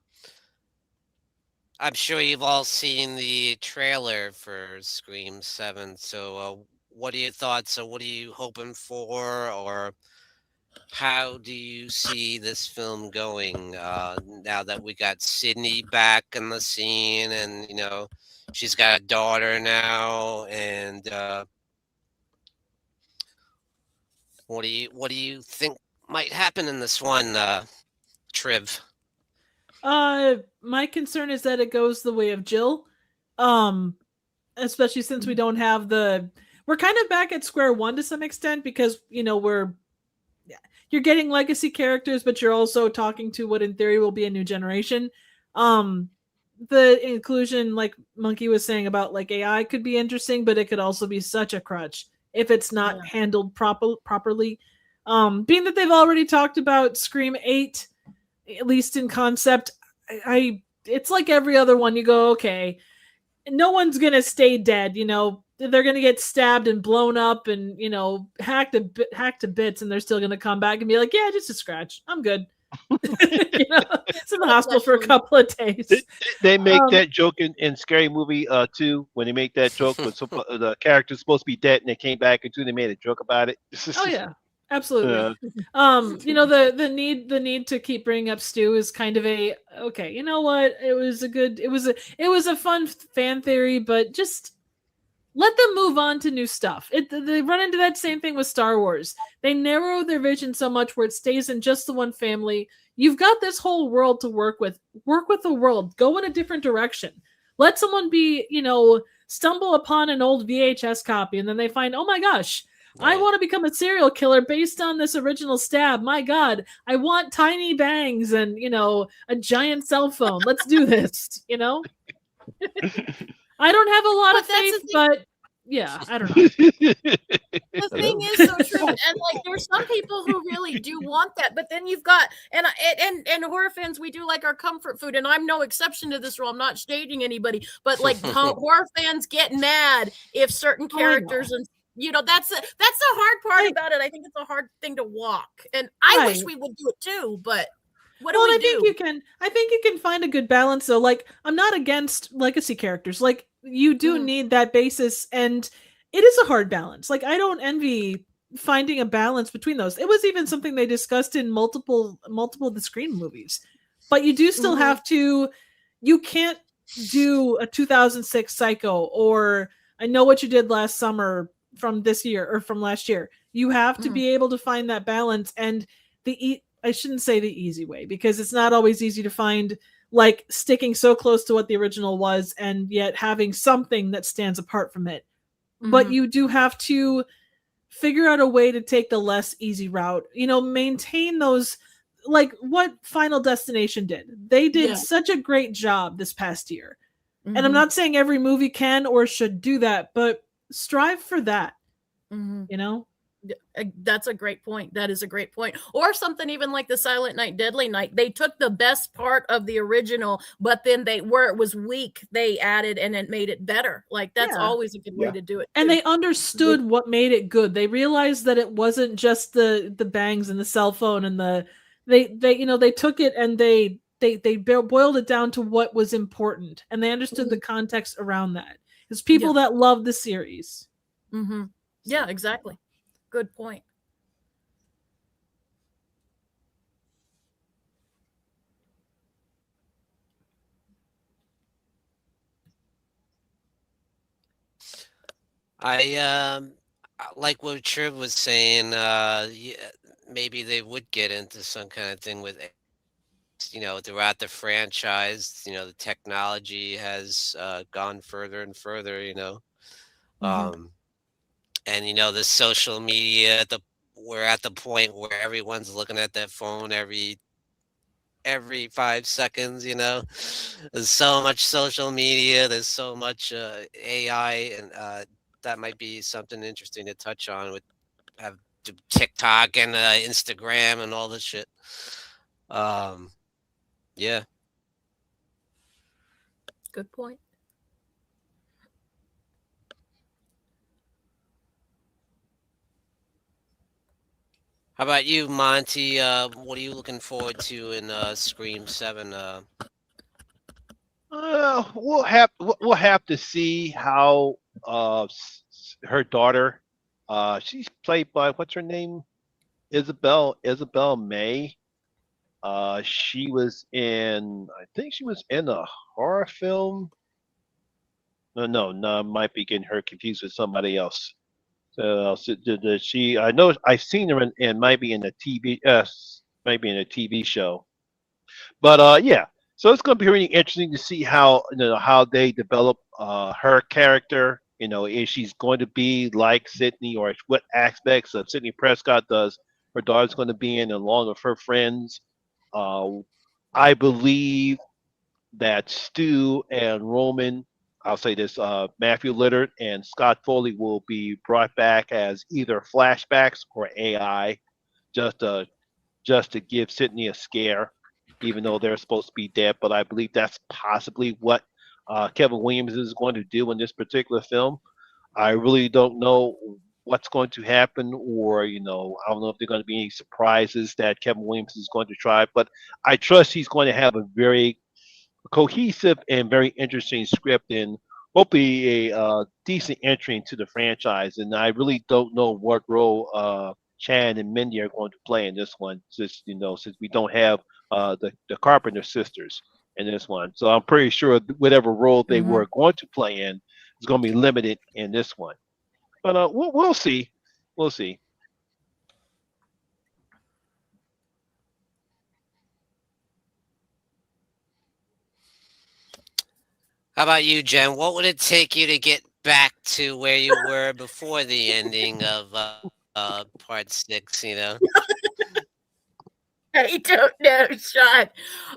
sure you've all seen the trailer for Scream 7. So, what are your thoughts? So, what are you hoping for? Or how do you see this film going now that we got Sydney back in the scene and, she's got a daughter now and... What do you think might happen in this one, Triv? My concern is that it goes the way of Jill, especially since we don't have we're kind of back at square one to some extent because you're getting legacy characters, but you're also talking to what in theory will be a new generation. The inclusion, like Monkey was saying about like AI, could be interesting, but it could also be such a crutch if it's not handled properly. Being that they've already talked about Scream 8, at least in concept, it's like every other one. You go, okay, no one's going to stay dead. They're going to get stabbed and blown up and, hacked to bits, and they're still going to come back and be like, yeah, just a scratch. I'm good. It's in the hospital for a couple of days. They make that joke in Scary Movie 2 when they make that joke when the character's supposed to be dead and they came back and they made a joke about it. Oh yeah, absolutely. The need to keep bringing up Stu is kind of okay. You know what? It was a fun fan theory, but just let them move on to new stuff. They run into that same thing with Star Wars. They narrow their vision so much where it stays in just the one family. You've got this whole world to work with. Work with the world. Go in a different direction. Let someone stumble upon an old VHS copy and then they find, oh my gosh, I want to become a serial killer based on this original stab. My God, I want tiny bangs and, a giant cell phone. Let's do this, I don't have a lot of faith, but yeah, I don't know. The thing is so true, and like there's some people who really do want that, but then you've got and horror fans, we do like our comfort food, and I'm no exception to this rule. I'm not shading anybody, but like horror fans get mad if certain characters and that's the hard part about it. I think it's a hard thing to walk, and I wish we would do it too, but. I think you can find a good balance though. Like, I'm not against legacy characters. Like, you do need that basis, and it is a hard balance. Like, I don't envy finding a balance between those. It was even something they discussed in multiple of the Scream movies. But you do still have to. You can't do a 2006 Psycho or I Know What You Did Last Summer from this year or from last year. You have to be able to find that balance, and I shouldn't say the easy way because it's not always easy to find, like sticking so close to what the original was and yet having something that stands apart from it. But you do have to figure out a way to take the less easy route, maintain those, like what Final Destination did. They did such a great job this past year. And I'm not saying every movie can or should do that, but strive for that, That's a great point. That is a great point. Or something even like the Silent Night, Deadly Night. They took the best part of the original, but then where it was weak, they added and it made it better. Like that's always a good way to do it. And they understood what made it good. They realized that it wasn't just the bangs and the cell phone and they took it and they boiled it down to what was important, and they understood the context around that. It's people that love the series. Mm-hmm. Yeah, exactly. Good point. I like what Triv was saying. Yeah, maybe they would get into some kind of thing with, throughout the franchise. The technology has gone further and further. And the social media. We're at the point where everyone's looking at their phone every 5 seconds. There's so much social media. There's so much AI, and that might be something interesting to touch on with have TikTok and Instagram and all this shit. Yeah. Good point. How about you, Monty? What are you looking forward to in Scream 7? We'll have to see how her daughter. She's played by, what's her name? Isabel May. She was in, I think she was in a horror film. No, I might be getting her confused with somebody else. She? I know I've seen her in maybe in a TV show. But yeah, so it's going to be really interesting to see how they develop her character. If she's going to be like Sydney, or what aspects of Sydney Prescott does her daughter's going to be in, along with her friends. Uh, I believe that Stu and Roman, I'll say this, Matthew Lillard and Scott Foley will be brought back as either flashbacks or AI, just to give Sydney a scare, even though they're supposed to be dead. But I believe that's possibly what Kevin Williams is going to do in this particular film. I really don't know what's going to happen, or I don't know if there are going to be any surprises that Kevin Williams is going to try. But I trust he's going to have a very cohesive and very interesting script, and hopefully a decent entry into the franchise. And I really don't know what role Chan and Mindy are going to play in this one, since we don't have the Carpenter sisters in this one. So I'm pretty sure whatever role they were going to play in is going to be limited in this one. But we'll see. We'll see. How about you, Jen? What would it take you to get back to where you were before the ending of part 6? I don't know, Sean.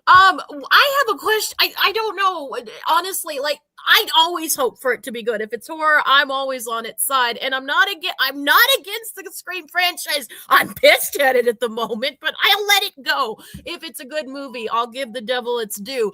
I have a question. I don't know. Honestly, like I'd always hope for it to be good. If it's horror, I'm always on its side, and I'm not against the Scream franchise. I'm pissed at it at the moment, but I'll let it go. If it's a good movie, I'll give the devil its due.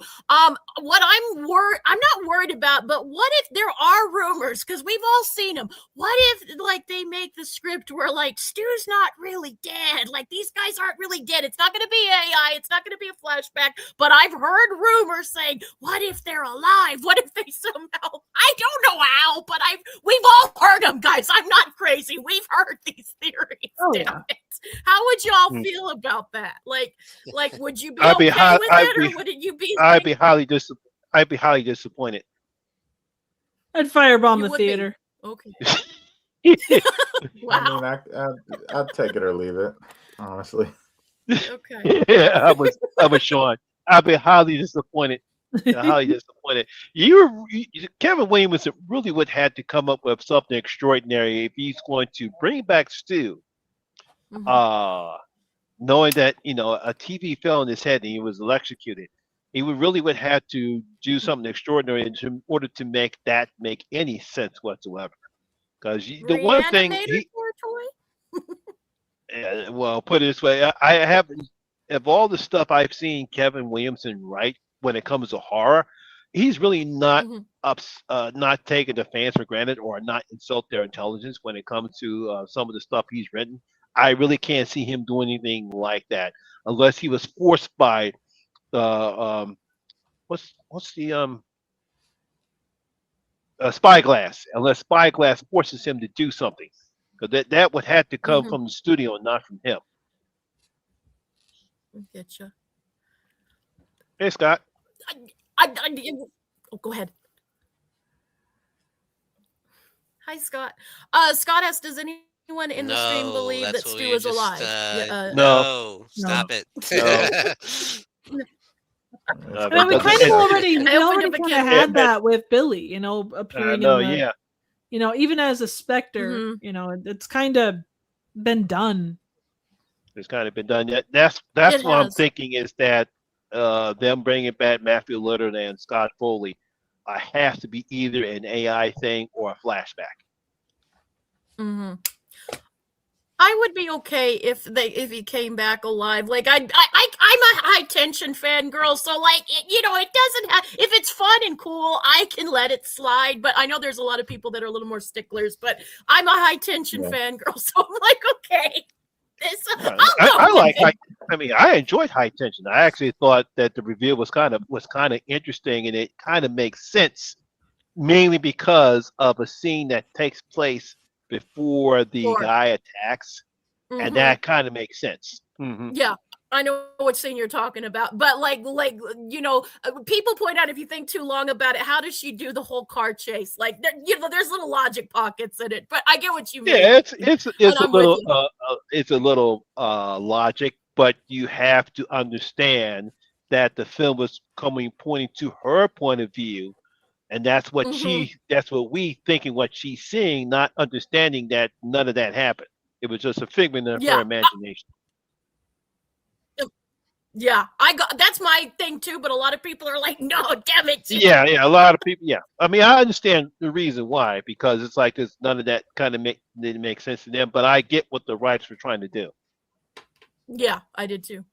What I'm not worried about, but what if there are rumors? Because we've all seen them. What if they make the script where Stu's not really dead? These guys aren't really dead. It's not going to be AI. It's not going to be a flashback. But I've heard rumors saying, what if they're alive? What if they somehow? I don't know how, but we've all heard them, guys. I'm not crazy. We've heard these theories. Oh, yeah. How would y'all feel about that? Would you be okay with it, or would you be? I'd be highly disappointed. I'd firebomb the theater. Okay. Wow. I mean, I'd take it or leave it, honestly. Okay. Yeah, I was Sean. I'd be highly disappointed. Highly disappointed. Kevin Williams really would have to come up with something extraordinary if he's going to bring back Stu. Knowing that a TV fell on his head and he was electrocuted, he would have to do something extraordinary in order to make that make any sense whatsoever. Because the one thing Well, put it this way, I haven't of all the stuff I've seen Kevin Williamson write when it comes to horror, he's really not Mhm. not taking the fans for granted or not insult their intelligence when it comes to some of the stuff he's written. I really can't see him doing anything like that unless he was forced by the what's the Spyglass, unless Spyglass forces him to do something, because that would have to come Mhm. from the studio and not from him. Getcha. Hey, Scott. Oh, go ahead. Hi, Scott. Scott asks, does anyone in the stream No, believe that that's what Stu we is just. alive? No, No, stop it. I mean, we because kind of already I opened kind up a of can of had that with Billy, appearing in the, yeah, even as a specter, Mhm. it's kind of been done. it's kind of been done yet. That's It what I'm has. thinking is that them bringing back Matthew Lillard and Scott Foley has to be either an AI thing or a flashback. Hmm. I would be okay if he came back alive. Like I'm a high tension fangirl, so like it doesn't have, if it's fun and cool, I can let it slide. But I know there's a lot of people that are a little more sticklers. But I'm a high tension fangirl, so I'm like, okay, I'll go with it. I enjoyed High Tension. I actually thought that the reveal was kind of interesting, and it kind of makes sense, mainly because of a scene that takes place before the Sure. guy attacks, and Mhm. that kind of makes sense. Yeah, I know what scene you're talking about, but people point out if you think too long about it, how does she do the whole car chase? Like, there's little logic pockets in it, but I get what you mean. Yeah, it's And a I'm with little you. it's a little logic, but you have to understand that the film was pointing to her point of view, and that's what Mhm. we thinking what she's seeing, not understanding that none of that happened. It was just a figment of her Yeah, imagination. yeah, that's my thing too. But a lot of people are like, "No, damn it, Jen." Yeah, a lot of people. Yeah, I mean, I understand the reason why, because it's like there's none of that kind of didn't make sense to them. But I get what the writers were trying to do. Yeah, I did too.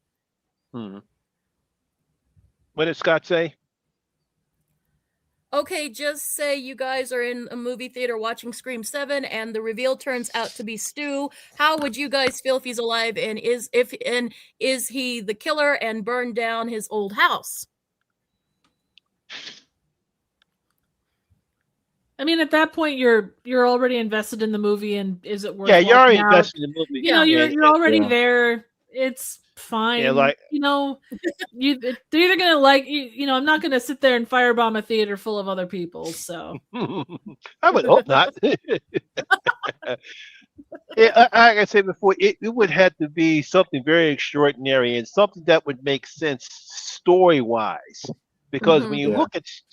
What did Scott say? Okay, just say you guys are in a movie theater watching Scream 7 and the reveal turns out to be Stu. How would you guys feel if he's alive, and is he the killer and burned down his old house? I mean, at that point, you're already invested in the movie, and is it worth? Yeah, you're already walking out? invested in the movie. Yeah. You're already there. It's fine. Yeah, like they're either gonna like you. I'm not gonna sit there and firebomb a theater full of other people. So I would hope not. Yeah, like I said before, it would have to be something very extraordinary and something that would make sense story wise. Because Mhm.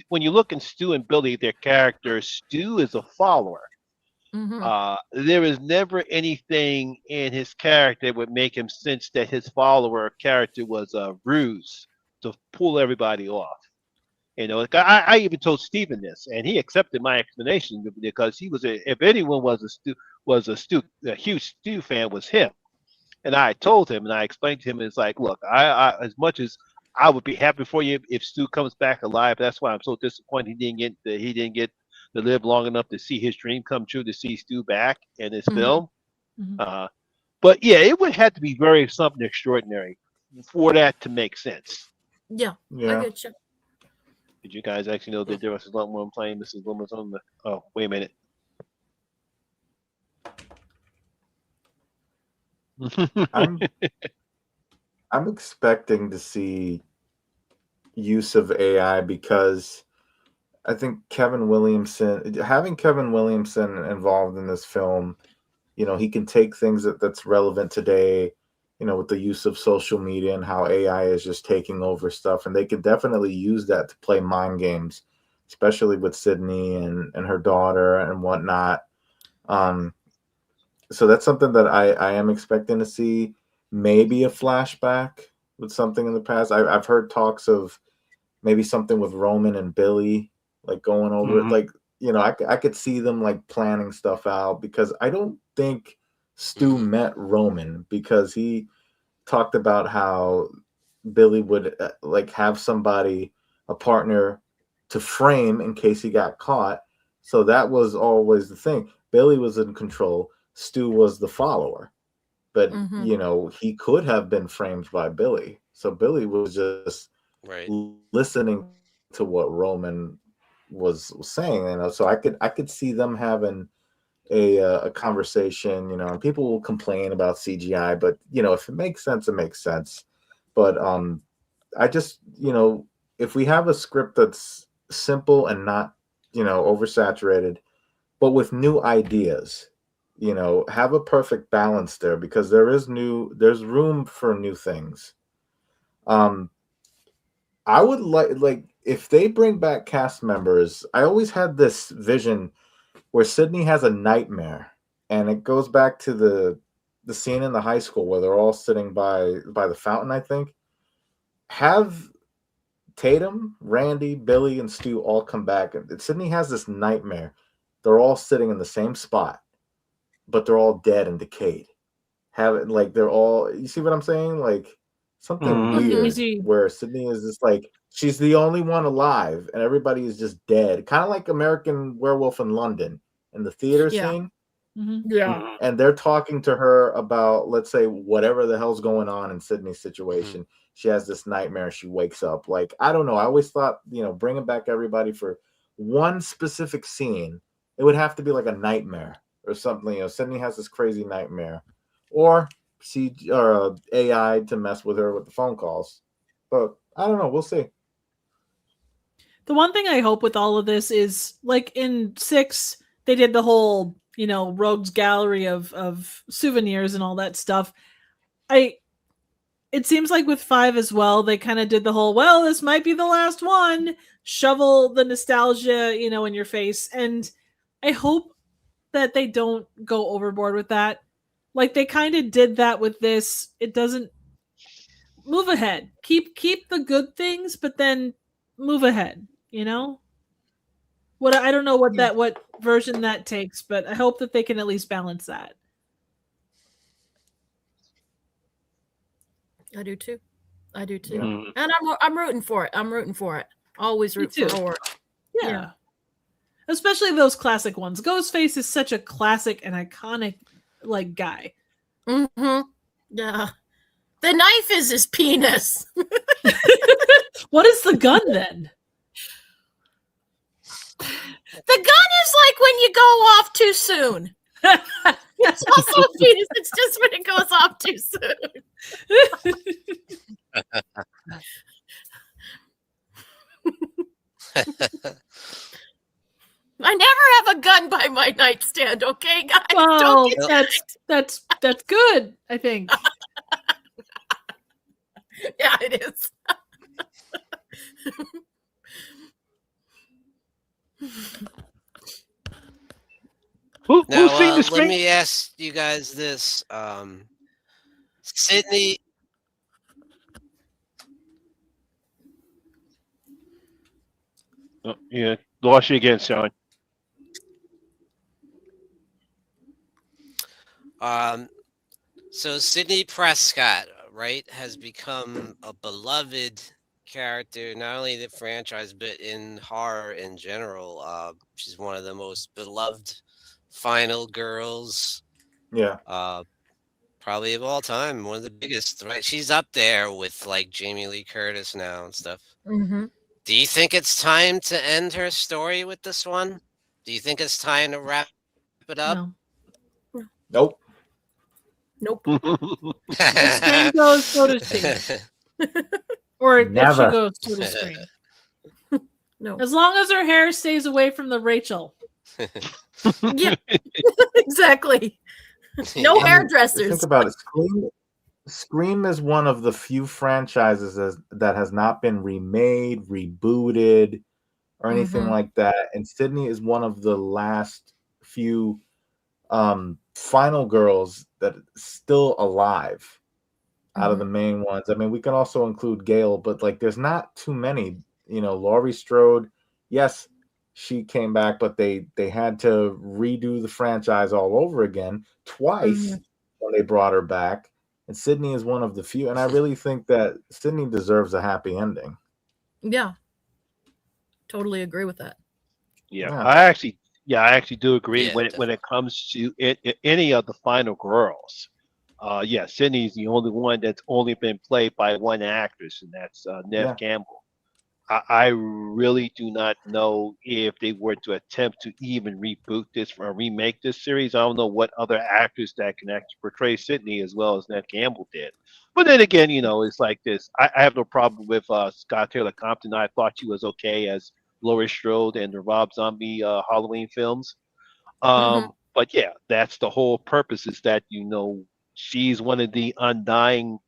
when you look at Stu and Billy, their characters, Stu is a follower. Mhm. There is never anything in his character that would make him sense that his follower character was a ruse to pull everybody off. Like I even told Stephen this, and he accepted my explanation because he was if anyone a huge Stu fan was him. And I told him, and I explained to him, it's like, look, I as much as I would be happy for you if Stu comes back alive. That's why I'm so disappointed he didn't get to live long enough to see his dream come true, to see Stu back in his Mhm. film. Mhm. But yeah, it would have to be very something extraordinary for that to make sense. Yeah, I get you. Did you guys actually know that there was a lot more playing Mrs. Loomis on the? Oh, wait a minute. I'm expecting to see use of AI because I think having Kevin Williamson involved in this film, he can take things that's relevant today, with the use of social media and how AI is just taking over stuff, and they could definitely use that to play mind games, especially with Sydney and her daughter and whatnot. So that's something that I am expecting to see. Maybe a flashback with something in the past. I've heard talks of maybe something with Roman and Billy, like going over it. Like, I could see them like planning stuff out, because I don't think Stu met Roman, because he talked about how Billy would like have somebody, a partner, to frame in case he got caught. So that was always the thing. Billy was in control. Stu was the follower. But he could have been framed by Billy. So Billy was just listening to what Roman was saying. So I could see them having a conversation. And people will complain about CGI, but if it makes sense, it makes sense. But I just if we have a script that's simple and not oversaturated, but with new ideas, have a perfect balance there, because there's room for new things. I would like if they bring back cast members. I always had this vision where Sydney has a nightmare, and it goes back to the scene in the high school where they're all sitting by the fountain. I think have Tatum, Randy, Billy, and Stu all come back, and Sydney has this nightmare. They're all sitting in the same spot, but they're all dead and decayed. Have it like they're all. You see what I'm saying? Like something weird where Sydney is just like she's the only one alive, and everybody is just dead. Kind of like American Werewolf in London in the theater scene. Yeah, and they're talking to her about, let's say, whatever the hell's going on in Sydney's situation. She has this nightmare. She wakes up. Like, I don't know. I always thought, bringing back everybody for one specific scene, it would have to be like a nightmare or something. Sydney has this crazy nightmare, or AI to mess with her with the phone calls. But I don't know. We'll see. The one thing I hope with all of this is, like in 6, they did the whole, rogues gallery of souvenirs and all that stuff. It seems like with 5 as well, they kind of did the whole, well, this might be the last one, shovel the nostalgia, in your face. And I hope that they don't go overboard with that. Like they kind of did that with this. It doesn't move ahead. Keep the good things, but then move ahead, What I don't know what version that takes, but I hope that they can at least balance that. I do too. And I'm rooting for it. Always root for horror. Yeah. Especially those classic ones. Ghostface is such a classic and iconic guy. Yeah. The knife is his penis. What is the gun then? The gun is like when you go off too soon. It's also a penis. It's just when it goes off too soon. I never have a gun by my nightstand, okay, guys? Well, that's good, I think. Yeah, it is. Who's Now, seen the let me ask you guys this. Sydney. Oh, yeah, lost you again, Sean. So Sydney Prescott, right, has become a beloved character, not only the franchise, but in horror in general. She's one of the most beloved final girls. Yeah. Probably of all time, one of the biggest, right? She's up there with like Jamie Lee Curtis now and stuff. Mm-hmm. Do you think it's time to end her story with this one? Do you think it's time to wrap it up? No. Nope. If Scream goes, so does she. Or Never. if she goes, so does Scream. No. As long as her hair stays away from the Rachel. Yeah. Exactly. No hairdressers. Think about it. Scream is one of the few franchises that has not been remade, rebooted, or anything like that. And Sydney is one of the last few final girls that is still alive out of the main ones. I mean, we can also include Gail, but like there's not too many. Laurie Strode, yes, she came back, but they had to redo the franchise all over again twice when they brought her back. And Sydney is one of the few, and I really think that Sydney deserves a happy ending. Yeah. Totally agree with that. Yeah, Yeah. I actually do agree Yeah, when it comes to any of the final girls. Yeah, Sydney's the only one that's only been played by one actress, and that's Nev Yeah. Campbell. I really do not know if they were to attempt to even reboot this or remake this series. I don't know what other actors that can actually portray Sydney as well as Ned Campbell did. But then again, it's like this. I have no problem with Scott Taylor Compton. I thought she was okay as Laurie Strode in the Rob Zombie Halloween films. But yeah, that's the whole purpose is that, she's one of the undying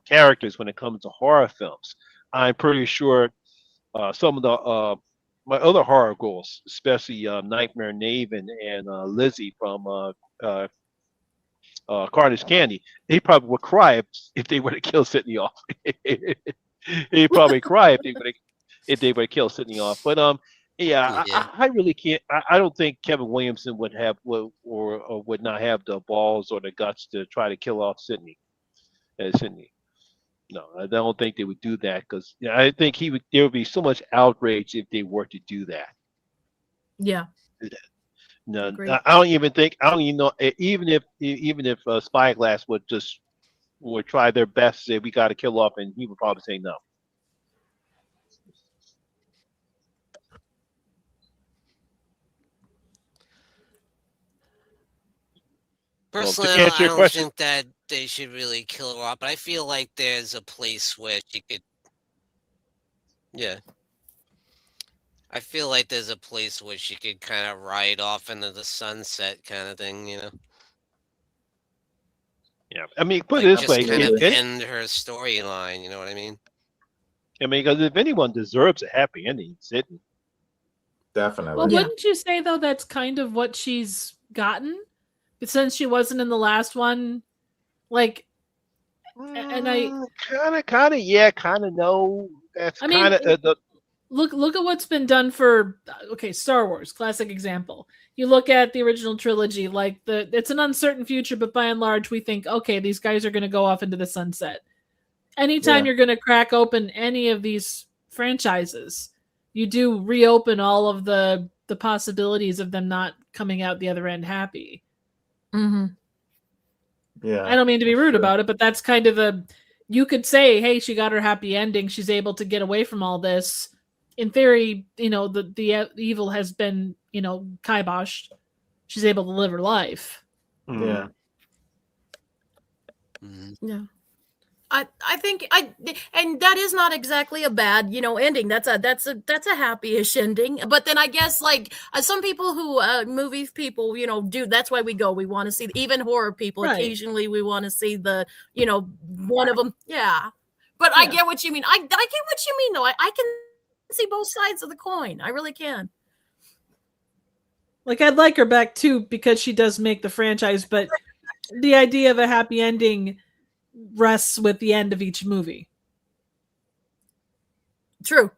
characters when it comes to horror films. I'm pretty sure some of the my other horror goals, especially Nightmare Nave and Lizzie from Carnage Candy, they probably would cry if they were to kill Sydney off. He'd probably cry if they would kill Sydney off. But yeah, Yeah. I really can't. I don't think Kevin Williamson or would not have the balls or the guts to try to kill off Sydney. Sydney. No, I don't think they would do that because I think there would be so much outrage if they were to do that. Yeah. No, Agreed. I don't even know even if Spyglass would try their best to say we got to kill off, and he would probably say no. Personally, to answer I your don't question, think that they should really kill her off, but I feel like there's a place where she could. Yeah. I feel like there's a place where she could kind of ride off into the sunset kind of thing, yeah, I mean, put Like it this just way, kind of end her storyline, you know what I mean? I mean, because if anyone deserves a happy ending, it's Sydney. Definitely. Well, Yeah. wouldn't you say though that's kind of what she's gotten? But since she wasn't in the last one, like, and I kind of, yeah, kind of no. That's I mean, kind of the look at what's been done for Star Wars, classic example. You look at the original trilogy, like it's an uncertain future, but by and large, we think, okay, these guys are going to go off into the sunset. Anytime Yeah. you're going to crack open any of these franchises, you do reopen all of the possibilities of them not coming out the other end happy. Mm-hmm. Yeah. I don't mean to be rude Sure. about it, but that's kind of you could say, hey, she got her happy ending. She's able to get away from all this. In theory, the evil has been, kiboshed. She's able to live her life. Yeah. Yeah. I think and that is not exactly a bad ending. That's a happy-ish ending. But then I guess like some people who movie people do, that's why we go. We want to see even horror people. Right. Occasionally we want to see the one of them. Yeah. But I get what you mean. I get what you mean though. I can see both sides of the coin. I really can. Like I'd like her back too because she does make the franchise, but the idea of a happy ending rests with the end of each movie. True.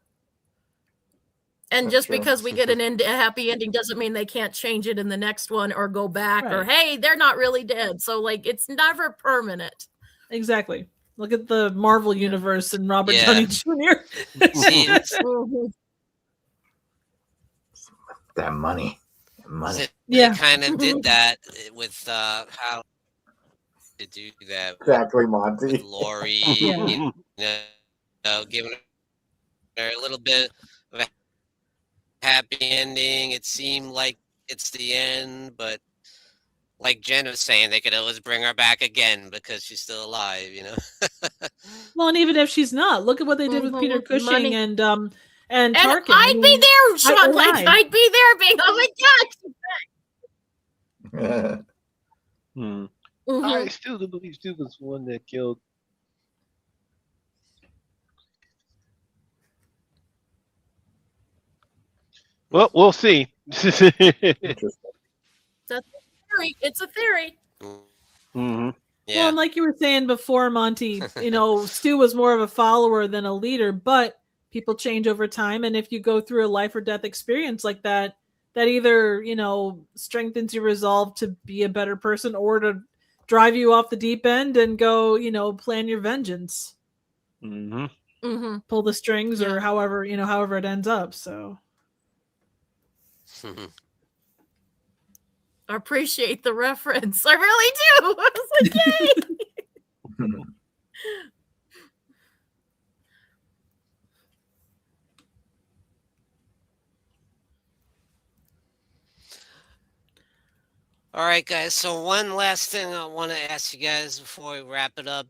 And That's just true. because we get a happy ending doesn't mean they can't change it in the next one or go back or Right. hey, they're not really dead. So like it's never permanent. Exactly. Look at the Marvel universe and Robert Yeah. Downey Jr. See, That money. they kind of did that with how to do that Exactly, with Monty. Lori, Yeah. giving her a little bit of a happy ending. It seemed like it's the end, but like Jen was saying, they could always bring her back again because she's still alive, Well, and even if she's not, look at what they did with Peter Cushing Money. and And Tarkin. I'd be there, Sean. Like alive. I'd be there being, oh my god. I still do believe Stu was the one that killed. Well, we'll see. Interesting. It's a theory. Mhm. Yeah. Well, and like you were saying before, Monty, Stu was more of a follower than a leader, but people change over time, and if you go through a life or death experience like that, that either, you know, strengthens your resolve to be a better person or to drive you off the deep end and go, you know, plan your vengeance. Pull the strings or however, you know, however it ends up. So I appreciate the reference. I really do. I was like, yay. All right, guys. So one last thing I want to ask you guys before we wrap it up.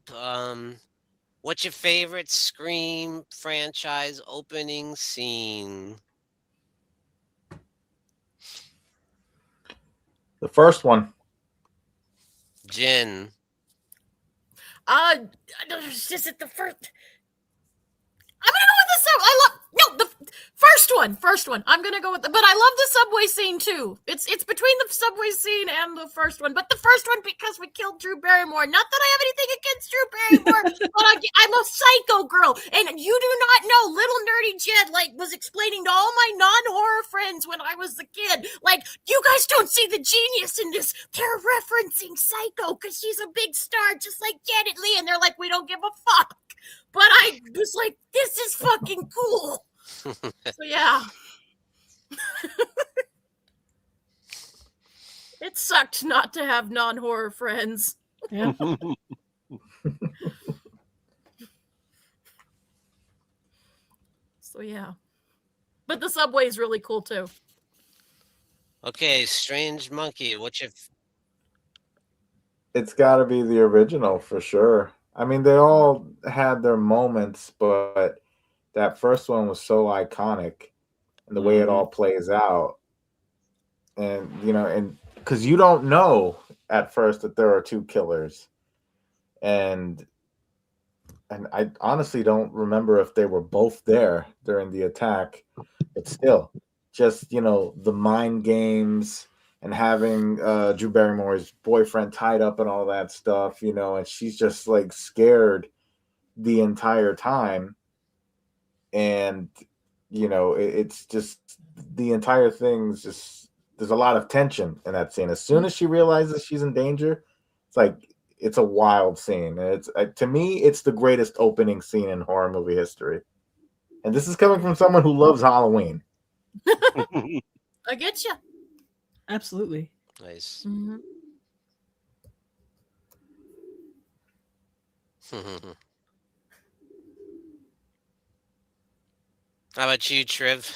What's your favorite Scream franchise opening scene? The first one. Jen. Is it the first? I'm gonna go with the sub. The first one. I'm gonna go with but I love the subway scene too. It's between the subway scene and the first one, but the first one because we killed Drew Barrymore. Not that I have anything against Drew Barrymore, but I'm a psycho girl, and you do not know. Little nerdy Jed was explaining to all my non-horror friends when I was a kid, you guys don't see the genius in this. They're referencing Psycho because she's a big star, just like Janet Leigh, and they're like, we don't give a fuck. But I was like, this is fucking cool. So yeah. It sucked not to have non-horror friends. yeah. So yeah. But the subway is really cool too. Okay, Strange Monkey. What's your It's got to be the original for sure. I mean, they all had their moments, but that first one was so iconic, and the way it all plays out, and and because you don't know at first that there are two killers, and I honestly don't remember if they were both there during the attack, but still, just the mind games and having Drew Barrymore's boyfriend tied up and all that stuff, and she's just scared the entire time. And, it's just the entire thing's just, there's a lot of tension in that scene. As soon as she realizes she's in danger, it's a wild scene. And it's, to me, it's the greatest opening scene in horror movie history. And this is coming from someone who loves Halloween. I get you. Absolutely. nice? Mm-hmm. How about you, Triv?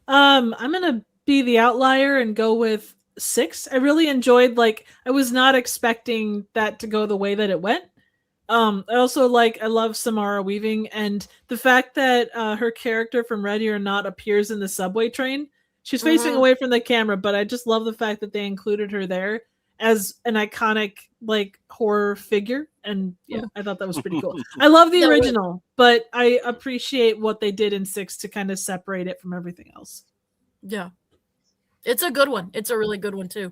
I'm gonna be the outlier and go with 6. I really enjoyed I was not expecting that to go the way that it went. I also I love Samara Weaving, and the fact that her character from Ready or Not appears in the subway train. She's facing away from the camera, but I just love the fact that they included her there as an iconic horror figure, and yeah, I thought that was pretty cool. I love the original, but I appreciate what they did in 6 to kind of separate it from everything else. Yeah. It's a good one. It's a really good one too.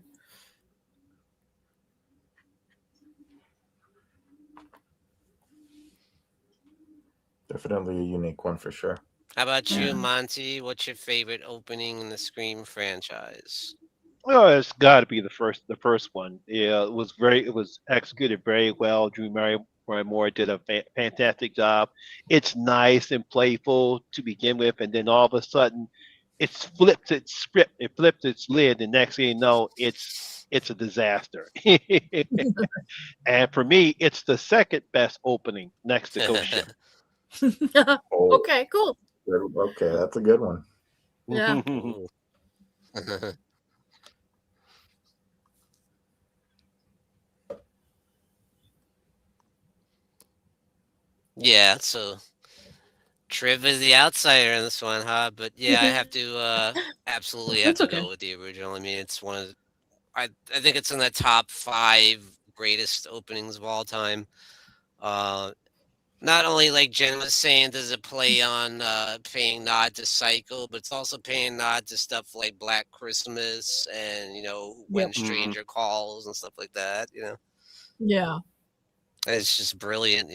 Definitely a unique one for sure. How about you, Monty? What's your favorite opening in the Scream franchise? Well, it's got to be the first one. Yeah, it was executed very well. Drew Barrymore did a fantastic job. It's nice and playful to begin with, and then all of a sudden, it flips its script. It flips its lid. The next thing you know, it's a disaster. And for me, it's the second best opening next to Ghost Ship. Okay, cool. Okay, that's a good one. Yeah. Yeah, so Triv is the outsider in this one, huh? But yeah, I have to absolutely have to go with the original. I mean, it's one of I think it's in the top 5 greatest openings of all time. Not only like Jen was saying, does it play on paying nod to Psycho, but it's also paying nod to stuff like Black Christmas and When Stranger Calls and stuff like that. Yeah. And it's just brilliant.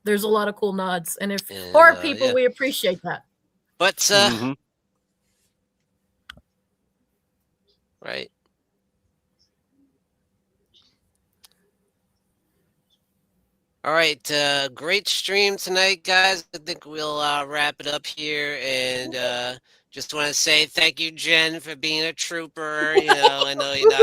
There's a lot of cool nods, and if And, horror people, yeah. we appreciate that. But Mhm. right. All right, great stream tonight, guys. I think we'll wrap it up here, and just want to say thank you, Jen, for being a trooper. You know, I know you're not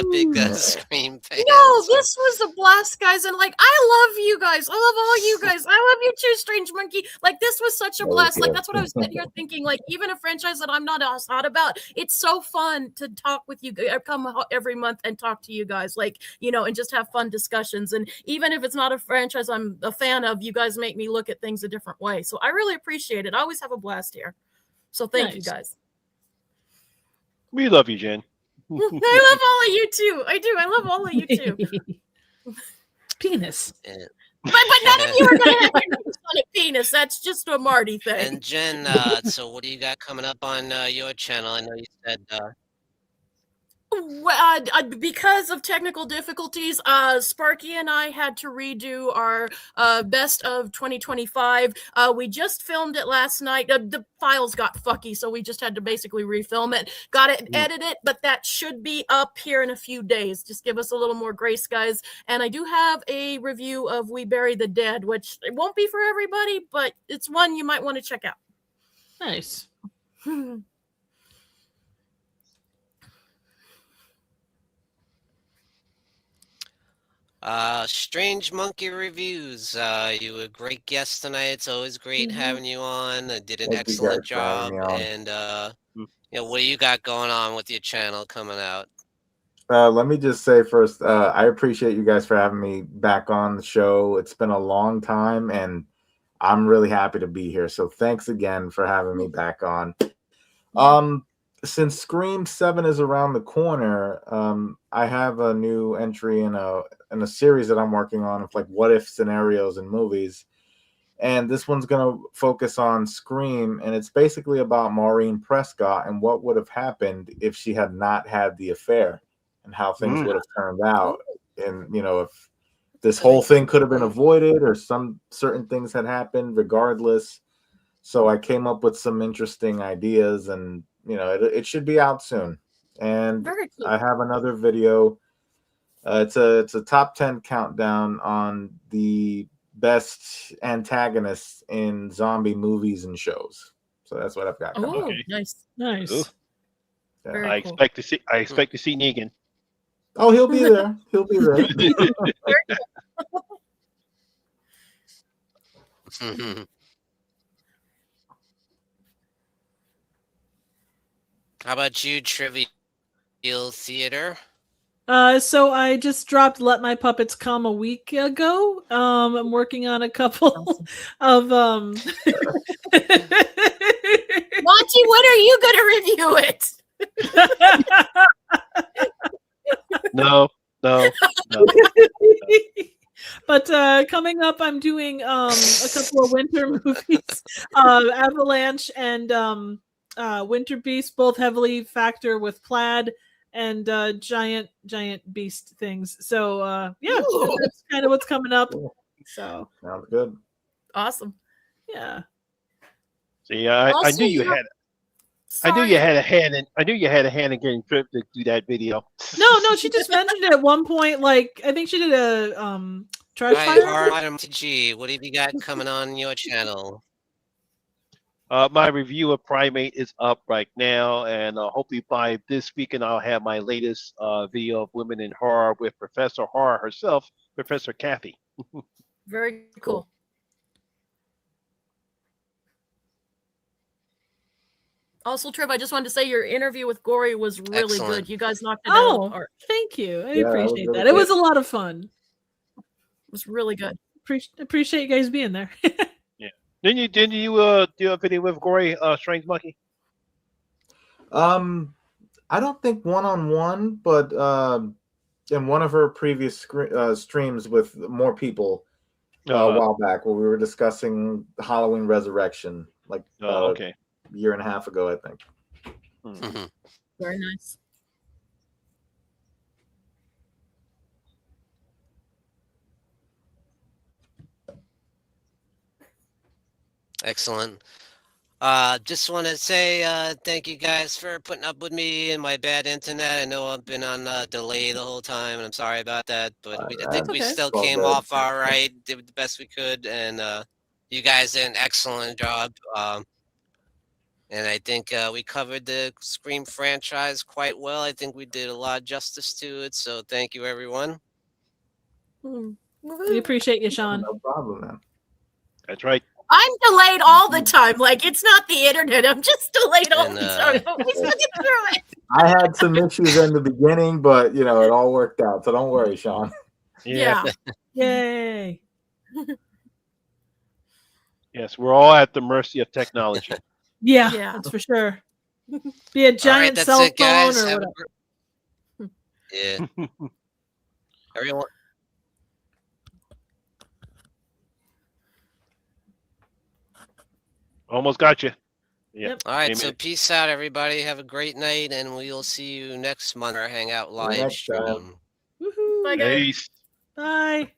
a big Scream fan. No, so- this was a blast, guys, and like I love you guys. I love all you guys. I love you too, Strange Monkey. Like this was such a blast. Like that's what I was sitting here thinking. Like even a franchise that I'm not as hot about, it's so fun to talk with you. I come every month and talk to you guys, like and just have fun discussions. And even if it's not a franchise I'm a fan of, you guys make me look at things a different way. So I really appreciate it. I always have a blast here. So thank you guys. We love you, Jen. I love all of you too. I do. I love all of you too. Penis. and, But none of you are going to have your names on a penis. That's just a Marty thing. and Jen, so what do you got coming up on your channel? I know you said. Because of technical difficulties, Sparky and I had to redo our best of 2025. We just filmed it last night. The files got fucky, so we just had to basically refilm it. Got it, edit it, but that should be up here in a few days. Just give us a little more grace, guys. And I do have a review of We Bury the Dead, which it won't be for everybody, but it's one you might want to check out. Nice. Strangemonkey Reviews. You were a great guest tonight. It's always great having you on. Did an Thank you excellent guys for having job. me on. And what do you got going on with your channel coming out? Let me just say first, I appreciate you guys for having me back on the show. It's been a long time, and I'm really happy to be here. So thanks again for having me back on. Since Scream 7 is around the corner, I have a new entry in a series that I'm working on of like what if scenarios in movies. And this one's going to focus on Scream, and it's basically about Maureen Prescott and what would have happened if she had not had the affair and how things would have turned out. And, if this whole thing could have been avoided or some certain things had happened regardless. So I came up with some interesting ideas, and, it should be out soon. And Very cool. I have another video. It's a top 10 countdown on the best antagonists in zombie movies and shows. So that's what I've got coming up. Okay. Nice. Nice. Yeah. Very I cool. expect to see Negan. Oh, he'll be there. He'll be there. How about you, Trivial Theater? So I just dropped Let My Puppets Come a week ago. I'm working on a couple of Monty, when are you going to review it? No. But coming up, I'm doing a couple of winter movies, Avalanche and Winter Beast, both heavily factor with plaid and giant beast things. So that's kind of what's coming up. Cool. So Sounds good. Awesome. Yeah. See, I Also, knew you you're- had. I knew you had a hand in. I knew you had a hand in getting Trip to do that video. No, she just mentioned it at one point. Like I think she did a trash Right, fire. RMTG, what have you got coming on your channel? My review of Primate is up right now, and hopefully by this weekend I'll have my latest video of Women in Horror with Professor Horror herself, Professor Kathy. Very cool. Also, Triv, I just wanted to say your interview with Gory was really Excellent. good. You guys knocked it out of the park. Thank you. I Yeah, that was appreciate really that. It was good. a lot of fun. It was really good. Appreciate you guys being there. Didn't you do a video with Gory Strangemonkey? I don't think one-on-one, but in one of her previous streams with more people a while back, where we were discussing Halloween Resurrection, like Okay. a year and a half ago, I think. Mhm. Very nice. Excellent. Just want to say thank you guys for putting up with me and my bad internet. I know I've been on delay the whole time, and I'm sorry about that. But I think That's we okay. still Well, came good. off all right. Did the best we could, and you guys did an excellent job. And I think we covered the Scream franchise quite well. I think we did a lot of justice to it. So thank you, everyone. We appreciate you, Sean. No problem, man. That's right. I'm delayed all the time. Like, it's not the internet. I'm just delayed all And, the time. But we still get through it. I had some issues in the beginning, but it all worked out. So don't worry, Sean. Yeah. Yay. Yes, we're all at the mercy of technology. Yeah, Yeah. that's for sure. Be a giant that's cell it, guys. phone or Have a whatever. Yeah. Everyone. Almost got you. Yeah. Yep. All right. Amen. So peace out, everybody. Have a great night, and we'll see you next month on our Hangout live next time. stream. Woohoo. Bye, guys. Peace. Bye.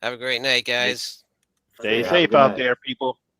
Have a great night, guys. Stay Yeah, safe good out night. there, people.